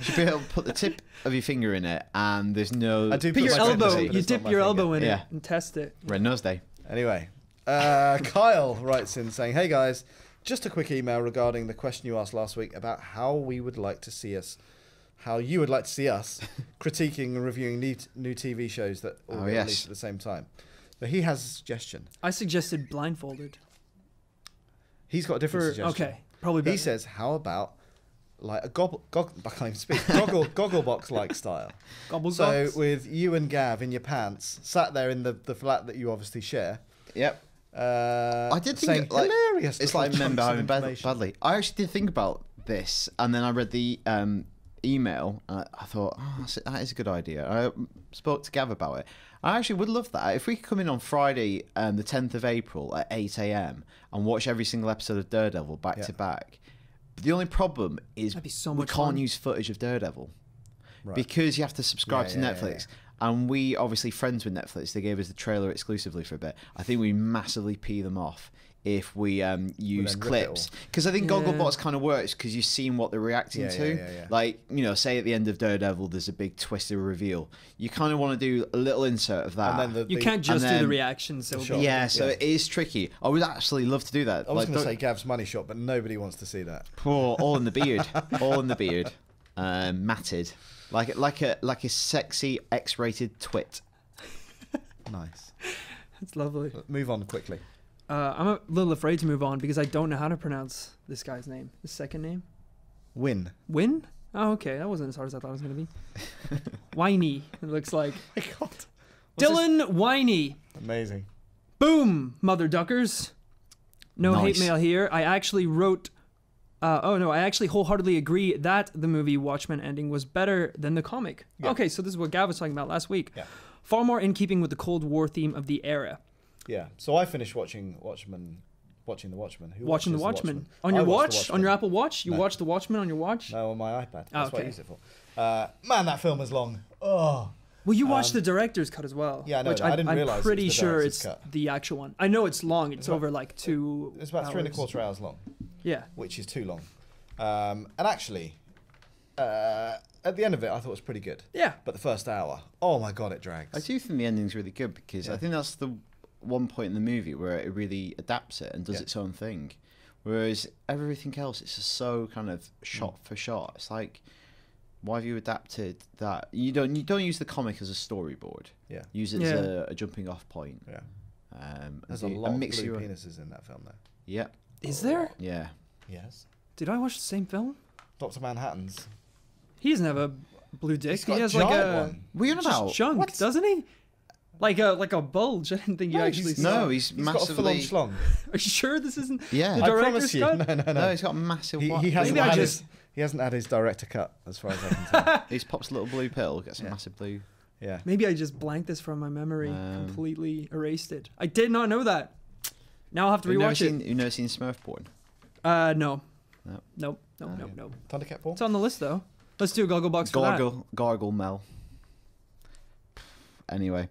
[SPEAKER 3] should be able to put the tip of your finger in it, and there's no.
[SPEAKER 1] I do
[SPEAKER 2] Put
[SPEAKER 1] put
[SPEAKER 2] your
[SPEAKER 1] my
[SPEAKER 2] elbow.
[SPEAKER 1] finger in, but
[SPEAKER 2] You
[SPEAKER 1] it's not
[SPEAKER 2] dip
[SPEAKER 1] my
[SPEAKER 2] your
[SPEAKER 1] finger.
[SPEAKER 2] elbow in
[SPEAKER 3] Yeah.
[SPEAKER 2] it and test it.
[SPEAKER 3] Red Nose Day.
[SPEAKER 1] Anyway, Kyle writes in saying, "Hey guys, just a quick email regarding the question you asked last week about how you would like to see us critiquing and reviewing new TV shows that all get released at the same time." So he has a suggestion.
[SPEAKER 2] I suggested blindfolded.
[SPEAKER 1] He's got a different suggestion.
[SPEAKER 2] Okay, probably better.
[SPEAKER 1] He says, "How about like a I can't even speak. Gogglebox like style.
[SPEAKER 2] Gobble
[SPEAKER 1] So
[SPEAKER 2] gogs.
[SPEAKER 1] with you and Gav in your pants, sat there in the flat that you obviously share."
[SPEAKER 3] Yep. I did
[SPEAKER 1] saying,
[SPEAKER 3] think like
[SPEAKER 1] hilarious.
[SPEAKER 3] it's
[SPEAKER 1] little
[SPEAKER 3] like men
[SPEAKER 1] chunks of
[SPEAKER 3] behaving
[SPEAKER 1] information.
[SPEAKER 3] badly. I actually did think about this, and then I read the email, and I thought, oh, that is a good idea. I spoke to Gav about it. I actually would love that if we could come in on Friday, the 10th of April at 8 a.m. and watch every single episode of Daredevil back to back. But the only problem is
[SPEAKER 2] That'd be so
[SPEAKER 3] we
[SPEAKER 2] much
[SPEAKER 3] can't
[SPEAKER 2] fun.
[SPEAKER 3] use footage of Daredevil
[SPEAKER 1] Right.
[SPEAKER 3] because you have to subscribe to
[SPEAKER 1] Yeah,
[SPEAKER 3] Netflix. And we obviously friends with Netflix. They gave us the trailer exclusively for a bit. I think we massively pee them off if we use
[SPEAKER 1] then rip it
[SPEAKER 3] clips,
[SPEAKER 1] all.
[SPEAKER 3] because I think
[SPEAKER 2] Yeah.
[SPEAKER 3] Gogglebox kind of works because you've seen what they're reacting
[SPEAKER 1] Yeah,
[SPEAKER 3] to.
[SPEAKER 1] yeah.
[SPEAKER 3] Like, say at the end of Daredevil, there's a big twisted reveal. You kind of want to do a little insert of that.
[SPEAKER 1] And then
[SPEAKER 2] You can't just
[SPEAKER 3] and
[SPEAKER 2] do the
[SPEAKER 3] then-
[SPEAKER 2] reactions. So
[SPEAKER 1] Sure.
[SPEAKER 3] yeah, so
[SPEAKER 1] Yeah.
[SPEAKER 3] it is tricky. I would actually love to do that.
[SPEAKER 1] I was
[SPEAKER 3] Like,
[SPEAKER 1] going to
[SPEAKER 3] don't-
[SPEAKER 1] say Gav's money shot, but nobody wants to see that.
[SPEAKER 3] all in the beard, all in the beard, matted, like a sexy X-rated twit.
[SPEAKER 1] Nice.
[SPEAKER 2] It's lovely.
[SPEAKER 1] Move on quickly.
[SPEAKER 2] I'm a little afraid to move on because I don't know how to pronounce this guy's name. His second name.
[SPEAKER 1] Win.
[SPEAKER 2] Win? Oh, okay. That wasn't as hard as I thought it was going to be. Whiny, it looks like.
[SPEAKER 1] My God.
[SPEAKER 2] Dylan Whiny.
[SPEAKER 1] Amazing.
[SPEAKER 2] Boom, mother duckers. No
[SPEAKER 3] Nice.
[SPEAKER 2] hate mail here. I actually wrote I actually wholeheartedly agree that the movie Watchmen ending was better than the comic.
[SPEAKER 1] Yeah.
[SPEAKER 2] Okay, so this is what Gav was talking about last week.
[SPEAKER 1] Yeah.
[SPEAKER 2] Far more in keeping with the Cold War theme of the era.
[SPEAKER 1] Yeah. So I finished watching The Watchmen. Who
[SPEAKER 2] Watching The
[SPEAKER 1] watches
[SPEAKER 2] Watchmen. On your
[SPEAKER 1] I watched
[SPEAKER 2] watch?
[SPEAKER 1] The
[SPEAKER 2] On your
[SPEAKER 1] Watchmen.
[SPEAKER 2] Apple Watch? You
[SPEAKER 1] No.
[SPEAKER 2] watch The Watchmen on your watch?
[SPEAKER 1] No, on my iPad. That's what I
[SPEAKER 2] okay.
[SPEAKER 1] use it for. Man, that film is long. Oh.
[SPEAKER 2] Well, you watched the director's cut as well.
[SPEAKER 1] Yeah, I know
[SPEAKER 2] which
[SPEAKER 1] that. I didn't realise
[SPEAKER 2] I'm
[SPEAKER 1] it was
[SPEAKER 2] pretty
[SPEAKER 1] the
[SPEAKER 2] sure
[SPEAKER 1] director's
[SPEAKER 2] it's
[SPEAKER 1] cut.
[SPEAKER 2] the actual one. I know it's long. It's over like 2
[SPEAKER 1] It's about 3 1/4
[SPEAKER 2] hours.
[SPEAKER 1] hours long,
[SPEAKER 2] Yeah.
[SPEAKER 1] which is too long. And actually, at the end of it, I thought it was pretty good.
[SPEAKER 2] Yeah.
[SPEAKER 1] But the first hour, oh my god, it drags.
[SPEAKER 3] I do think the ending's really good because I think that's the one point in the movie where it really adapts it and does its own thing. Whereas everything else, it's just so kind of shot for shot. It's like, why have you adapted that? You don't use the comic as a storyboard.
[SPEAKER 1] Yeah.
[SPEAKER 3] Use it as a jumping off point.
[SPEAKER 1] Yeah. There's
[SPEAKER 3] and
[SPEAKER 1] a lot of
[SPEAKER 3] mix
[SPEAKER 1] blue
[SPEAKER 3] your-
[SPEAKER 1] penises in that film, though.
[SPEAKER 3] Yeah.
[SPEAKER 2] Is there?
[SPEAKER 3] Yeah.
[SPEAKER 1] Yes.
[SPEAKER 2] Did I watch the same film?
[SPEAKER 1] Dr. Manhattan's.
[SPEAKER 2] He doesn't have a blue dick.
[SPEAKER 1] He's got
[SPEAKER 2] He
[SPEAKER 1] a
[SPEAKER 2] has like
[SPEAKER 1] giant
[SPEAKER 2] a
[SPEAKER 1] one.
[SPEAKER 3] What are you on about?
[SPEAKER 2] just junk,
[SPEAKER 1] What?
[SPEAKER 2] doesn't he? Like a bulge. I didn't think you
[SPEAKER 1] No,
[SPEAKER 2] actually
[SPEAKER 1] he's-
[SPEAKER 2] saw.
[SPEAKER 3] No, he's
[SPEAKER 1] He's got a full-on
[SPEAKER 3] massively.
[SPEAKER 1] schlong.
[SPEAKER 2] Are you sure this isn't
[SPEAKER 3] Yeah.
[SPEAKER 2] the
[SPEAKER 3] I
[SPEAKER 1] I
[SPEAKER 2] director's
[SPEAKER 1] promise you.
[SPEAKER 2] cut?
[SPEAKER 3] No, he's got a massive.
[SPEAKER 1] He
[SPEAKER 3] white-
[SPEAKER 1] hasn't
[SPEAKER 2] Maybe I
[SPEAKER 1] had
[SPEAKER 2] just-
[SPEAKER 1] he hasn't had his director cut, as far as I can tell.
[SPEAKER 3] He just pops a little blue pill, gets a massive blue.
[SPEAKER 1] Yeah.
[SPEAKER 2] Maybe I just blanked this from my memory, completely erased it. I did not know that. Now I'll have to
[SPEAKER 3] You've
[SPEAKER 2] rewatch
[SPEAKER 3] never seen Smurf porn?
[SPEAKER 2] it. No.
[SPEAKER 3] No.
[SPEAKER 2] Nope.
[SPEAKER 1] Yeah.
[SPEAKER 2] Nope.
[SPEAKER 1] Thundercat Paul?
[SPEAKER 2] It's on the list though. Let's do a Gogglebox for that.
[SPEAKER 3] Gargle Mel. Anyway,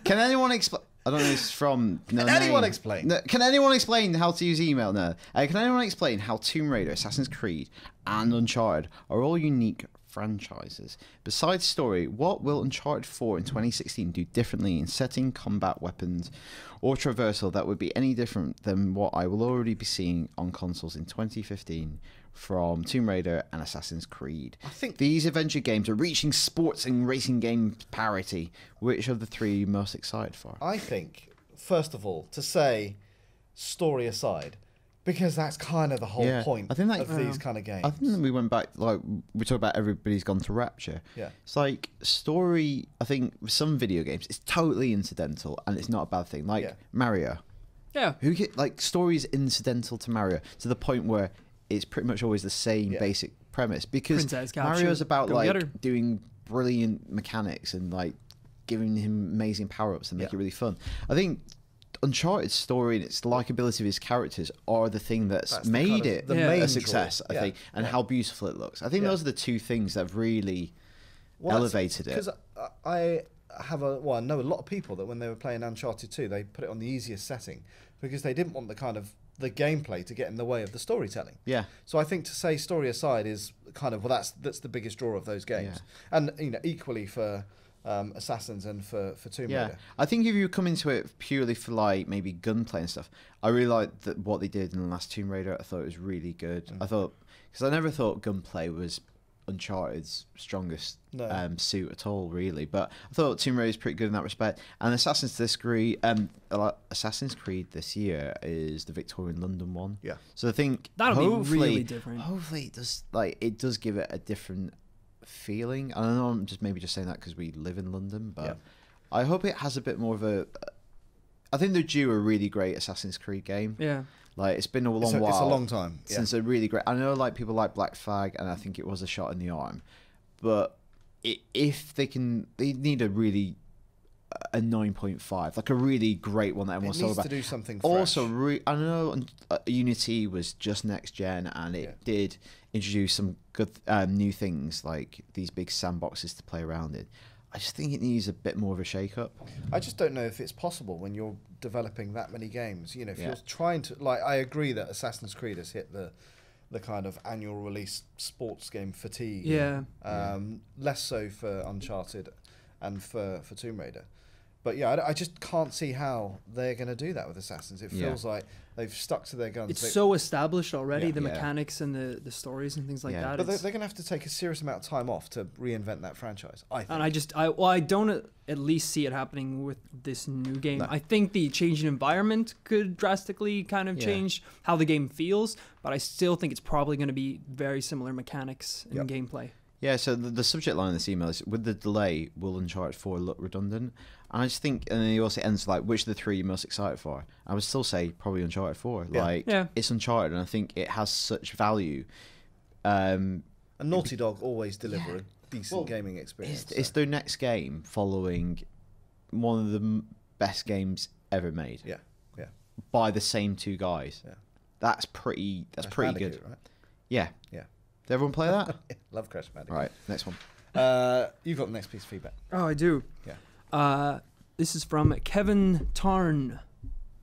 [SPEAKER 3] can anyone explain? I don't know. It's from. No
[SPEAKER 1] Can anyone
[SPEAKER 3] name.
[SPEAKER 1] explain?
[SPEAKER 3] No, can anyone explain how to use email? No. Can anyone explain how Tomb Raider, Assassin's Creed, and Uncharted are all unique franchises? Besides story, what will Uncharted 4 in 2016 do differently in setting, combat, weapons, or traversal that would be any different than what I will already be seeing on consoles in 2015 from Tomb Raider and Assassin's Creed?
[SPEAKER 1] I think
[SPEAKER 3] These adventure games are reaching sports and racing game parity. Which of the three are you most excited for?
[SPEAKER 1] I think, first of all, to say story aside, because that's kind of the whole point
[SPEAKER 3] I think that,
[SPEAKER 1] of these kind of games.
[SPEAKER 3] I think that we went back, like, we talked about everybody's gone to Rapture.
[SPEAKER 1] Yeah.
[SPEAKER 3] It's like, story, I think, with some video games, it's totally incidental and it's not a bad thing. Like, Mario.
[SPEAKER 2] Yeah.
[SPEAKER 3] Story is incidental to Mario to the point where it's pretty much always the same basic premise. Because
[SPEAKER 2] Princess capture,
[SPEAKER 3] Mario's about,
[SPEAKER 2] go get her.
[SPEAKER 3] like, doing brilliant mechanics and, like, giving him amazing power-ups and make it really fun. I think Uncharted's story and its likability of his characters are the thing that's made it a success, I think, and how beautiful it looks. I think those are the two things that have really elevated it.
[SPEAKER 1] Because I know a lot of people that when they were playing Uncharted 2, they put it on the easiest setting because they didn't want the gameplay to get in the way of the storytelling.
[SPEAKER 3] Yeah.
[SPEAKER 1] So I think to say story aside is kind of, that's the biggest draw of those games. And, equally for Assassins and for Tomb Raider.
[SPEAKER 3] I think if you come into it purely for like maybe gunplay and stuff, I really liked what they did in the last Tomb Raider. I thought it was really good. I thought, because I never thought gunplay was Uncharted's strongest suit at all, really. But I thought Tomb Raider is pretty good in that respect. And Assassin's Creed this year is the Victorian London one.
[SPEAKER 1] Yeah.
[SPEAKER 3] So I think
[SPEAKER 2] that'll be really different.
[SPEAKER 3] Hopefully it does give it a different feeling. I don't know, I'm just saying that because we live in London, but I hope it has a bit more of a. I think they're due a really great Assassin's Creed game.
[SPEAKER 2] Yeah.
[SPEAKER 3] Like, it's been a long while.
[SPEAKER 1] It's a long time
[SPEAKER 3] since a really great. I know, like, people like Black Flag, and I think it was a shot in the arm, but if they need a really a 9.5, like a really great one that everyone's talking about.
[SPEAKER 1] It needs to do something fresh.
[SPEAKER 3] Also, I know Unity was just next gen, and it did introduce some good new things like these big sandboxes to play around in. I just think it needs a bit more of a shake-up.
[SPEAKER 1] I just don't know if it's possible when you're developing that many games. If you're trying to, I agree that Assassin's Creed has hit the kind of annual release sports game fatigue.
[SPEAKER 2] Yeah.
[SPEAKER 1] Less so for Uncharted and for Tomb Raider. But I just can't see how they're going to do that with Assassins. It feels like they've stuck to their guns.
[SPEAKER 2] It's so establised already, the mechanics and the stories and things like that.
[SPEAKER 1] But they're going to have to take a serious amount of time off to reinvent that franchise, I think.
[SPEAKER 2] And I don't at least see it happening with this new game.
[SPEAKER 3] No.
[SPEAKER 2] I think the change in environment could drastically kind of change how the game feels, but I still think it's probably going to be very similar mechanics and gameplay.
[SPEAKER 3] Yeah, so the subject line of this email is, with the delay, will Uncharted 4 look redundant? And I just think, and then he also ends like, which of the three you're most excited for? I would still say probably Uncharted 4.
[SPEAKER 1] Yeah.
[SPEAKER 3] Like, it's Uncharted, and I think it has such value.
[SPEAKER 1] And Naughty Dog always deliver a decent gaming experience.
[SPEAKER 3] It's their next game following one of the best games ever made.
[SPEAKER 1] Yeah.
[SPEAKER 3] By the same two guys.
[SPEAKER 1] Yeah.
[SPEAKER 3] That's pretty good.
[SPEAKER 1] Right?
[SPEAKER 3] Yeah.
[SPEAKER 1] Yeah.
[SPEAKER 3] Did everyone play that?
[SPEAKER 1] Love Crash Bandicoot.
[SPEAKER 3] All right, next one.
[SPEAKER 1] You've got the next piece of feedback.
[SPEAKER 2] Oh, I do.
[SPEAKER 1] Yeah.
[SPEAKER 2] This is from Kevin Tarn,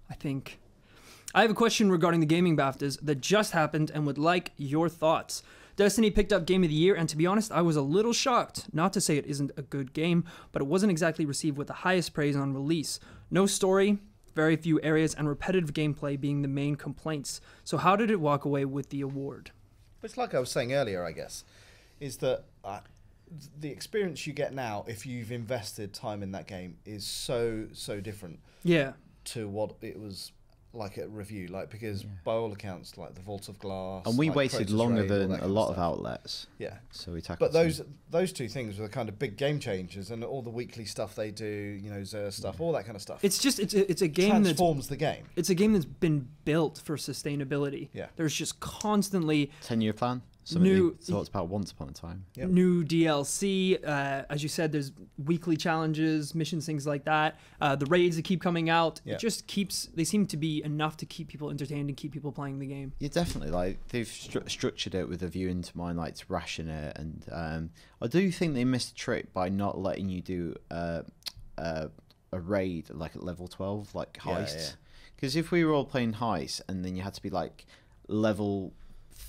[SPEAKER 2] I think. I have a question regarding the gaming BAFTAs that just happened and would like your thoughts. Destiny picked up Game of the Year, and to be honest, I was a little shocked. Not to say it isn't a good game, but it wasn't exactly received with the highest praise on release. No story, very few areas, and repetitive gameplay being the main complaints. So how did it walk away with the award?
[SPEAKER 1] It's like I was saying earlier, I guess, is that the experience you get now, if you've invested time in that game, is so different to what it was like at review. Like, because by all accounts, like the Vault of Glass,
[SPEAKER 3] and we
[SPEAKER 1] like
[SPEAKER 3] waited
[SPEAKER 1] Kratos
[SPEAKER 3] longer
[SPEAKER 1] Raid,
[SPEAKER 3] than
[SPEAKER 1] all that
[SPEAKER 3] a lot
[SPEAKER 1] kind
[SPEAKER 3] of outlets.
[SPEAKER 1] Yeah.
[SPEAKER 3] So we tackled.
[SPEAKER 1] But those two things were the kind of big game changers, and all the weekly stuff they do, you know, Xur stuff, all that kind of stuff.
[SPEAKER 2] It's just it's a game that
[SPEAKER 1] transforms the game.
[SPEAKER 2] It's a game that's been built for sustainability.
[SPEAKER 1] Yeah.
[SPEAKER 2] There's just constantly
[SPEAKER 3] 10-year plan. Something thoughts about once upon a time.
[SPEAKER 1] Yep.
[SPEAKER 2] New DLC, as you said, there's weekly challenges, missions, things like that. The raids that keep coming out,
[SPEAKER 1] Yeah.
[SPEAKER 2] it just they seem to be enough to keep people entertained and keep people playing the game.
[SPEAKER 3] Yeah, definitely. Like they've structured it with a view into mind, like to ration it, and I do think they missed a trick by not letting you do a raid like at level 12, like heists. Because if we were all playing heists, and then you had to be like level.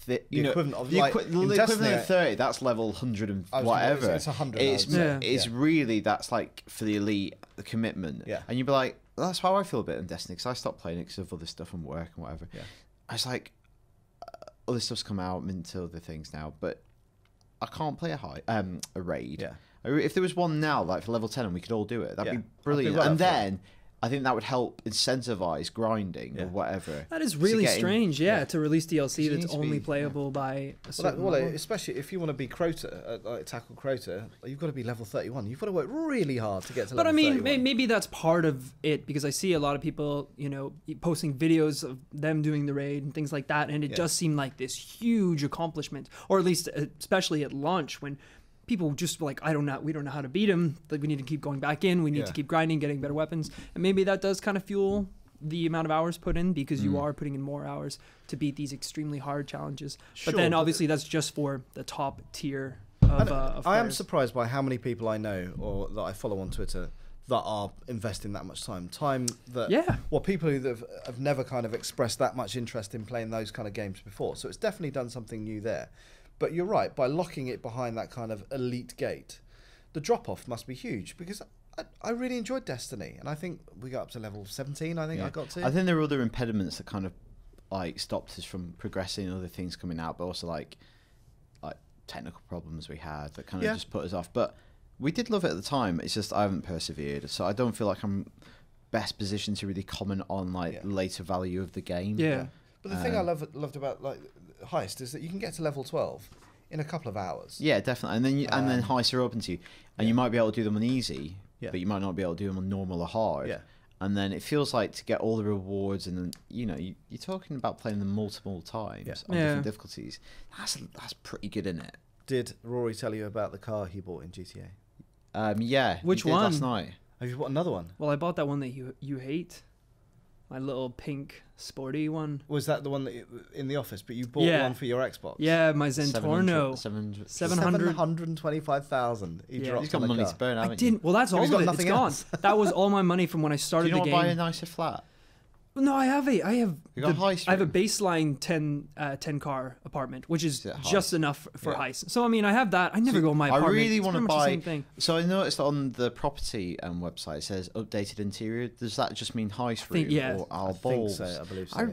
[SPEAKER 3] The
[SPEAKER 1] equivalent of
[SPEAKER 3] equivalent of 30, that's level 100 and whatever.
[SPEAKER 1] It's 100.
[SPEAKER 3] It's really, that's like for the elite, the commitment.
[SPEAKER 1] Yeah.
[SPEAKER 3] And you'd be like, that's how I feel a bit in Destiny, because I stopped playing it because of other stuff and work and whatever.
[SPEAKER 1] Yeah.
[SPEAKER 3] I was like, other stuff's come out, I'm into other things now, but I can't play a raid.
[SPEAKER 1] Yeah.
[SPEAKER 3] If there was one now, like for level 10, and we could all do it, that'd be brilliant.
[SPEAKER 1] well
[SPEAKER 3] And
[SPEAKER 1] up for it.
[SPEAKER 3] then I think that would help incentivize grinding or whatever.
[SPEAKER 2] That is really strange, to release DLC
[SPEAKER 3] It needs
[SPEAKER 2] that's
[SPEAKER 3] to
[SPEAKER 2] only
[SPEAKER 3] be,
[SPEAKER 2] playable by a certain level.
[SPEAKER 1] Especially if you want to be Crota, like tackle Crota, you've got to be level 31. You've got to work really hard to get to level 31.
[SPEAKER 2] But I mean, maybe that's part of it, because I see a lot of people, posting videos of them doing the raid and things like that, and it does seem like this huge accomplishment, or at least especially at launch when people just like, we don't know how to beat him. Like, we need to keep going back in. We need to keep grinding, getting better weapons. And maybe that does kind of fuel the amount of hours put in, because you are putting in more hours to beat these extremely hard challenges.
[SPEAKER 1] Sure,
[SPEAKER 2] but then obviously that's just for the top tier of
[SPEAKER 1] I am
[SPEAKER 2] players.
[SPEAKER 1] surprised by how many people I know or that I follow on Twitter that are investing that much time. People who have never kind of expressed that much interest in playing those kind of games before. So it's definitely done something new there. But you're right, by locking it behind that kind of elite gate, the drop-off must be huge, because I really enjoyed Destiny, and I think we got up to level 17, I got to.
[SPEAKER 3] I think there were other impediments that kind of like stopped us from progressing, other things coming out, but also like technical problems we had that kind of just put us off. But we did love it at the time. It's just I haven't persevered, so I don't feel like I'm best positioned to really comment on later value of the game.
[SPEAKER 2] Yeah.
[SPEAKER 1] But the thing I loved about like Heist is that you can get to level 12 in a couple of hours.
[SPEAKER 3] Yeah, definitely. And then heists are open to you, and you might be able to do them on easy, but you might not be able to do them on normal or hard.
[SPEAKER 1] Yeah.
[SPEAKER 3] And then it feels like to get all the rewards, and then you're talking about playing them multiple times on different difficulties. That's pretty good, isn't it?
[SPEAKER 1] Did Rory tell you about the car he bought in GTA?
[SPEAKER 3] Yeah.
[SPEAKER 2] Which
[SPEAKER 3] he did
[SPEAKER 2] one?
[SPEAKER 3] last night.
[SPEAKER 1] Have you bought another one?
[SPEAKER 2] Well, I bought that one that you hate. My little pink sporty one.
[SPEAKER 1] Was that the one that in the office? But you bought one for your Xbox?
[SPEAKER 2] Yeah, my Zentorno.
[SPEAKER 1] 725,000. He dropped.
[SPEAKER 3] He's got money to burn, haven't
[SPEAKER 2] I didn't. Well, that's all of it. It's gone. That was all my money from when I started the game.
[SPEAKER 3] Do you not buy a nicer flat?
[SPEAKER 2] No, I have a baseline 10 car apartment, which is just enough for heist. So I mean, I have that. I never go in my apartment.
[SPEAKER 3] I really want to buy.
[SPEAKER 2] Same thing.
[SPEAKER 3] So I noticed on the property website it says updated interior. Does that just mean heist room or our balls?
[SPEAKER 1] I believe so.
[SPEAKER 3] I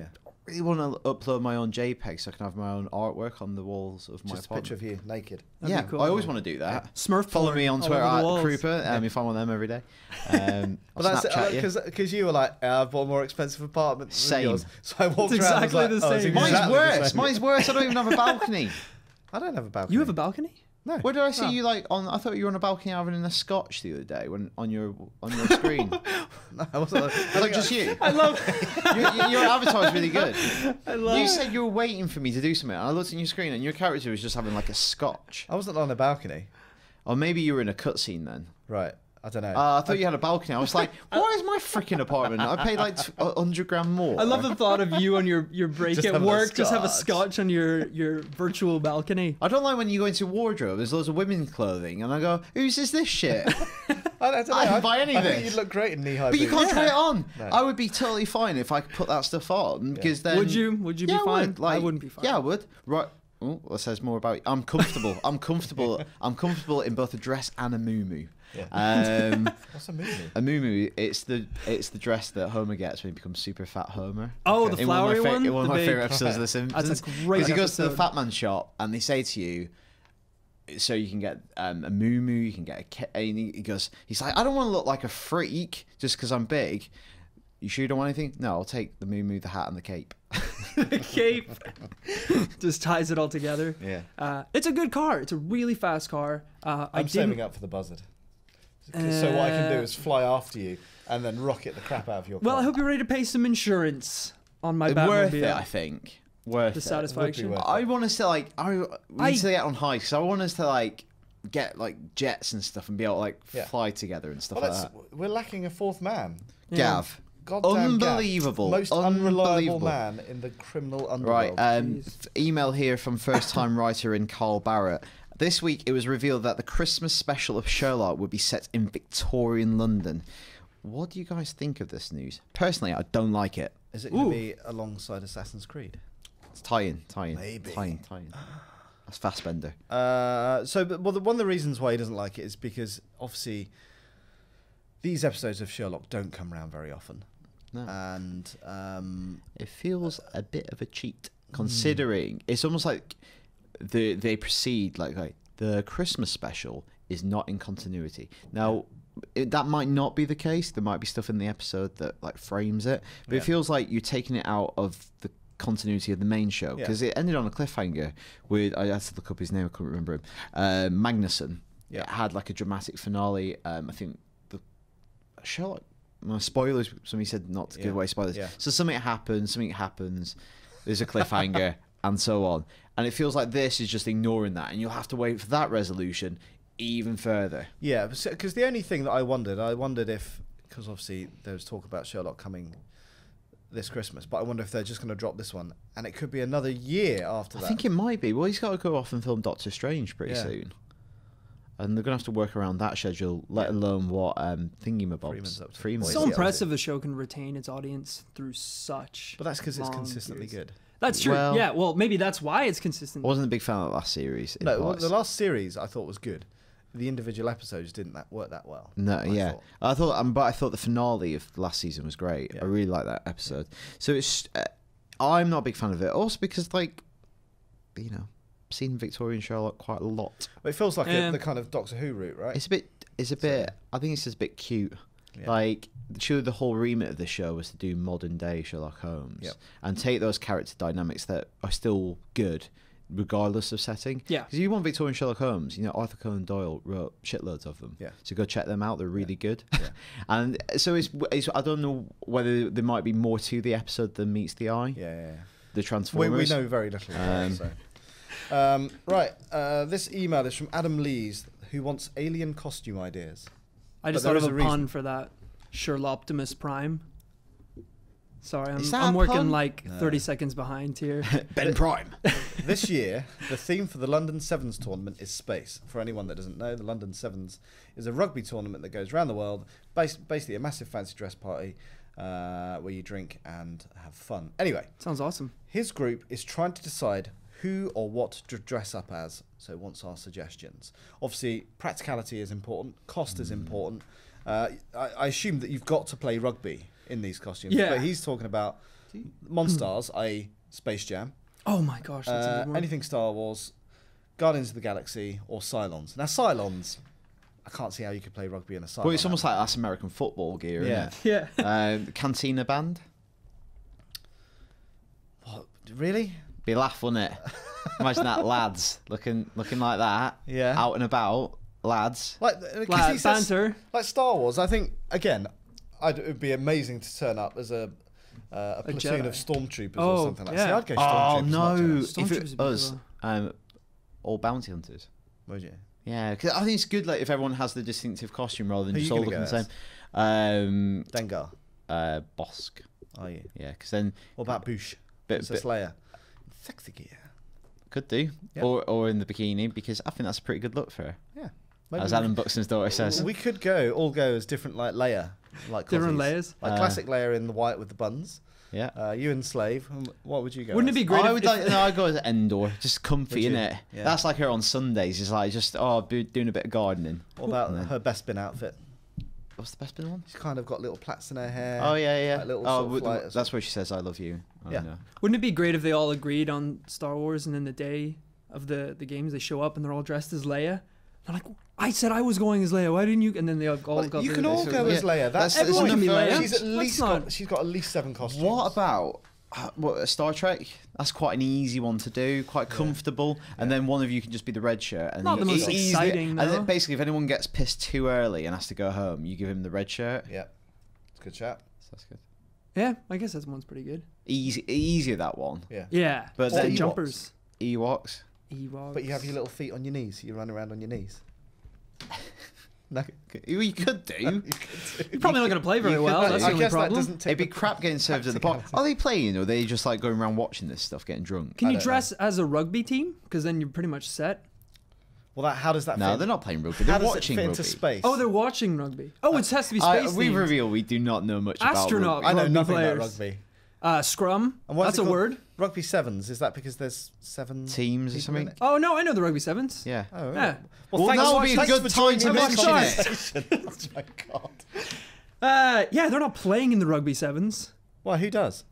[SPEAKER 3] really want to upload my own JPEG so I can have my own artwork on the walls of my
[SPEAKER 1] just
[SPEAKER 3] apartment.
[SPEAKER 1] Just a picture of you naked.
[SPEAKER 3] That'd be cool. I always want to do that.
[SPEAKER 2] Yeah. Smurf.
[SPEAKER 3] Follow me on Twitter at Krupa. If I'm on them every day.
[SPEAKER 1] But that's because you were like, I bought a more expensive apartment. Than yours. So I walked
[SPEAKER 2] it's
[SPEAKER 1] around.
[SPEAKER 2] Exactly
[SPEAKER 1] and was like,
[SPEAKER 2] the same.
[SPEAKER 3] Mine's worse. Mine's worse. I don't even have a balcony.
[SPEAKER 1] I don't have a balcony.
[SPEAKER 2] You have a balcony?
[SPEAKER 1] No.
[SPEAKER 3] Where did I see
[SPEAKER 2] Oh.
[SPEAKER 3] you like on? I thought you were on a balcony having a scotch the other day when on your screen.
[SPEAKER 1] No, I wasn't.
[SPEAKER 3] Was that just you?
[SPEAKER 2] I love.
[SPEAKER 3] Your avatar's really good.
[SPEAKER 2] I love.
[SPEAKER 3] You said you were waiting for me to do something. And I looked at your screen and your character was just having like a scotch.
[SPEAKER 1] I wasn't on a balcony.
[SPEAKER 3] Or maybe you were in a cutscene then.
[SPEAKER 1] Right. I don't know.
[SPEAKER 3] I thought you had a balcony. I was like, why is my freaking apartment? I paid like 100 grand more.
[SPEAKER 2] I love the thought of you on your break
[SPEAKER 1] Just
[SPEAKER 2] at
[SPEAKER 1] having a
[SPEAKER 2] work, just have a
[SPEAKER 1] scotch.
[SPEAKER 2] scotch on your virtual balcony.
[SPEAKER 3] I don't like when you go into wardrobe. There's loads of women's clothing, and I go, "Whose is this shit?"
[SPEAKER 1] I don't know.
[SPEAKER 3] I can buy
[SPEAKER 1] I
[SPEAKER 3] anything.
[SPEAKER 1] think you'd look great in knee-high
[SPEAKER 3] But you
[SPEAKER 1] boots.
[SPEAKER 3] can't try it on.
[SPEAKER 1] No.
[SPEAKER 3] I would be totally fine if I could put that stuff on because then.
[SPEAKER 2] Would you? Would you be
[SPEAKER 3] Yeah, I
[SPEAKER 2] fine?
[SPEAKER 3] would. Like,
[SPEAKER 2] I wouldn't be fine.
[SPEAKER 3] Yeah, I would. Right. Oh, that says more about you. I'm comfortable. I'm comfortable. I'm comfortable in both a dress and a muumuu.
[SPEAKER 1] Yeah. What's a movie?
[SPEAKER 3] A muumuu, it's the dress that Homer gets when he becomes super fat Homer.
[SPEAKER 2] Oh, the
[SPEAKER 3] In one of my
[SPEAKER 2] flowery one.
[SPEAKER 3] In one of
[SPEAKER 2] The
[SPEAKER 3] my
[SPEAKER 2] big-
[SPEAKER 3] favorite episodes of The Simpsons.
[SPEAKER 2] That's a great
[SPEAKER 3] 'Cause he goes to the
[SPEAKER 2] episode.
[SPEAKER 3] fat man shop and they say to you, so you can get a muumuu, you can get and he goes, he's like, I don't want to look like a freak just because I'm big. You sure you don't want anything? No, I'll take the muumuu, the hat, and the cape.
[SPEAKER 2] The cape just ties it all together.
[SPEAKER 3] Yeah.
[SPEAKER 2] It's a good car. It's a really fast car.
[SPEAKER 1] I'm saving up for the buzzard. So what I can do is fly after you and then rocket the crap out of your car.
[SPEAKER 2] Well, I hope you're ready to pay some insurance on my
[SPEAKER 3] It's worth
[SPEAKER 2] Batmobile.
[SPEAKER 3] it, I think. Worth
[SPEAKER 2] The
[SPEAKER 3] it.
[SPEAKER 2] satisfaction.
[SPEAKER 1] worth it.
[SPEAKER 3] I want us to like. We need to get on hikes. So I want us to like get like jets and stuff and be able to like
[SPEAKER 1] Yeah.
[SPEAKER 3] fly together and stuff
[SPEAKER 1] Well,
[SPEAKER 3] like that.
[SPEAKER 1] we're lacking a fourth man.
[SPEAKER 3] Gav,
[SPEAKER 1] Goddamn
[SPEAKER 3] unbelievable,
[SPEAKER 1] Gav. Most unreliable
[SPEAKER 3] unbelievable.
[SPEAKER 1] man in the criminal
[SPEAKER 3] Right.
[SPEAKER 1] underworld.
[SPEAKER 3] Email here from first-time writer in Carl Barrett. This week, it was revealed that the Christmas special of Sherlock would be set in Victorian London. What do you guys think of this news? Personally, I don't like it.
[SPEAKER 1] Is it going to be alongside Assassin's Creed?
[SPEAKER 3] It's tie-in.
[SPEAKER 1] Maybe.
[SPEAKER 3] Tie-in. That's Fassbender.
[SPEAKER 1] One of the reasons why he doesn't like it is because obviously these episodes of Sherlock don't come around very often,
[SPEAKER 3] No.
[SPEAKER 1] and
[SPEAKER 3] It feels a bit of a cheat, considering it's almost like they proceed like the Christmas special is not in continuity. Now, that might not be the case. There might be stuff in the episode that like frames it, but it feels like you're taking it out of the continuity of the main show because it ended on a cliffhanger with, I had to look up his name, I couldn't remember him, Magnuson.
[SPEAKER 1] Yeah.
[SPEAKER 3] It had like a dramatic finale. I think the Sherlock. Spoilers. Somebody said not to give away spoilers.
[SPEAKER 1] Yeah.
[SPEAKER 3] So something happens. There's a cliffhanger, and so on. And it feels like this is just ignoring that, and you'll have to wait for that resolution even further.
[SPEAKER 1] yeah, because the only thing that I wondered if, because obviously there was talk about Sherlock coming this Christmas, but I wonder if they're just going to drop this one, and it could be another year after that.
[SPEAKER 3] I think it might be. Well, he's got to go off and film Doctor Strange pretty soon. And they're going to have to work around that schedule, let alone what
[SPEAKER 1] Freeman's up to.
[SPEAKER 3] Freeman's
[SPEAKER 2] It's
[SPEAKER 1] Well,
[SPEAKER 2] so
[SPEAKER 1] yeah,
[SPEAKER 2] impressive a show can retain its audience through such.
[SPEAKER 1] But that's because it's
[SPEAKER 2] long
[SPEAKER 1] consistently
[SPEAKER 2] periods.
[SPEAKER 1] good.
[SPEAKER 2] That's true.
[SPEAKER 3] Well-
[SPEAKER 2] yeah. Well, maybe that's why it's consistent.
[SPEAKER 3] I wasn't a big fan of the last series. in
[SPEAKER 1] No,
[SPEAKER 3] parts.
[SPEAKER 1] the last series I thought was good. The individual episodes didn't work that well.
[SPEAKER 3] No,
[SPEAKER 1] I thought.
[SPEAKER 3] but I thought the finale of last season was great.
[SPEAKER 1] Yeah.
[SPEAKER 3] I really liked that episode. So it's, I'm not a big fan of it. Also because, like, you know, I've seen Victorian Sherlock quite a lot.
[SPEAKER 1] But it feels like
[SPEAKER 2] Yeah.
[SPEAKER 1] the kind of Doctor Who route, right?
[SPEAKER 3] It's a bit. I think it's just a bit cute.
[SPEAKER 1] Yeah.
[SPEAKER 3] Like, surely the whole remit of the show was to do modern day Sherlock Holmes
[SPEAKER 1] Yep.
[SPEAKER 3] and take those character dynamics that are still good, regardless of setting.
[SPEAKER 2] Yeah.
[SPEAKER 3] Because you want Victorian Sherlock Holmes, you know, Arthur Conan Doyle wrote shitloads of them.
[SPEAKER 1] Yeah.
[SPEAKER 3] So go check them out; they're really good.
[SPEAKER 1] Yeah.
[SPEAKER 3] And so it's. I don't know whether there might be more to the episode than meets the eye.
[SPEAKER 1] Yeah.
[SPEAKER 3] The
[SPEAKER 1] We
[SPEAKER 3] Transformers.
[SPEAKER 1] know very little about it. So. Right. This email is from Adam Lees, who wants alien costume ideas.
[SPEAKER 2] I just
[SPEAKER 1] But
[SPEAKER 2] thought
[SPEAKER 1] there
[SPEAKER 2] of a
[SPEAKER 1] is a
[SPEAKER 2] pun
[SPEAKER 1] reason.
[SPEAKER 2] for that. Sherloptimus Prime. Sorry,
[SPEAKER 3] Is that
[SPEAKER 2] I'm
[SPEAKER 3] a
[SPEAKER 2] working
[SPEAKER 3] pun?
[SPEAKER 2] like 30 seconds behind here.
[SPEAKER 3] Ben Prime.
[SPEAKER 1] This year, the theme for the London Sevens tournament is space. For anyone that doesn't know, the London Sevens is a rugby tournament that goes around the world, basically a massive fancy dress party where you drink and have fun. Anyway,
[SPEAKER 2] Sounds awesome.
[SPEAKER 1] his group is trying to decide who or what to dress up as, so wants our suggestions. Obviously, practicality is important, cost is important. I assume that you've got to play rugby in these costumes,
[SPEAKER 2] Yeah.
[SPEAKER 1] but he's talking about Monstars, i.e. Space Jam,
[SPEAKER 2] Oh my gosh, that's a good one.
[SPEAKER 1] anything Star Wars, Guardians of the Galaxy, or Cylons. Now, Cylons, I can't see how you could play rugby in a Cylon.
[SPEAKER 3] Well, it's almost like that's American football gear,
[SPEAKER 1] Yeah.
[SPEAKER 3] isn't
[SPEAKER 2] Yeah.
[SPEAKER 3] it? Cantina band.
[SPEAKER 1] What, really?
[SPEAKER 3] Be a laugh, wouldn't it? Imagine that, lads, looking like that.
[SPEAKER 1] Yeah.
[SPEAKER 3] Out and about, lads.
[SPEAKER 1] Like, 'cause he says-
[SPEAKER 2] banter.
[SPEAKER 1] like Star Wars, I think again, it would be amazing to turn up as a platoon
[SPEAKER 2] Jedi.
[SPEAKER 1] of stormtroopers
[SPEAKER 2] Oh,
[SPEAKER 1] or something like that.
[SPEAKER 2] yeah.
[SPEAKER 1] See, I'd go
[SPEAKER 3] Oh
[SPEAKER 1] stormtroopers.
[SPEAKER 3] no!
[SPEAKER 1] not Jedi.
[SPEAKER 3] If
[SPEAKER 2] Stormtroopers
[SPEAKER 3] it
[SPEAKER 2] would be
[SPEAKER 3] us,
[SPEAKER 2] cool.
[SPEAKER 3] all bounty hunters.
[SPEAKER 1] Would you?
[SPEAKER 3] Yeah, because I think it's good. Like if everyone has the distinctive costume rather than
[SPEAKER 1] Who
[SPEAKER 3] just
[SPEAKER 1] you
[SPEAKER 3] all
[SPEAKER 1] gonna
[SPEAKER 3] looking the
[SPEAKER 1] go
[SPEAKER 3] same.
[SPEAKER 1] Dengar.
[SPEAKER 3] Bosk.
[SPEAKER 1] Are you?
[SPEAKER 3] Yeah, because then
[SPEAKER 1] What about Boosh?
[SPEAKER 3] bit,
[SPEAKER 1] Princess Leia. Sexy gear.
[SPEAKER 3] could do,
[SPEAKER 1] Yep.
[SPEAKER 3] or in the bikini, because I think that's a pretty good look for her.
[SPEAKER 1] Yeah.
[SPEAKER 3] As Alan Buxton's daughter says.
[SPEAKER 1] We could all go as different like Leia, like
[SPEAKER 2] Different
[SPEAKER 1] Aussies.
[SPEAKER 2] layers?
[SPEAKER 1] Like classic Leia in the white with the buns.
[SPEAKER 3] Yeah.
[SPEAKER 1] You and Slave. What would you go?
[SPEAKER 2] Wouldn't it
[SPEAKER 1] as?
[SPEAKER 2] be great?
[SPEAKER 3] I
[SPEAKER 2] if-
[SPEAKER 3] would
[SPEAKER 2] if-
[SPEAKER 3] like. No, I'd go as Endor, just comfy
[SPEAKER 1] Would
[SPEAKER 3] in
[SPEAKER 1] you?
[SPEAKER 3] it.
[SPEAKER 1] Yeah.
[SPEAKER 3] That's like her on Sundays. It's like just doing a bit of gardening.
[SPEAKER 1] What about her Bespin outfit?
[SPEAKER 3] What's the best bit one?
[SPEAKER 1] She's kind of got little plaits in her hair.
[SPEAKER 3] Oh yeah.
[SPEAKER 1] Like little
[SPEAKER 3] Oh,
[SPEAKER 1] sort of like-
[SPEAKER 3] that's where she says "I love you." Oh,
[SPEAKER 1] Yeah.
[SPEAKER 3] no.
[SPEAKER 2] Wouldn't it be great if they all agreed on Star Wars and then the day of the games they show up and they're all dressed as Leia? They're like, I said I was going as Leia. Why didn't you? And then they all
[SPEAKER 1] Well,
[SPEAKER 2] got.
[SPEAKER 1] you
[SPEAKER 2] the-
[SPEAKER 1] can all
[SPEAKER 3] so-
[SPEAKER 1] go as
[SPEAKER 3] yeah.
[SPEAKER 1] Leia. That's
[SPEAKER 3] Everyone
[SPEAKER 1] it's
[SPEAKER 2] can be
[SPEAKER 1] enough-
[SPEAKER 2] Leia.
[SPEAKER 1] She's at
[SPEAKER 2] Let's
[SPEAKER 1] least
[SPEAKER 2] not-
[SPEAKER 1] she's got at least 7 costumes.
[SPEAKER 3] What about Star Trek? That's quite an easy one to do, quite comfortable. And then one of you can just be the red shirt. And
[SPEAKER 2] Not the most exciting,
[SPEAKER 3] And
[SPEAKER 2] though.
[SPEAKER 3] then basically, if anyone gets pissed too early and has to go home, you give him the red shirt.
[SPEAKER 1] Yeah, it's a good chat.
[SPEAKER 3] So that's good.
[SPEAKER 2] Yeah, I guess that one's pretty good.
[SPEAKER 3] Easier that one.
[SPEAKER 1] Yeah.
[SPEAKER 2] Yeah,
[SPEAKER 3] But
[SPEAKER 1] Or
[SPEAKER 3] then
[SPEAKER 1] Ewoks.
[SPEAKER 2] jumpers.
[SPEAKER 3] Ewoks.
[SPEAKER 2] Ewoks.
[SPEAKER 1] But you have your little feet on your knees. You run around on your knees. No,
[SPEAKER 3] You could do.
[SPEAKER 2] You're probably not going to play very well. That's the
[SPEAKER 1] I
[SPEAKER 2] only
[SPEAKER 1] guess that
[SPEAKER 2] problem.
[SPEAKER 1] doesn't take.
[SPEAKER 3] It'd be
[SPEAKER 1] the-
[SPEAKER 3] crap getting served at the bar. Are they playing, or are they just like going around watching this stuff, getting drunk?
[SPEAKER 2] Can
[SPEAKER 1] I
[SPEAKER 2] you
[SPEAKER 1] don't
[SPEAKER 2] dress as a rugby team? Because then you're pretty much set.
[SPEAKER 1] Well, how does that?
[SPEAKER 3] No,
[SPEAKER 1] fit?
[SPEAKER 3] they're not playing rugby.
[SPEAKER 1] How
[SPEAKER 3] They're
[SPEAKER 1] does
[SPEAKER 3] watching
[SPEAKER 1] it fit
[SPEAKER 3] rugby.
[SPEAKER 1] into space?
[SPEAKER 2] Oh, they're watching rugby. Oh, it has to be space.
[SPEAKER 3] We
[SPEAKER 2] themed.
[SPEAKER 3] reveal we do not know much
[SPEAKER 2] Astronaut.
[SPEAKER 3] about
[SPEAKER 1] I know
[SPEAKER 2] rugby
[SPEAKER 1] nothing
[SPEAKER 2] players.
[SPEAKER 1] about rugby.
[SPEAKER 2] Scrum.
[SPEAKER 1] And what's
[SPEAKER 2] That's
[SPEAKER 1] it
[SPEAKER 2] a
[SPEAKER 1] called?
[SPEAKER 2] word.
[SPEAKER 1] Rugby sevens. Is that because there's 7
[SPEAKER 3] Teams or
[SPEAKER 1] people
[SPEAKER 3] something?
[SPEAKER 1] in it?
[SPEAKER 2] Oh no, I know the rugby sevens.
[SPEAKER 3] Yeah.
[SPEAKER 1] Oh,
[SPEAKER 2] Yeah.
[SPEAKER 1] Well,
[SPEAKER 3] Well,
[SPEAKER 1] thanks,
[SPEAKER 3] that would be a
[SPEAKER 1] thanks
[SPEAKER 3] good
[SPEAKER 1] for
[SPEAKER 3] time to
[SPEAKER 1] joining
[SPEAKER 2] mention
[SPEAKER 1] this
[SPEAKER 2] it.
[SPEAKER 1] conversation. Oh my god.
[SPEAKER 2] Yeah, they're not playing in the rugby sevens.
[SPEAKER 1] Why? Who does?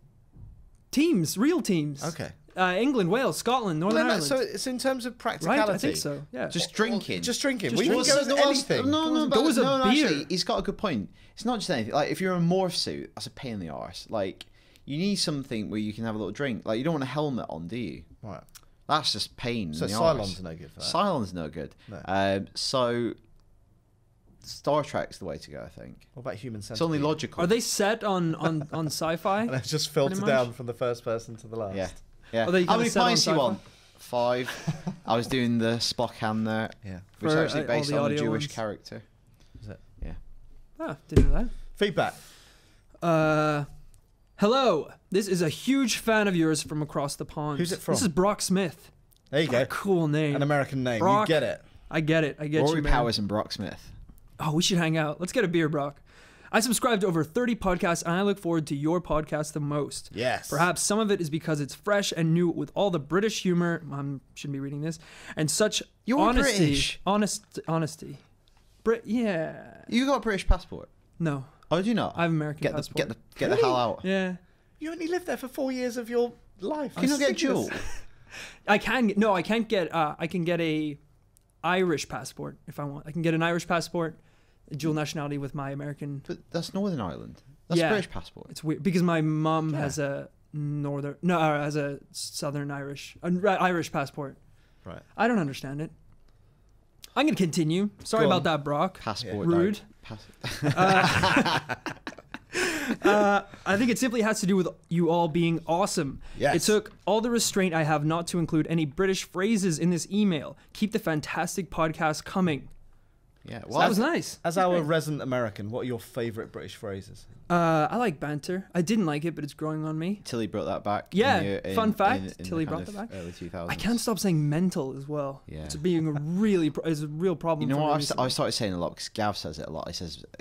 [SPEAKER 2] Teams, real teams.
[SPEAKER 1] Okay.
[SPEAKER 2] England, Wales, Scotland, Northern Ireland.
[SPEAKER 1] So it's in terms of
[SPEAKER 2] right?
[SPEAKER 1] practicality.
[SPEAKER 2] I think so. Yeah.
[SPEAKER 3] Just drinking.
[SPEAKER 1] Just drinking.
[SPEAKER 2] Just
[SPEAKER 1] We can
[SPEAKER 2] drinking.
[SPEAKER 1] go as anything.
[SPEAKER 3] No,
[SPEAKER 2] Go as a beer.
[SPEAKER 3] Actually, he's got a good point. It's not just anything. Like if you're in a morph suit, that's a pain in the arse. Like you need something where you can have a little drink. Like you don't want a helmet on, do you?
[SPEAKER 1] Right.
[SPEAKER 3] That's just pain.
[SPEAKER 1] So
[SPEAKER 3] in the
[SPEAKER 1] Cylons
[SPEAKER 3] arse.
[SPEAKER 1] are no good for that.
[SPEAKER 3] Cylon's no good.
[SPEAKER 1] No.
[SPEAKER 3] So Star Trek's the way to go, I think.
[SPEAKER 1] What about human
[SPEAKER 3] It's
[SPEAKER 1] centipede?
[SPEAKER 3] only logical.
[SPEAKER 2] Are they set on sci-fi?
[SPEAKER 1] And it's just
[SPEAKER 2] Pretty
[SPEAKER 1] filtered
[SPEAKER 2] much.
[SPEAKER 1] down from the first person to the last.
[SPEAKER 3] Yeah. Yeah.
[SPEAKER 2] Are they
[SPEAKER 3] How
[SPEAKER 2] kinda
[SPEAKER 3] many
[SPEAKER 2] set on
[SPEAKER 3] pints do you
[SPEAKER 2] sci-fi?
[SPEAKER 3] want? 5. I was doing the Spock hand there.
[SPEAKER 1] Yeah.
[SPEAKER 3] Which is
[SPEAKER 2] For,
[SPEAKER 3] actually
[SPEAKER 2] all
[SPEAKER 3] based
[SPEAKER 2] the
[SPEAKER 3] on a
[SPEAKER 2] audio
[SPEAKER 3] Jewish
[SPEAKER 2] ones.
[SPEAKER 3] character.
[SPEAKER 1] Is it?
[SPEAKER 3] Yeah.
[SPEAKER 2] Ah, didn't know
[SPEAKER 1] Feedback.
[SPEAKER 2] that. Hello. This is a huge fan of yours from across the pond.
[SPEAKER 1] Who's it from?
[SPEAKER 2] This is Brock Smith.
[SPEAKER 1] There you
[SPEAKER 2] What a
[SPEAKER 1] go.
[SPEAKER 2] cool name.
[SPEAKER 1] An American name.
[SPEAKER 2] Brock.
[SPEAKER 1] You get it.
[SPEAKER 2] I get it. I get
[SPEAKER 3] Rory
[SPEAKER 2] you, man.
[SPEAKER 3] Powers and Brock Smith.
[SPEAKER 2] Oh, we should hang out. Let's get a beer, Brock. I subscribe to over 30 podcasts, and I look forward to your podcast the most.
[SPEAKER 1] Yes.
[SPEAKER 2] Perhaps some of it is because it's fresh and new with all the British humor. I shouldn't be reading this. And such
[SPEAKER 3] You're
[SPEAKER 2] honesty.
[SPEAKER 3] British.
[SPEAKER 2] Honesty. Yeah.
[SPEAKER 3] You got a British passport?
[SPEAKER 2] No.
[SPEAKER 3] Oh, do you not?
[SPEAKER 2] I have American
[SPEAKER 3] get
[SPEAKER 2] passport.
[SPEAKER 3] the hell out.
[SPEAKER 2] Yeah.
[SPEAKER 1] You only lived there for 4 years of your life.
[SPEAKER 3] Can you not get a dual?
[SPEAKER 2] I can. No, I can't get. I can get a Irish passport if I want. I can get an Irish passport, a dual nationality with my American.
[SPEAKER 3] But that's Northern Ireland. That's
[SPEAKER 2] Yeah.
[SPEAKER 3] a British passport.
[SPEAKER 2] It's weird because my mom has a has a Southern Irish Irish passport.
[SPEAKER 1] Right.
[SPEAKER 2] I don't understand it. I'm gonna continue. Sorry
[SPEAKER 1] Go
[SPEAKER 2] about
[SPEAKER 1] on.
[SPEAKER 2] that, Brock.
[SPEAKER 3] Passport.
[SPEAKER 2] Rude. I think it simply has to do with you all being awesome.
[SPEAKER 1] Yes.
[SPEAKER 2] It took all the restraint I have not to include any British phrases in this email. Keep the fantastic podcast coming.
[SPEAKER 3] Yeah.
[SPEAKER 2] That
[SPEAKER 3] Well,
[SPEAKER 2] was nice.
[SPEAKER 1] As our resident American, what are your favourite British phrases?
[SPEAKER 2] I like banter. I didn't like it, but it's growing on me.
[SPEAKER 3] Tilly brought that back.
[SPEAKER 2] Yeah, fun fact,
[SPEAKER 3] in
[SPEAKER 2] Tilly
[SPEAKER 3] the kind
[SPEAKER 2] brought that
[SPEAKER 3] of Early 2000s.
[SPEAKER 2] I can't stop saying mental as well.
[SPEAKER 3] Yeah.
[SPEAKER 2] It's being a really it's a real problem.
[SPEAKER 3] You know
[SPEAKER 2] for me
[SPEAKER 3] what?
[SPEAKER 2] recently.
[SPEAKER 3] I've started saying a lot because Gav says it a lot.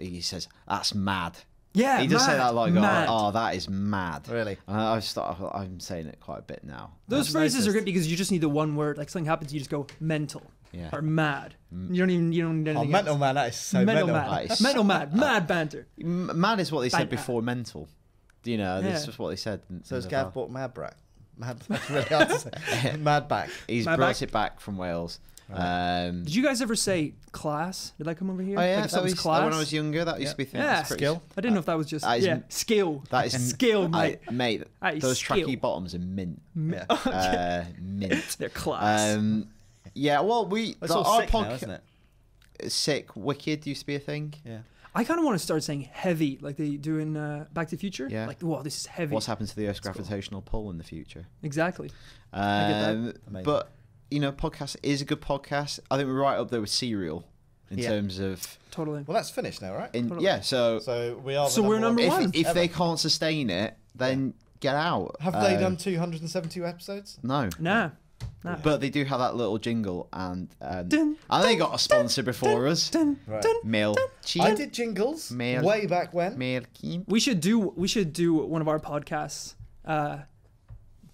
[SPEAKER 3] He says that's mad.
[SPEAKER 2] Yeah,
[SPEAKER 3] He does say
[SPEAKER 2] mad,
[SPEAKER 3] that like,
[SPEAKER 2] mad.
[SPEAKER 3] oh, that is mad.
[SPEAKER 1] Really?
[SPEAKER 3] I'm saying it quite a bit now.
[SPEAKER 2] Those
[SPEAKER 1] I've
[SPEAKER 2] phrases are
[SPEAKER 1] noticed.
[SPEAKER 2] great because you just need the one word. Like something happens, you just go mental
[SPEAKER 3] Yeah.
[SPEAKER 2] or mad. You don't need anything
[SPEAKER 1] Oh, mental
[SPEAKER 2] else.
[SPEAKER 1] man, that is so mental.
[SPEAKER 2] mad,
[SPEAKER 3] That is-
[SPEAKER 2] mental mad, mad banter.
[SPEAKER 3] Mad is what they said
[SPEAKER 2] Bang.
[SPEAKER 3] before mental. You know,
[SPEAKER 2] Yeah.
[SPEAKER 3] that's just what they said.
[SPEAKER 1] So has Gav bought Mad Brack? Mad, that's really hard to say. Mad back.
[SPEAKER 3] He's
[SPEAKER 2] Mad
[SPEAKER 3] brought
[SPEAKER 2] back?
[SPEAKER 3] it back from Wales.
[SPEAKER 2] Did you guys ever say class? Did that come over here?
[SPEAKER 3] Oh yeah,
[SPEAKER 2] Like if that was
[SPEAKER 3] when
[SPEAKER 2] class?
[SPEAKER 3] I was younger, that used to be a thing.
[SPEAKER 2] Yeah.
[SPEAKER 3] That's pretty-
[SPEAKER 1] Skill.
[SPEAKER 2] I didn't know if that was just skill.
[SPEAKER 3] That is
[SPEAKER 2] skill, mate.
[SPEAKER 3] Mate,
[SPEAKER 2] That is
[SPEAKER 3] those
[SPEAKER 2] skill.
[SPEAKER 3] tracky bottoms are mint.
[SPEAKER 1] Yeah.
[SPEAKER 3] Mint.
[SPEAKER 2] They're class.
[SPEAKER 3] Yeah, well,
[SPEAKER 1] It's all
[SPEAKER 3] our
[SPEAKER 1] sick now, isn't it?
[SPEAKER 3] Sick, wicked used to be a thing.
[SPEAKER 1] Yeah.
[SPEAKER 2] I kind of want to start saying heavy, like they do in Back to the Future.
[SPEAKER 3] Yeah.
[SPEAKER 2] Like, whoa, this is heavy.
[SPEAKER 3] What's happened to the Earth's gravitational pull in the future?
[SPEAKER 2] Exactly. I get that.
[SPEAKER 1] Amazing.
[SPEAKER 3] But podcast is a good podcast. I think we're right up there with Serial in
[SPEAKER 1] Yeah.
[SPEAKER 3] terms of.
[SPEAKER 2] Totally.
[SPEAKER 1] Well, that's finished now, right?
[SPEAKER 3] Yeah, so
[SPEAKER 1] So we are.
[SPEAKER 2] So we're number one.
[SPEAKER 3] if they can't sustain it, then get out.
[SPEAKER 1] Have they done 272 episodes?
[SPEAKER 3] No.
[SPEAKER 2] Nah.
[SPEAKER 3] But they do have that little jingle, and
[SPEAKER 2] Dun,
[SPEAKER 3] they got a sponsor before us.
[SPEAKER 2] Dun,
[SPEAKER 1] Right.
[SPEAKER 2] dun.
[SPEAKER 3] Mail
[SPEAKER 1] I did jingles way back when.
[SPEAKER 2] We should do one of our podcasts,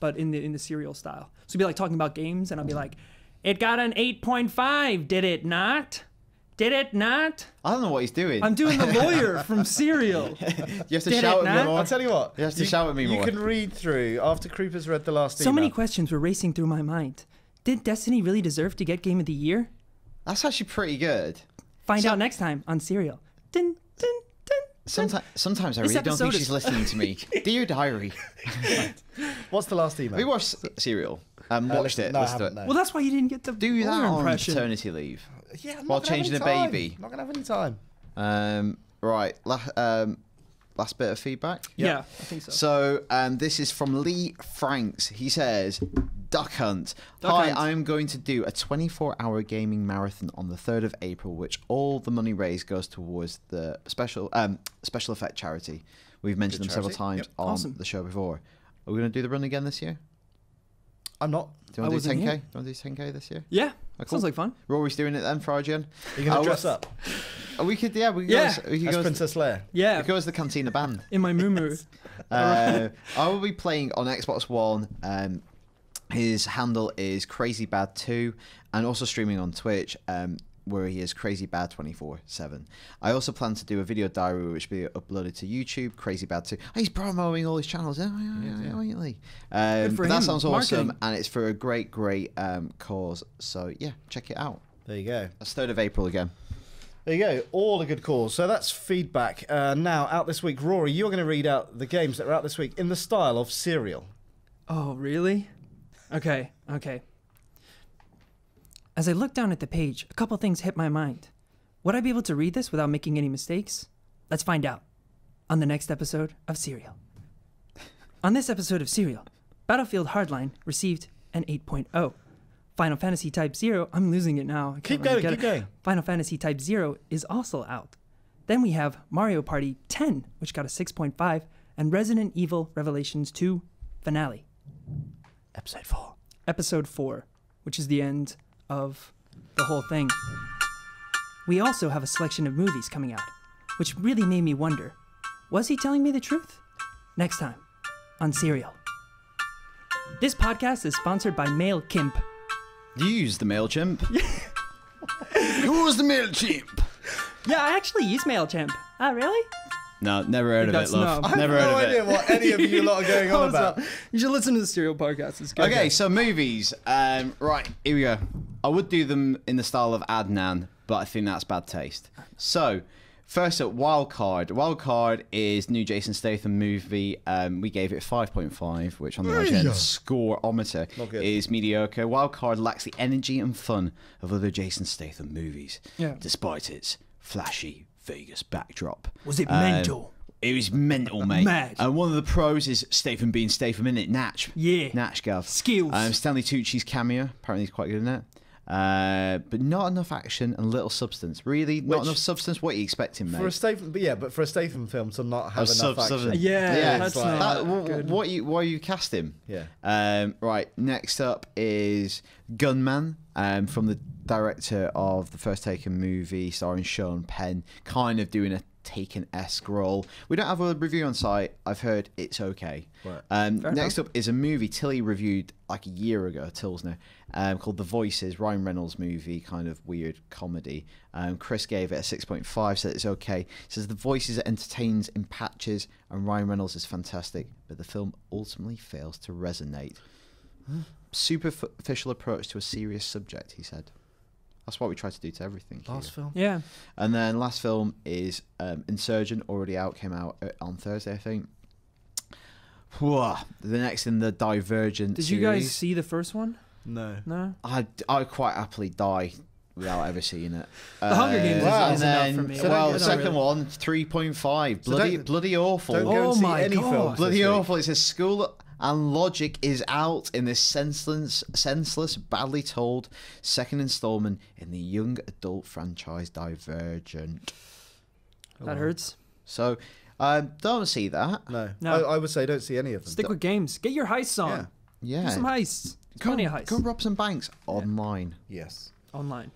[SPEAKER 2] but in the serial style. So we'd be like talking about games, and I'll be like, "It got an 8.5, did it not? Did it not?"
[SPEAKER 3] I don't know what he's doing.
[SPEAKER 2] I'm doing the lawyer from Serial.
[SPEAKER 3] You have to
[SPEAKER 2] Did
[SPEAKER 3] shout
[SPEAKER 2] it
[SPEAKER 3] at me
[SPEAKER 2] not?
[SPEAKER 3] more.
[SPEAKER 1] I'll tell you what.
[SPEAKER 3] You have to shout at me more.
[SPEAKER 1] You can read through after Creeper's read the last
[SPEAKER 2] So
[SPEAKER 1] email.
[SPEAKER 2] many questions were racing through my mind. Did Destiny really deserve to get Game of the Year?
[SPEAKER 3] That's actually pretty good.
[SPEAKER 2] Find out next time on Serial. Dun, dun, dun.
[SPEAKER 3] Sometimes I
[SPEAKER 2] This
[SPEAKER 3] really don't think
[SPEAKER 2] episode
[SPEAKER 3] she's
[SPEAKER 2] is-
[SPEAKER 3] listening to me. Dear diary.
[SPEAKER 1] What's the last email?
[SPEAKER 3] We watched Serial. Watched
[SPEAKER 1] listen,
[SPEAKER 3] it.
[SPEAKER 1] no, I
[SPEAKER 3] listened to
[SPEAKER 1] haven't,
[SPEAKER 3] it.
[SPEAKER 1] no.
[SPEAKER 2] Well, that's why you didn't get the
[SPEAKER 3] Do that
[SPEAKER 2] lawyer
[SPEAKER 3] on
[SPEAKER 2] impression.
[SPEAKER 3] paternity leave.
[SPEAKER 1] Yeah, I'm
[SPEAKER 3] While
[SPEAKER 1] not gonna have
[SPEAKER 3] changing
[SPEAKER 1] any
[SPEAKER 3] a
[SPEAKER 1] time.
[SPEAKER 3] baby.
[SPEAKER 1] Not gonna have any time.
[SPEAKER 3] Right. Last bit of feedback.
[SPEAKER 2] Yeah, I think so.
[SPEAKER 3] So this is from Lee Franks. He says, Duck Hunt. Hi,
[SPEAKER 2] Hunt.
[SPEAKER 3] I'm going to do a 24-hour gaming marathon on the 3rd of April, which all the money raised goes towards the special effect charity. We've mentioned
[SPEAKER 1] Good
[SPEAKER 3] them several
[SPEAKER 1] charity.
[SPEAKER 3] times
[SPEAKER 1] Yep.
[SPEAKER 3] on
[SPEAKER 2] Awesome.
[SPEAKER 3] the show before. Are we going to do the run again this year?
[SPEAKER 1] I'm not.
[SPEAKER 3] Do you
[SPEAKER 2] I
[SPEAKER 3] want to do
[SPEAKER 2] wasn't
[SPEAKER 3] 10k?
[SPEAKER 2] here.
[SPEAKER 3] Do you want to do 10k this year?
[SPEAKER 2] Yeah,
[SPEAKER 3] cool.
[SPEAKER 2] sounds like fun.
[SPEAKER 3] Rory's doing it then for IGN.
[SPEAKER 1] Are you gonna dress up
[SPEAKER 3] We could, yeah. We could
[SPEAKER 2] Yeah.
[SPEAKER 3] go as, we could
[SPEAKER 1] as
[SPEAKER 3] go as,
[SPEAKER 1] Princess Leia?
[SPEAKER 2] Yeah,
[SPEAKER 3] we could go as the Cantina band.
[SPEAKER 2] in my moo.
[SPEAKER 3] I will be playing on Xbox One. His handle is CrazyBad2, and also streaming on Twitch, where he is CrazyBad247. I also plan to do a video diary which will be uploaded to YouTube. CrazyBad2. Oh, he's promoting all his channels.
[SPEAKER 2] for
[SPEAKER 3] But that
[SPEAKER 2] him.
[SPEAKER 3] sounds awesome,
[SPEAKER 2] Marketing.
[SPEAKER 3] and it's for a great cause. So yeah, check it out.
[SPEAKER 1] There you go.
[SPEAKER 3] That's 3rd of April again.
[SPEAKER 1] There you go. All a good cause. So that's feedback. Now out this week, Rory, you're going to read out the games that are out this week in the style of Serial.
[SPEAKER 2] Oh, really? Okay. As I looked down at the page, a couple things hit my mind. Would I be able to read this without making any mistakes? Let's find out on the next episode of Serial. On this episode of Serial, Battlefield Hardline received an 8.0. Final Fantasy Type 0, I'm losing it now. I can't
[SPEAKER 1] Keep
[SPEAKER 2] really
[SPEAKER 1] going,
[SPEAKER 2] get
[SPEAKER 1] keep
[SPEAKER 2] it.
[SPEAKER 1] going.
[SPEAKER 2] Final Fantasy Type 0 is also out. Then we have Mario Party 10, which got a 6.5, and Resident Evil Revelations 2 Finale. Episode 4, which is the end of the whole thing. We also have a selection of movies coming out, which really made me wonder, was he telling me the truth? Next time on Serial. This podcast is sponsored by MailKimp.
[SPEAKER 3] You use the MailChimp. Use the MailChimp.
[SPEAKER 2] Yeah, I actually use MailChimp. Oh, really?
[SPEAKER 3] No, never heard of it,
[SPEAKER 2] That's
[SPEAKER 3] love.
[SPEAKER 2] no.
[SPEAKER 1] I
[SPEAKER 3] Never
[SPEAKER 1] have
[SPEAKER 3] heard
[SPEAKER 1] no
[SPEAKER 3] of
[SPEAKER 1] idea
[SPEAKER 3] it.
[SPEAKER 1] what any of you lot are going on about.
[SPEAKER 2] You should listen to the Serial podcast. It's good.
[SPEAKER 3] Okay, so movies. Right, here we go. I would do them in the style of Adnan, but I think that's bad taste. So, first up, Wildcard. Wildcard is new Jason Statham movie. We gave it 5.5, which on the IGN scoreometer
[SPEAKER 1] good.
[SPEAKER 3] is mediocre. Wildcard lacks the energy and fun of other Jason Statham movies,
[SPEAKER 2] Yeah.
[SPEAKER 3] despite its flashy Vegas backdrop.
[SPEAKER 2] Was it mental?
[SPEAKER 3] It was mental, mate.
[SPEAKER 2] Mad.
[SPEAKER 3] And one of the pros is Statham being Statham, in it. Natch.
[SPEAKER 2] Yeah.
[SPEAKER 3] Natch, Gav.
[SPEAKER 2] Skills.
[SPEAKER 3] Stanley Tucci's cameo. Apparently he's quite good in it. But not enough action and little substance. Really, not
[SPEAKER 1] Which-
[SPEAKER 3] enough substance. What are you expecting, mate?
[SPEAKER 1] For a Statham, but for a Statham film to not have enough action.
[SPEAKER 2] Yeah, that's
[SPEAKER 1] it's like-
[SPEAKER 2] not
[SPEAKER 3] That,
[SPEAKER 2] good.
[SPEAKER 3] why you cast him?
[SPEAKER 1] Yeah.
[SPEAKER 3] Right. Next up is Gunman, from the director of the first Taken movie, starring Sean Penn, kind of doing a Taken-esque role. We don't have a review on site. I've heard it's okay.
[SPEAKER 1] Right.
[SPEAKER 3] Next up is a movie Tilly reviewed like a year ago, Tills now, called The Voices, Ryan Reynolds movie, kind of weird comedy. Chris gave it a 6.5, said it's okay. Says The Voices entertains in patches and Ryan Reynolds is fantastic, but the film ultimately fails to resonate. Superficial approach to a serious subject, he said. That's what we try to do to everything.
[SPEAKER 1] Last
[SPEAKER 3] here.
[SPEAKER 1] film.
[SPEAKER 2] Yeah.
[SPEAKER 3] And then last film is Insurgent, already out, came out on Thursday, I think. Whoa, the next in the Divergent
[SPEAKER 2] Did
[SPEAKER 3] series.
[SPEAKER 2] you guys see the first one?
[SPEAKER 1] No.
[SPEAKER 2] No.
[SPEAKER 3] I quite happily die without ever seeing it.
[SPEAKER 2] The Hunger Games
[SPEAKER 1] wow.
[SPEAKER 2] is
[SPEAKER 3] and
[SPEAKER 2] enough
[SPEAKER 3] then,
[SPEAKER 2] for me.
[SPEAKER 1] So
[SPEAKER 3] well,
[SPEAKER 1] don't-
[SPEAKER 3] the
[SPEAKER 1] no,
[SPEAKER 3] second
[SPEAKER 1] really.
[SPEAKER 3] one, 3.5.
[SPEAKER 1] So
[SPEAKER 3] Bloody awful.
[SPEAKER 1] Don't go
[SPEAKER 2] Oh
[SPEAKER 1] and see
[SPEAKER 2] my
[SPEAKER 1] any
[SPEAKER 2] God.
[SPEAKER 1] films.
[SPEAKER 3] Bloody
[SPEAKER 1] this week.
[SPEAKER 3] awful. It says School and Logic is out in this senseless, badly told second installment in the young adult franchise Divergent.
[SPEAKER 2] That hurts.
[SPEAKER 3] So, don't see that.
[SPEAKER 1] No.
[SPEAKER 2] No.
[SPEAKER 1] I would say don't see any of them.
[SPEAKER 2] Stick with games. Get your heists on.
[SPEAKER 3] Yeah.
[SPEAKER 2] Do some heists. There's plenty of heists.
[SPEAKER 3] Go rob some banks online.
[SPEAKER 1] Yes.
[SPEAKER 2] Online.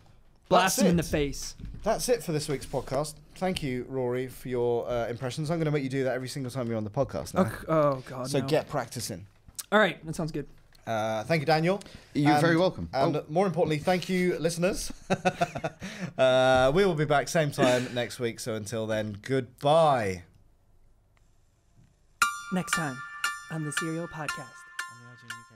[SPEAKER 2] Blast them in the face.
[SPEAKER 1] That's it for this week's podcast. Thank you, Rory, for your impressions. I'm going to make you do that every single time you're on the podcast now.
[SPEAKER 2] Okay. Oh, God.
[SPEAKER 1] So
[SPEAKER 2] no.
[SPEAKER 1] get practicing.
[SPEAKER 2] All right. That sounds good.
[SPEAKER 1] Thank you, Daniel.
[SPEAKER 3] You're very welcome.
[SPEAKER 1] And more importantly, thank you, listeners. We will be back same time next week. So until then, goodbye.
[SPEAKER 2] Next time on the Serial Podcast.
[SPEAKER 1] On the IGN UK